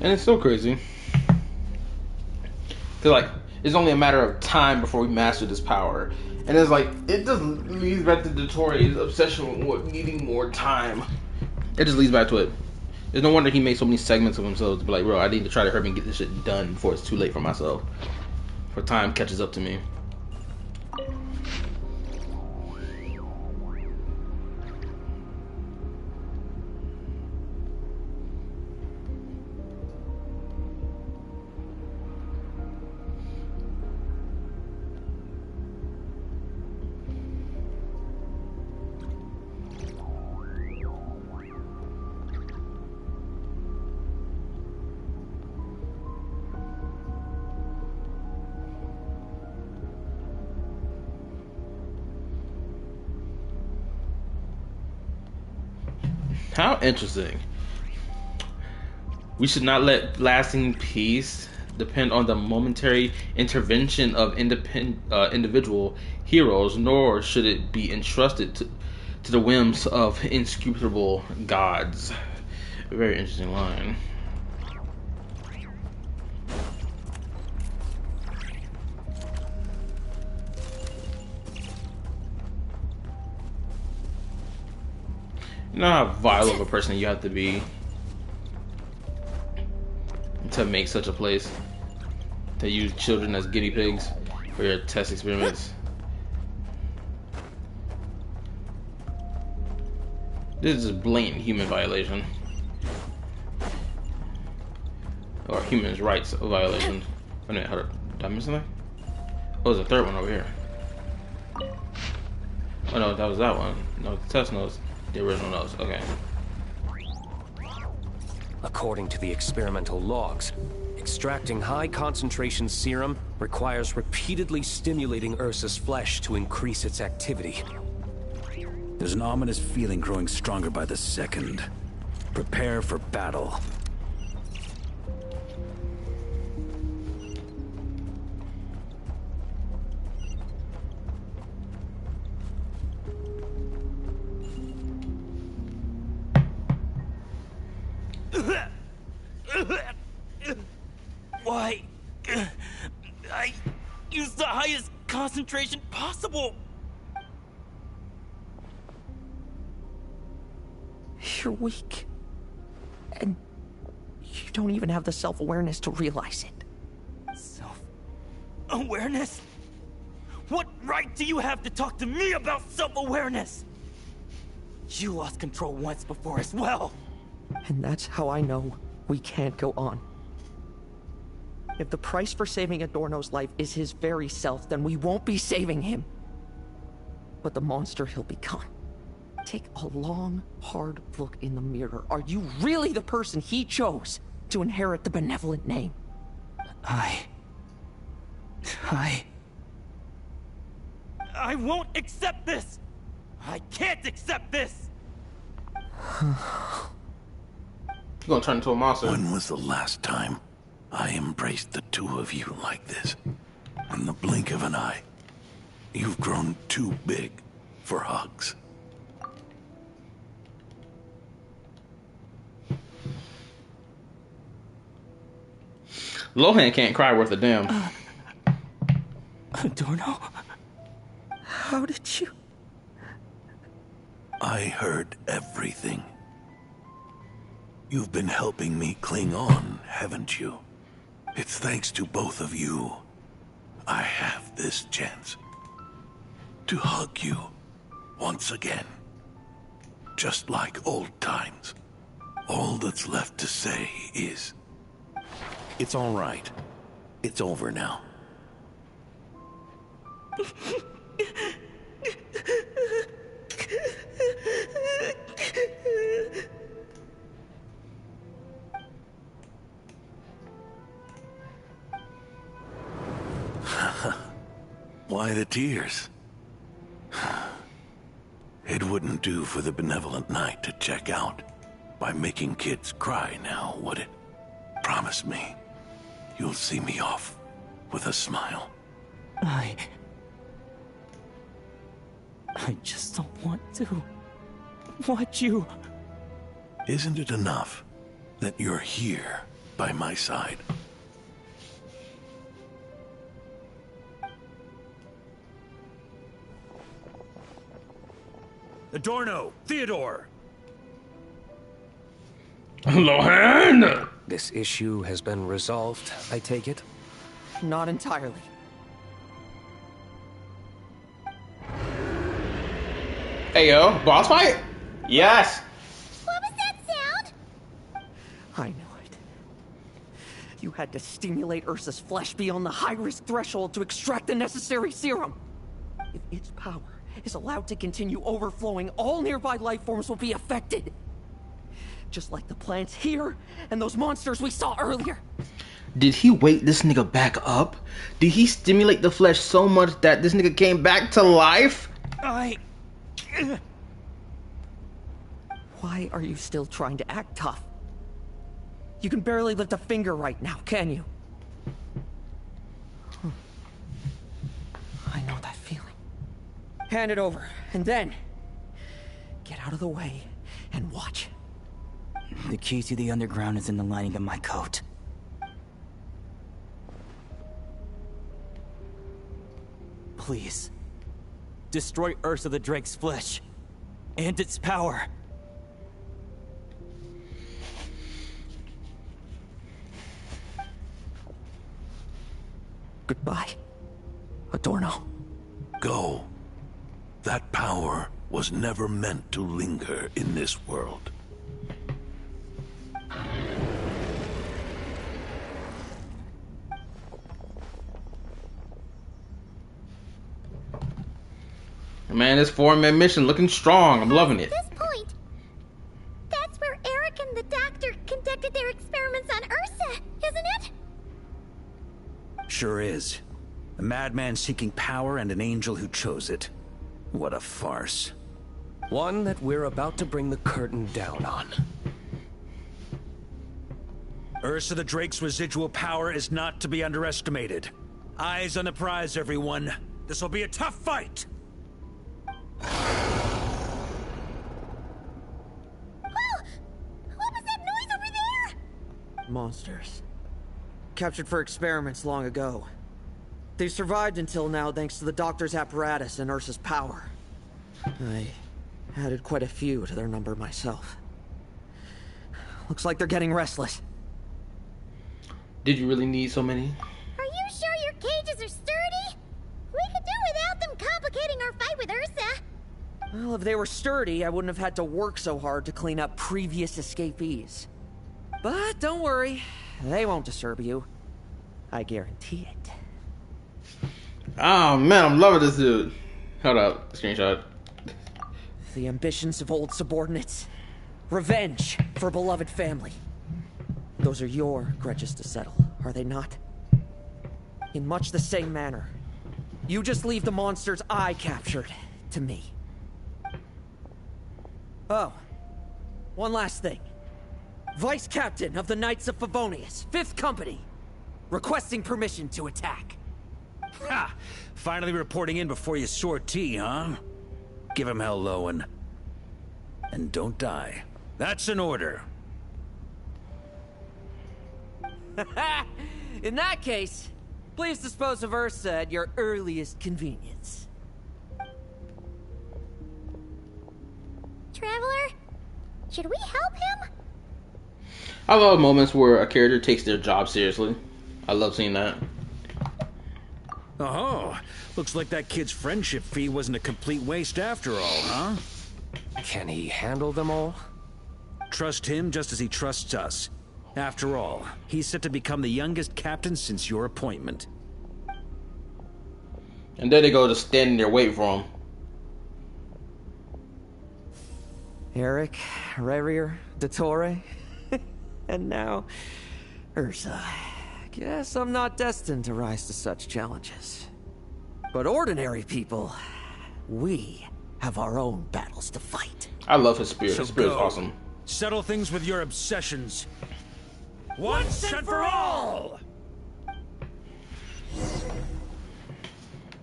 Speaker 1: And it's so crazy. Cause like it's only a matter of time before we master this power. And it's like it just leads back to Dottoro's obsession with needing more time. It just leads back to it. There's no wonder he made so many segments of himself to be like, bro, I need to try to hurry and get this shit done before it's too late for myself. Before time catches up to me. How interesting. We should not let lasting peace depend on the momentary intervention of individual heroes, nor should it be entrusted to the whims of inscrutable gods. A very interesting line. You know how vile of a person you have to be to make such a place, to use children as guinea pigs for your test experiments. This is just blatant human violation, or human rights violation. Oh no, hold up. Did I miss something? Oh, there's a third one over here. Oh no, that was that one. No, the test notes, the original notes. Okay.
Speaker 14: According to the experimental logs, extracting high-concentration serum requires repeatedly stimulating Ursa's flesh to increase its activity.
Speaker 6: There's an ominous feeling growing stronger by the second. Prepare for battle.
Speaker 9: Why? I used the highest concentration possible.
Speaker 19: You're weak. And you don't even have the self-awareness to realize it.
Speaker 9: Self-awareness? What right do you have to talk to me about self-awareness? You lost control once before as well.
Speaker 19: And that's how I know we can't go on. If the price for saving Adorno's life is his very self, then we won't be saving him, but the monster he'll become. Take a long, hard look in the mirror. Are you really the person he chose to inherit the benevolent name?
Speaker 9: I won't accept this! I can't accept this!
Speaker 1: You're gonna turn into a monster.
Speaker 8: When was the last time I embraced the two of you like this? In the blink of an eye. You've grown too big for hugs.
Speaker 1: Lohen can't cry worth a damn.
Speaker 9: Adorno?
Speaker 19: How did you?
Speaker 8: I heard everything. You've been helping me cling on, haven't you? It's thanks to both of you I have this chance to hug you once again. Just like old times. All that's left to say is, it's all right. It's over now. Why the tears? It wouldn't do for the benevolent knight to check out by making kids cry now, would it? Promise me, you'll see me off with a smile.
Speaker 9: I just don't want to watch you.
Speaker 8: Isn't it enough that you're here by my side?
Speaker 6: Adorno! Theodore!
Speaker 1: Lohen!
Speaker 14: This issue has been resolved, I take it?
Speaker 19: Not entirely.
Speaker 1: Hey yo, boss fight? Yes!
Speaker 3: What was that sound?
Speaker 19: I know it. You had to stimulate Ursa's flesh beyond the high-risk threshold to extract the necessary serum. If its power is allowed to continue overflowing, all nearby life forms will be affected. Just like the plants here and those monsters we saw earlier.
Speaker 1: Did he wake this nigga back up? Did he stimulate the flesh so much that this nigga came back to life?
Speaker 19: Why are you still trying to act tough? You can barely lift a finger right now, can you? I know that feeling. Hand it over, and then... get out of the way and watch.
Speaker 16: The key to the underground is in the lining of my coat. Please. Destroy Ursa the Drake's flesh. And its power.
Speaker 19: Goodbye, Adorno.
Speaker 8: Go. That power was never meant to linger in this world.
Speaker 1: Man, this 4-man mission looking strong. I'm loving it.
Speaker 3: At this point, that's where Eric and the doctor conducted their experiments on Ursa, isn't it?
Speaker 6: Sure is. A madman seeking power and an angel who chose it. What a farce.
Speaker 14: One that we're about to bring the curtain down on.
Speaker 6: Ursa the Drake's residual power is not to be underestimated. Eyes on the prize, everyone. This will be a tough fight!
Speaker 3: What was that noise over there?
Speaker 19: Monsters. Captured for experiments long ago. They've survived until now thanks to the doctor's apparatus and Ursa's power. I added quite a few to their number myself. Looks like they're getting restless.
Speaker 1: Did you really need so many?
Speaker 3: Are you sure your cages are sturdy? We could do without them complicating our fight with Ursa.
Speaker 19: Well, if they were sturdy, I wouldn't have had to work so hard to clean up previous escapees. But don't worry, they won't disturb you. I guarantee it.
Speaker 1: Oh man, I'm loving this dude. Hold up, screenshot.
Speaker 19: The ambitions of old subordinates. Revenge for beloved family. Those are your grudges to settle, are they not? In much the same manner, you just leave the monsters I captured to me. Oh, one last thing. Vice Captain of the Knights of Favonius, 5th Company, requesting permission to attack.
Speaker 6: Ha! Finally reporting in before you sortie, huh? Give him hell, Lohen. And don't die. That's an order.
Speaker 19: In that case, please dispose of Ursa at your earliest convenience.
Speaker 3: Traveler, should we help him?
Speaker 1: I love moments where a character takes their job seriously. I love seeing that.
Speaker 6: Oh, looks like that kid's friendship fee wasn't a complete waste after all, huh?
Speaker 14: Can he handle them all?
Speaker 6: Trust him just as he trusts us. After all, he's set to become the youngest captain since your appointment.
Speaker 1: And there they go, just standing there waiting for him.
Speaker 19: Eric, Revier, Dottore, and now Ursa. Guess I'm not destined to rise to such challenges. But ordinary people, we have our own battles to fight.
Speaker 1: I love his spirit. His spirit is awesome.
Speaker 6: Settle things with your obsessions. Once and for all!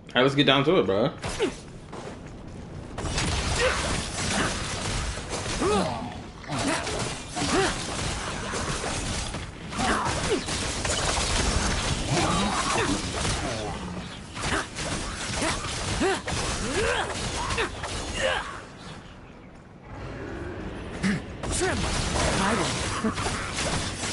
Speaker 1: Alright, let's get down to it, bro.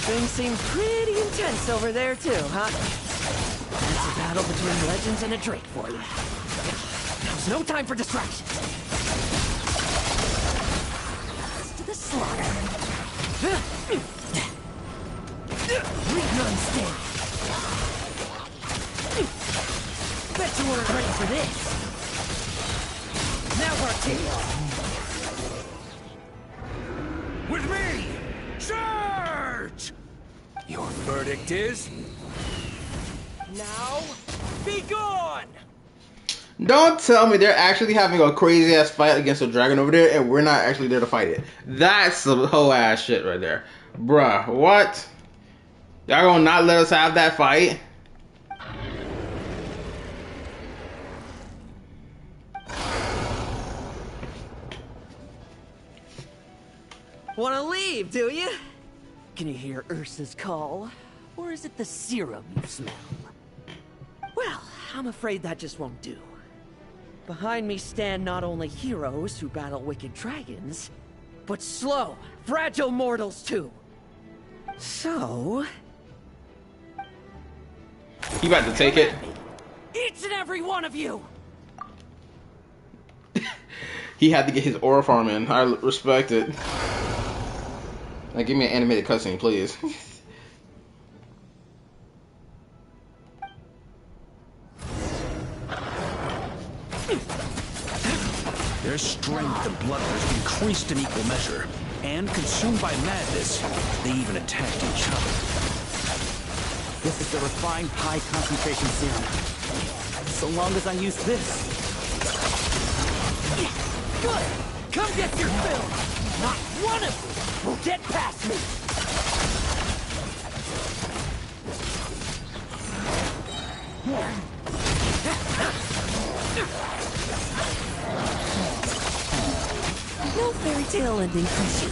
Speaker 19: Things seem pretty intense over there too, huh? That's a battle between legends and a Drake for you. There's no time for distractions. To the slaughter. Bleeding on stage. Bet you weren't ready for this. Now's our takeoff.
Speaker 6: With me! Charge! Your verdict is...
Speaker 19: Now,
Speaker 6: be gone!
Speaker 1: Don't tell me they're actually having a crazy ass fight against a dragon over there, and we're not actually there to fight it. That's the whole ass shit right there, bruh. What? Y'all gonna not let us have that fight?
Speaker 7: Wanna leave, do you? Can you hear Ursa's call? Or is it the serum you smell? Well, I'm afraid that just won't do. Behind me stand not only heroes who battle wicked dragons, but slow, fragile mortals too. So...
Speaker 1: You about to take it?
Speaker 7: Each and every one of you!
Speaker 1: He had to get his aura farm in. I respect it. Now give me an animated cutscene, please.
Speaker 6: Their strength and bloodthirst increased in equal measure, and consumed by madness, they even attacked each other.
Speaker 9: This is the refined high concentration serum. So long as I use this.
Speaker 7: Good! Come get your fill! Not one of you will get past me! No fairy tale ending for you.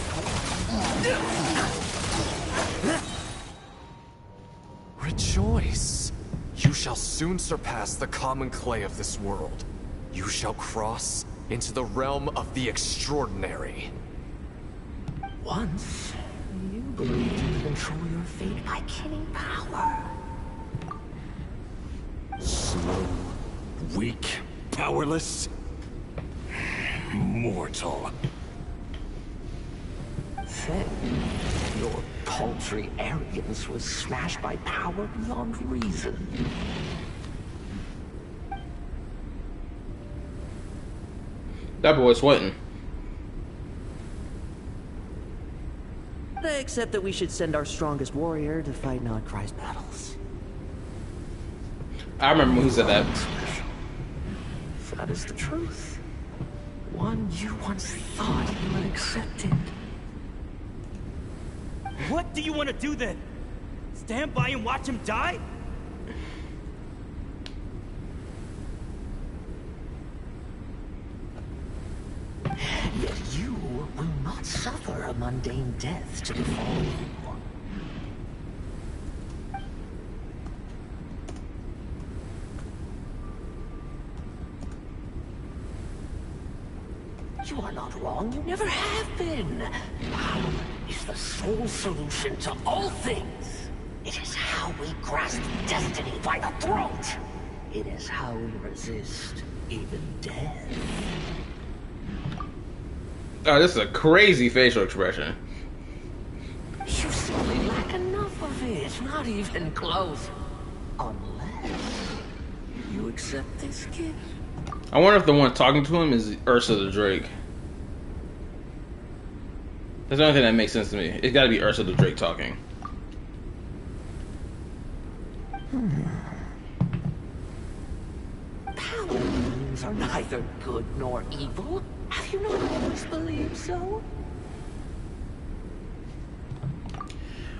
Speaker 5: Rejoice! You shall soon surpass the common clay of this world. You shall cross into the realm of the extraordinary.
Speaker 4: Once, you believed you could control your fate by killing power.
Speaker 12: Slow, weak, powerless, mortal.
Speaker 4: Then, your paltry arrogance was smashed by power beyond reason.
Speaker 1: That boy's sweating.
Speaker 7: Except that we should send our strongest warrior to fight Nodkrai's battles.
Speaker 1: I remember when he said that.
Speaker 4: That is the truth. One you once thought you had accepted.
Speaker 9: What do you want to do then? Stand by and watch him die?
Speaker 4: Yet you will not suffer a mundane death to befall you. You are not wrong, you never have been. Power is the sole solution to all things. It is how we grasp destiny by the throat. It is how we resist even death.
Speaker 1: Oh, this is a crazy facial expression.
Speaker 4: You simply lack enough of it, not even close. Unless you accept this gift.
Speaker 1: I wonder if the one talking to him is Ursa the Drake. That's the only thing that makes sense to me. It's gotta be Ursa the Drake talking.
Speaker 4: Paladins are neither good nor evil. Have you not always believed so?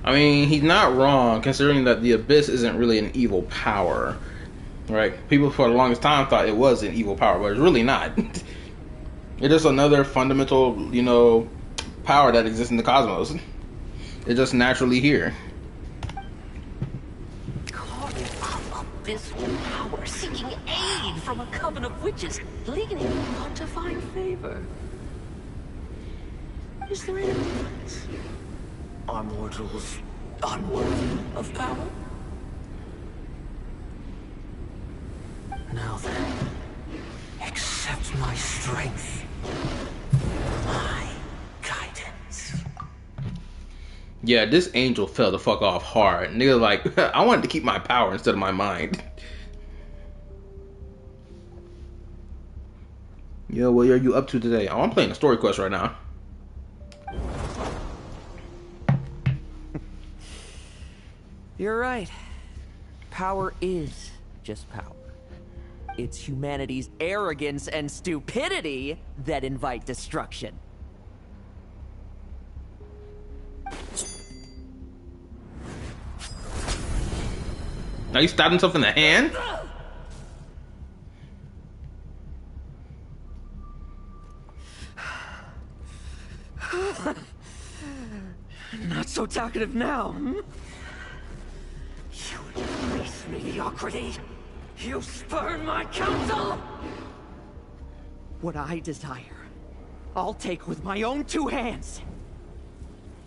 Speaker 1: I mean, he's not wrong, considering that the Abyss isn't really an evil power. Right? People for the longest time thought it was an evil power, but it's really not. It's just another fundamental, you know, power that exists in the cosmos. It's just naturally here.
Speaker 4: Carving up abyssal power, seeking aid from a coven of witches, leading you on to find favor. Is there any difference? Are mortals unworthy of power? Now then, accept my strength, my guidance.
Speaker 1: Yeah, this angel fell the fuck off hard. Nigga, like, I wanted to keep my power instead of my mind. Yo, what are you up to today? Oh, I'm playing a story quest right now.
Speaker 7: You're right. Power is just power. It's humanity's arrogance and stupidity that invite destruction.
Speaker 1: Now he stabbed himself in the hand?
Speaker 19: Not so talkative now, hmm? You embrace mediocrity. You spurn my counsel. What I desire, I'll take with my own 2 hands.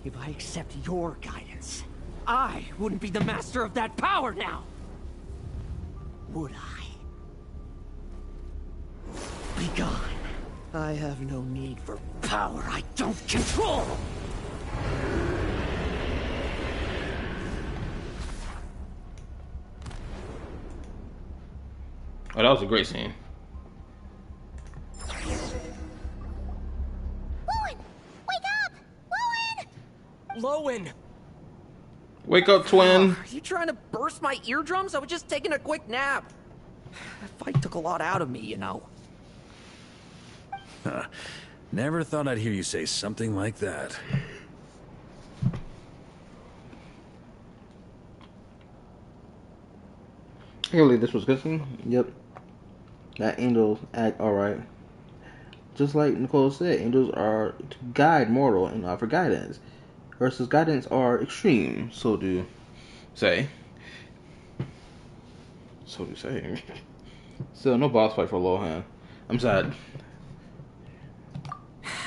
Speaker 19: If I accept your guidance, I wouldn't be the master of that power now. Would I? Be gone. I have no need for power I don't control.
Speaker 1: Oh, that was a great scene.
Speaker 3: Lohen! Wake up! Lohen!
Speaker 4: Lohen!
Speaker 1: Wake up, twin.
Speaker 19: Are you trying to burst my eardrums? I was just taking a quick nap. That fight took a lot out of me, you know.
Speaker 6: Huh. Never thought I'd hear you say something like that.
Speaker 1: I can't believe this was good. Yep. That angels act alright. Just like Nicole said, angels are to guide mortal and offer guidance. Versus guidance are extreme, so do say. So do say. So no boss fight for Lohen. I'm sad.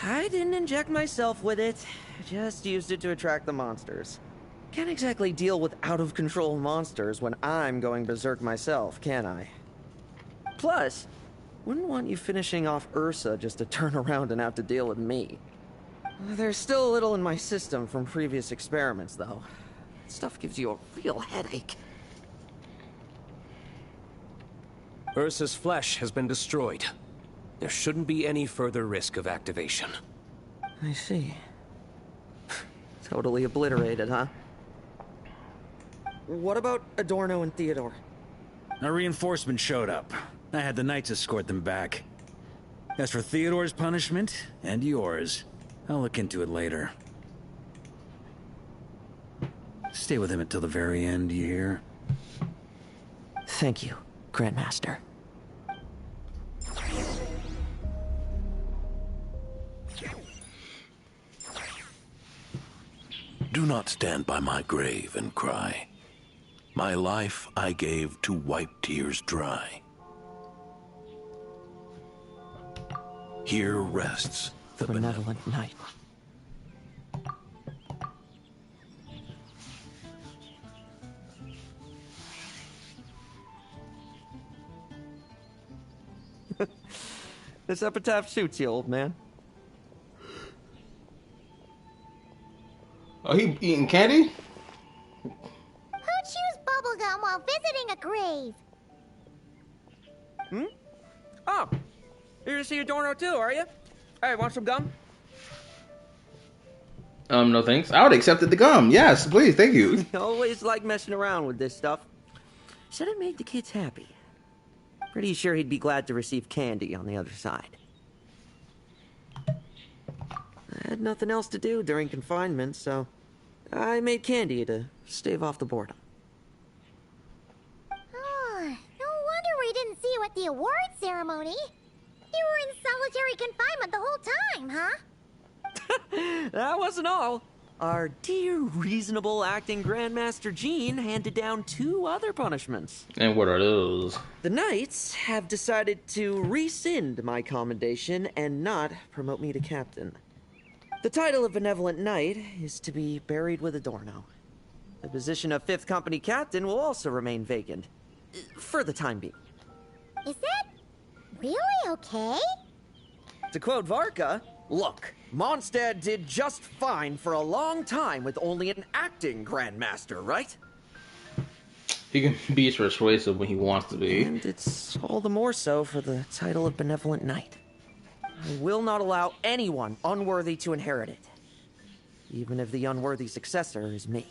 Speaker 7: I didn't inject myself with it. Just used it to attract the monsters. Can't exactly deal with out-of-control monsters when I'm going berserk myself, can I? Plus, wouldn't want you finishing off Ursa just to turn around and have to deal with me. There's still a little in my system from previous experiments, though. Stuff gives you a real headache.
Speaker 14: Ursa's flesh has been destroyed. There shouldn't be any further risk of activation.
Speaker 7: I see. Totally obliterated, huh? What about Adorno and Theodore?
Speaker 6: Our reinforcement showed up. I had the Knights escort them back. As for Theodore's punishment, and yours, I'll look into it later. Stay with him until the very end, you hear?
Speaker 19: Thank you, Grandmaster.
Speaker 8: Do not stand by my grave and cry. My life I gave to wipe tears dry. Here rests the
Speaker 19: benevolent knight.
Speaker 7: This epitaph suits you, old man.
Speaker 1: Oh, he eating candy?
Speaker 3: Who chews bubblegum while visiting a grave?
Speaker 7: Hmm? Oh, you're to see Adorno too, are you? Hey, want some gum?
Speaker 1: No thanks. I would have accepted the gum. Yes, please, thank you.
Speaker 7: Always like messing around with this stuff. Said it made the kids happy. Pretty sure he'd be glad to receive candy on the other side. I had nothing else to do during confinement, so I made candy to stave off the boredom.
Speaker 3: Oh, no wonder we didn't see you at the award ceremony. You were in solitary confinement the whole time, huh?
Speaker 7: That wasn't all. Our dear, reasonable acting Grandmaster Jean handed down 2 other punishments.
Speaker 1: And what are those?
Speaker 7: The Knights have decided to rescind my commendation and not promote me to captain. The title of Benevolent Knight is to be buried with Adorno. The position of 5th Company Captain will also remain vacant. For the time being.
Speaker 3: Is that really okay?
Speaker 7: To quote Varka, look, Mondstadt did just fine for a long time with only an acting Grandmaster, right?
Speaker 1: He can be persuasive when he wants to be.
Speaker 7: And it's all the more so for the title of Benevolent Knight. I will not allow anyone unworthy to inherit it. Even if the unworthy successor is me.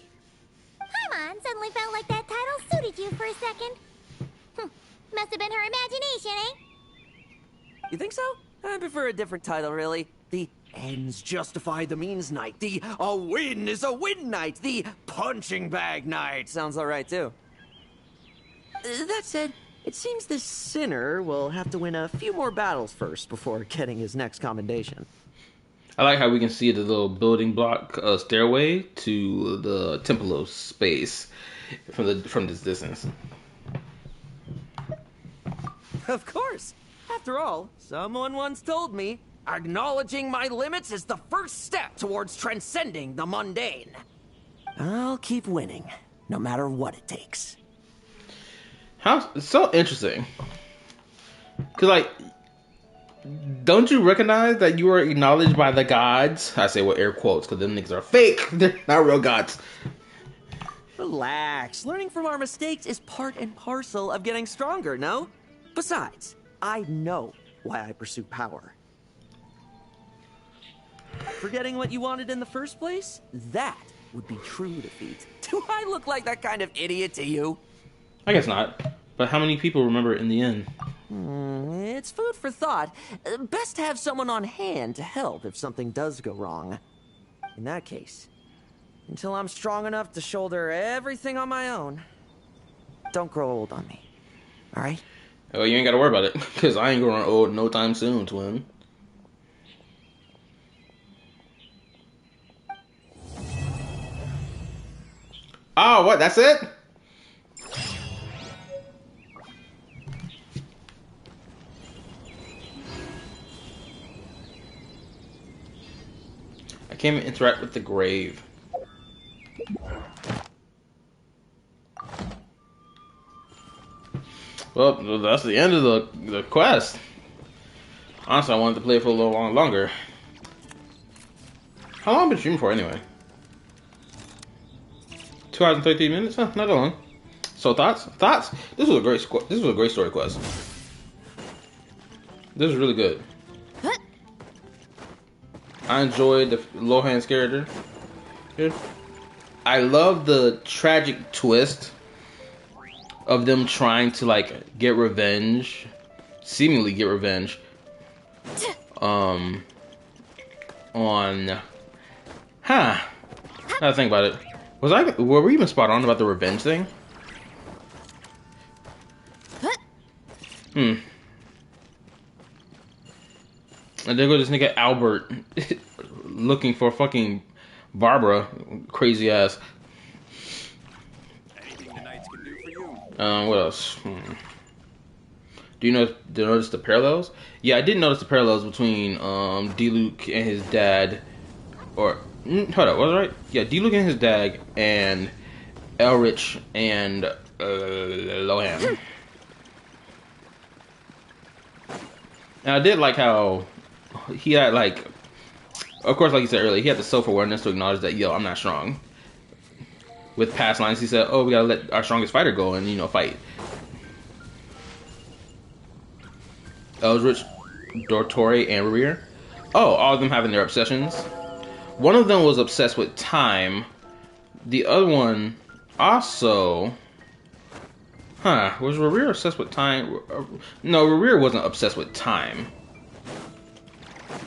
Speaker 3: Paimon suddenly felt like that title suited you for a second. Must have been her imagination, eh?
Speaker 7: You think so? I prefer a different title, really. The ends justify the means knight. The a win is a win knight. The punching bag knight. Sounds alright, too. That said, it seems this sinner will have to win a few more battles first before getting his next commendation.
Speaker 1: I like how we can see the little building block stairway to the Temple of Space from this distance.
Speaker 7: Of course. After all, someone once told me, acknowledging my limits is the first step towards transcending the mundane. I'll keep winning, no matter what it takes.
Speaker 1: How so interesting? Cause like, don't you recognize that you are acknowledged by the gods? I say with air quotes, cause them niggas are fake. They're not real gods.
Speaker 7: Relax. Learning from our mistakes is part and parcel of getting stronger, no? Besides, I know why I pursue power. Forgetting what you wanted in the first place? That would be true defeat. Do I look like that kind of idiot to you?
Speaker 1: I guess not. But how many people remember it in the end?
Speaker 7: It's food for thought. Best to have someone on hand to help if something does go wrong. In that case, until I'm strong enough to shoulder everything on my own, don't grow old on me. Alright?
Speaker 1: Oh, you ain't gotta worry about it, because I ain't growing old no time soon, twin. Oh, what? That's it? I can't even interact with the grave. Well, that's the end of the quest. Honestly, I wanted to play it for a little longer. How long have I been streaming for anyway? 2 hours and 13 minutes? Huh, not that long. So thoughts? Thoughts? This was a great story quest. This was really good. I enjoyed the Lohen's character. I love the tragic twist of them trying to like get revenge, seemingly get revenge, on, now that I think about it, were we even spot on about the revenge thing? And there goes this nigga Albert looking for fucking Barbara, crazy ass. What else? Do you notice the parallels? Yeah, I did notice the parallels between D-Luke and his dad. Or hold up, was I right? Yeah, D-Luke and his dad and Elrich and Lohen. And I did like how he had like, of course, like you said earlier, he had the self-awareness to acknowledge that, yo, I'm not strong. With past lines, he said, oh, we gotta let our strongest fighter go and, fight. Eldritch, Dortori, and Rear. Oh, all of them having their obsessions. One of them was obsessed with time. The other one also... was Rear obsessed with time? No, Rear wasn't obsessed with time.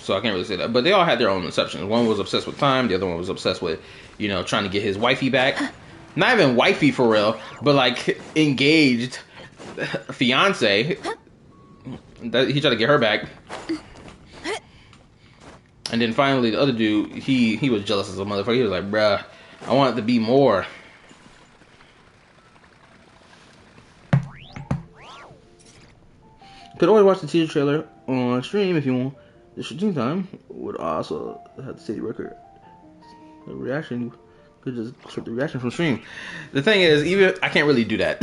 Speaker 1: So I can't really say that. But they all had their own exceptions. One was obsessed with time. The other one was obsessed with, trying to get his wifey back. Not even wifey for real, but like engaged fiance. He tried to get her back. And then finally the other dude, he was jealous as a motherfucker. He was like, bruh, I want it to be more. You could always watch the teaser trailer on stream if you want. The shooting time would also have the city record. The reaction, you could just clip the reaction from stream. The thing is, even I can't really do that.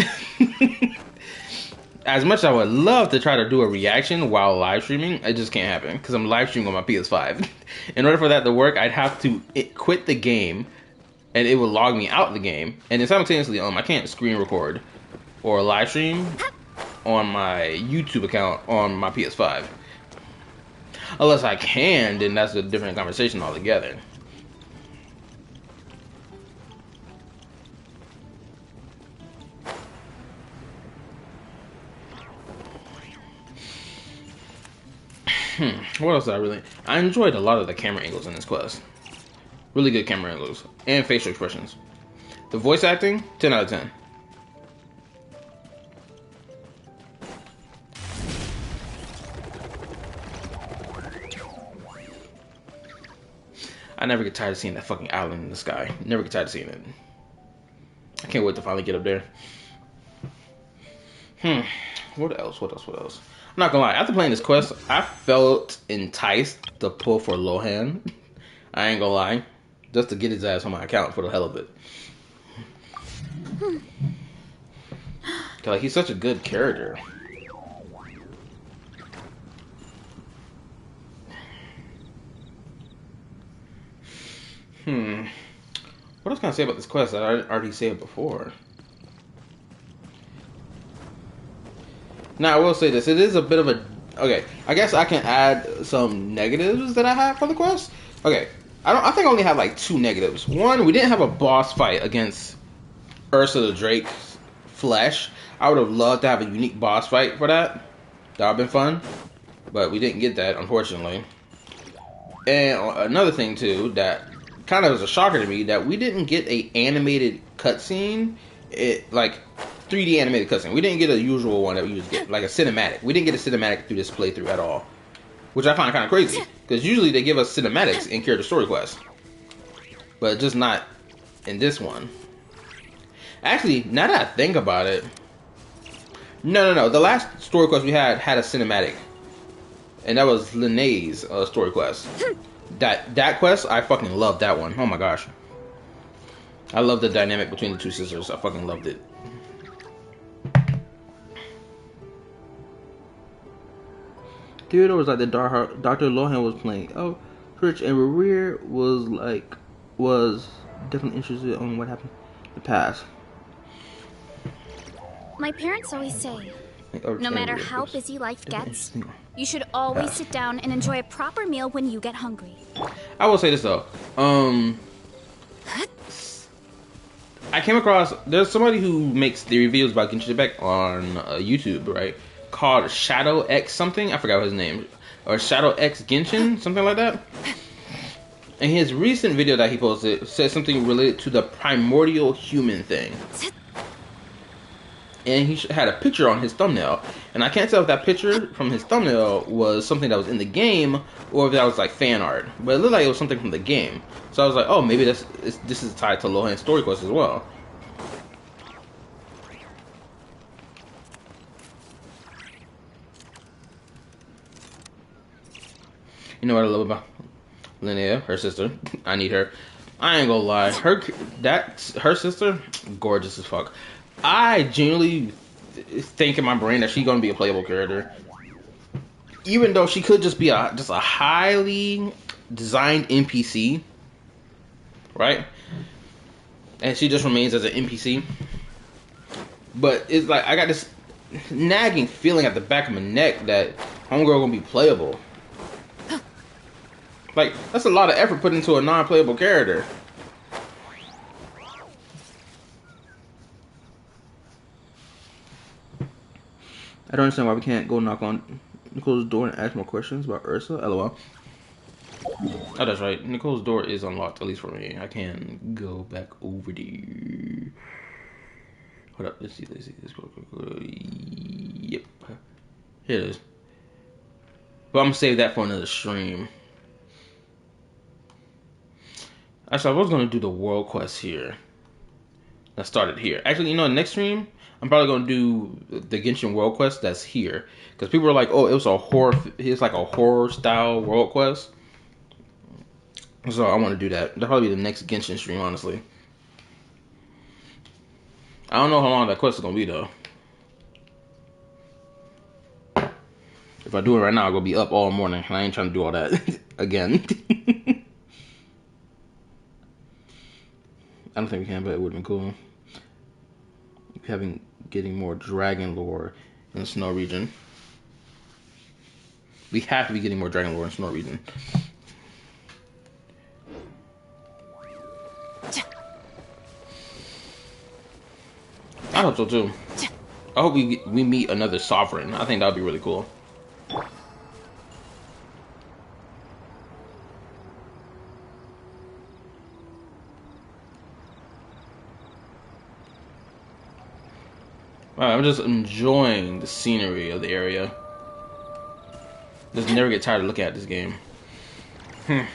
Speaker 1: As much as I would love to try to do a reaction while live streaming, it just can't happen because I'm live streaming on my PS5. In order for that to work, I'd have to quit the game, and it would log me out of the game. And then simultaneously, I can't screen record or live stream on my YouTube account on my PS5. Unless I can, then that's a different conversation altogether. What else did I enjoyed a lot of the camera angles in this quest. Really good camera angles and facial expressions. The voice acting, 10 out of 10. I never get tired of seeing that fucking island in the sky. Never get tired of seeing it. I can't wait to finally get up there. What else? I'm not gonna lie. After playing this quest, I felt enticed to pull for Lohen. I ain't gonna lie. Just to get his ass on my account for the hell of it. Like, he's such a good character. What else can I say about this quest that I already said before? Now, I will say this. It is a bit of a... Okay, I guess I can add some negatives that I have for the quest. Okay, I think I only have like 2 negatives. One, we didn't have a boss fight against Ursa the Drake's flesh. I would have loved to have a unique boss fight for that. That would have been fun. But we didn't get that, unfortunately. And another thing, too, that kind of was a shocker to me, that we didn't get a animated cutscene. Like 3D animated cutscene. We didn't get a usual one that we usually get, like a cinematic. We didn't get a cinematic through this playthrough at all, which I find kind of crazy because usually they give us cinematics in character story quests, but just not in this one. Actually, now that I think about it, no. The last story quest we had a cinematic, and that was Linnea's story quest. That quest, I fucking loved that one. Oh my gosh. I love the dynamic between the two sisters. I fucking loved it. Theodore was like the Dr. Lohen was playing. Oh, Rich and Revere was definitely interested on what happened in the past.
Speaker 18: My parents always say, no matter how busy life gets, you should always sit down and enjoy a proper meal when you get hungry.
Speaker 1: I will say this though. I came across, there's somebody who makes the reviews about Genshin Impact on YouTube, right? Called Shadow X something. I forgot his name. Or Shadow X Genshin, something like that. And his recent video that he posted said something related to the primordial human thing. And he had a picture on his thumbnail. And I can't tell if that picture from his thumbnail was something that was in the game or if that was like fan art. But it looked like it was something from the game. So I was like, oh, maybe this is tied to Lohen's story quest as well. You know what I love about Linnea, her sister? I need her. I ain't gonna lie. Her sister, gorgeous as fuck. I genuinely think in my brain that she's gonna be a playable character, even though she could just be just a highly designed NPC, right? And she just remains as an NPC. But it's like I got this nagging feeling at the back of my neck that homegirl gonna be playable. Like, that's a lot of effort put into a non-playable character. I don't understand why we can't go knock on Nicole's door and ask more questions about Ursa. LOL. Oh, that's right. Nicole's door is unlocked, at least for me. I can go back over there. Hold up. Let's see. Yep. Here it is. But I'm going to save that for another stream. Actually, I was going to do the world quest here. That started here. Actually, you know, next stream, I'm probably going to do the Genshin world quest that's here. Because people are like, oh, it's like a horror style world quest. So I want to do that. That'll probably be the next Genshin stream, honestly. I don't know how long that quest is going to be, though. If I do it right now, I'm going to be up all morning. And I ain't trying to do all that again. I don't think we can, but it would have been cool. Getting more dragon lore in the snow region. We have to be getting more dragon lore in the snow region. I hope so too. I hope we meet another sovereign. I think that would be really cool. I'm just enjoying the scenery of the area. Just never get tired of looking at this game. I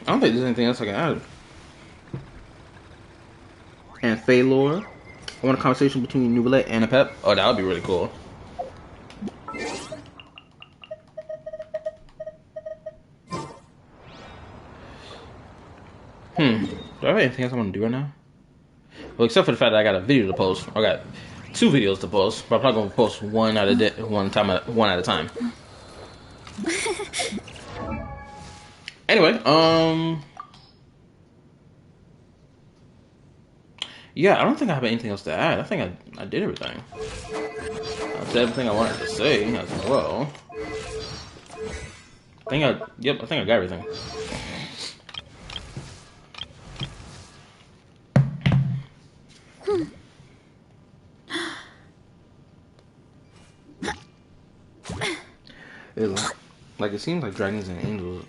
Speaker 1: don't think there's anything else I can add. And Phalor. I want a conversation between Nubile and a pep. Oh, that would be really cool. Do I have anything else I want to do right now? Well, except for the fact that I got a video to post. I got 2 videos to post, but I'm not going to post one at a time. Anyway, yeah, I don't think I have anything else to add. I think I did everything. I said everything I wanted to say as well. I think I got everything. It seems like dragons and angels,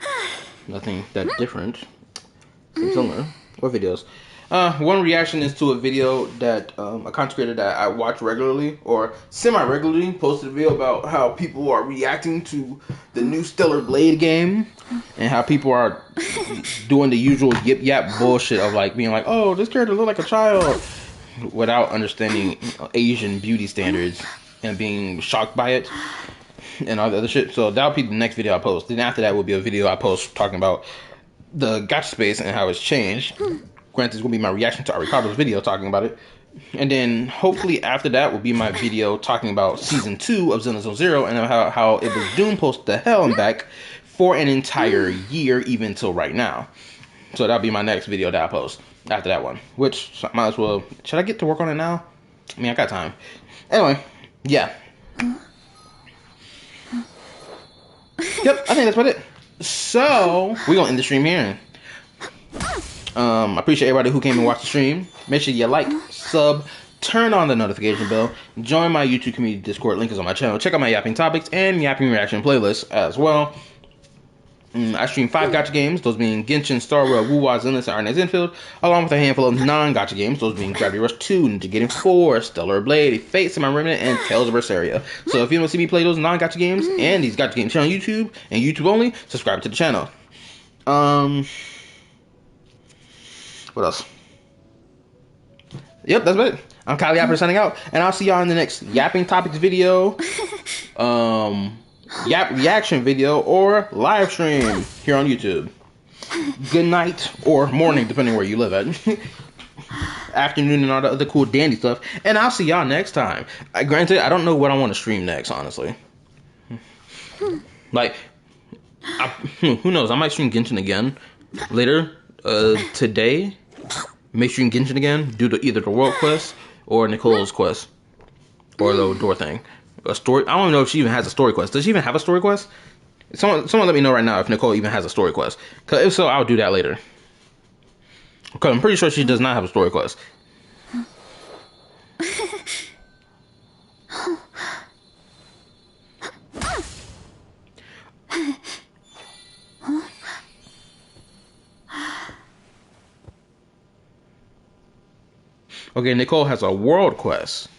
Speaker 1: nothing that different. Same similar. What videos? One reaction is to a video that a content creator that I watch regularly or semi-regularly posted a video about how people are reacting to the new Stellar Blade game and how people are doing the usual yip yap bullshit of like being like, oh, this character look like a child, without understanding Asian beauty standards and being shocked by it and all the other shit. So that'll be the next video I post. Then after that will be a video I post talking about the gacha space and how it's changed. Granted, it's going to be my reaction to Ricardo's video talking about it. And then hopefully after that will be my video talking about Season 2 of Xenoblade Zero and how it was doomed post to hell and back for an entire year, even till right now. So that'll be my next video that I post after that one. Which, I might as well... Should I get to work on it now? I mean, I got time. Anyway, yeah. Yep, I think that's about it. So, we're going to end the stream here. I appreciate everybody who came and watched the stream. Make sure you like, sub, turn on the notification bell, join my YouTube community Discord. Link is on my channel. Check out my Yapping Topics and Yapping Reaction playlist as well. I stream 5 gacha games, those being Genshin, Star Rail, Wu-Wa, Zenless, and Arnes Infield, along with a handful of non-gacha games, those being Gravity Rush 2, Ninja Gaiden 4, Stellar Blade, Fate, Semi-Remnant, and Tales of Berseria. So if you want to see me play those non-gacha games and these gacha games here on YouTube, and YouTube only, subscribe to the channel. What else? Yep, that's about it. I'm Kyle Yapper signing out, and I'll see y'all in the next Yapping Topics video, Yap reaction video, or live stream here on YouTube. Good night, or morning, depending where you live at. Afternoon and all the other cool dandy stuff. And I'll see y'all next time. Granted, I don't know what I want to stream next, honestly. Like, who knows? I might stream Genshin again later today. Make stream Genshin again, do either the world quest or Nicole's quest, or the door thing. A story. I don't even know if she even has a story quest. Does she even have a story quest? Someone let me know right now if Nicole even has a story quest. Cause if so, I'll do that later. Cause I'm pretty sure she does not have a story quest. Okay, Nicole has a world quest.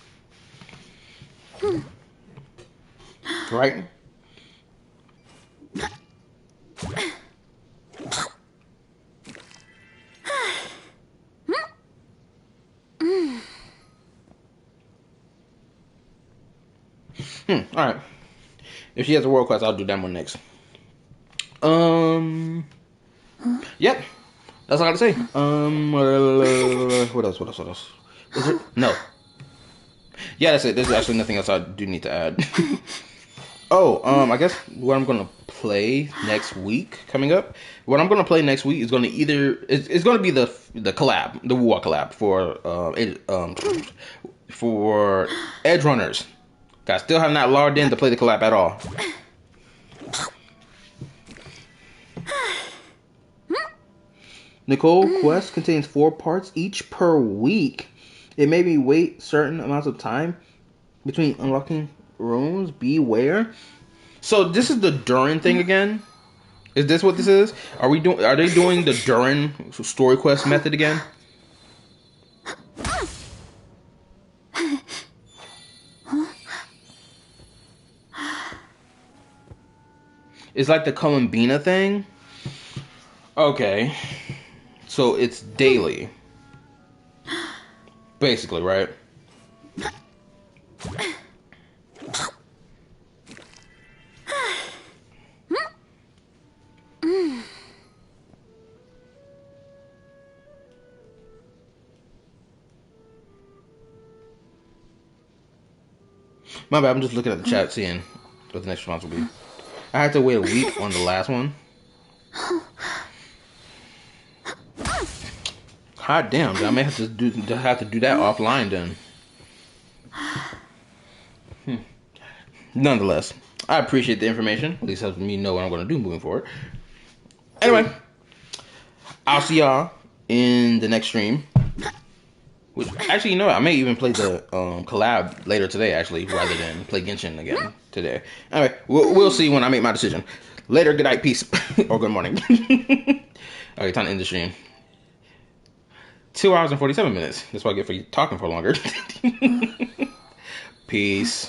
Speaker 1: Right? Alright. If she has a world quest, I'll do that one next. Yep. That's all I got to say. What else? Is it? No. Yeah, that's it. There's actually nothing else I do need to add. I guess what I'm gonna play next week coming up. What I'm gonna play next week is gonna it's gonna be the collab, the Wu-Wa collab for Edge Runners. I still have not logged in to play the collab at all. Nicole quest contains 4 parts each per week. It made me wait certain amounts of time between unlocking rooms. Beware. So this is the Durin thing again? Is this what this is? Are they doing the Durin story quest method again? It's like the Columbina thing? Okay. So it's daily. Basically, right? My bad, I'm just looking at the chat seeing what the next response will be. I had to wait a week on the last one. God damn, I may have to do that offline then. Nonetheless, I appreciate the information. At least helps me know what I'm going to do moving forward. Anyway, I'll see y'all in the next stream. Which, actually, you know what? I may even play the collab later today, actually, rather than play Genshin again today. Anyway, we'll see when I make my decision. Later, good night, peace, or good morning. Okay, time to end the stream. 2 hours and 47 minutes. That's what I get for talking for longer. Peace.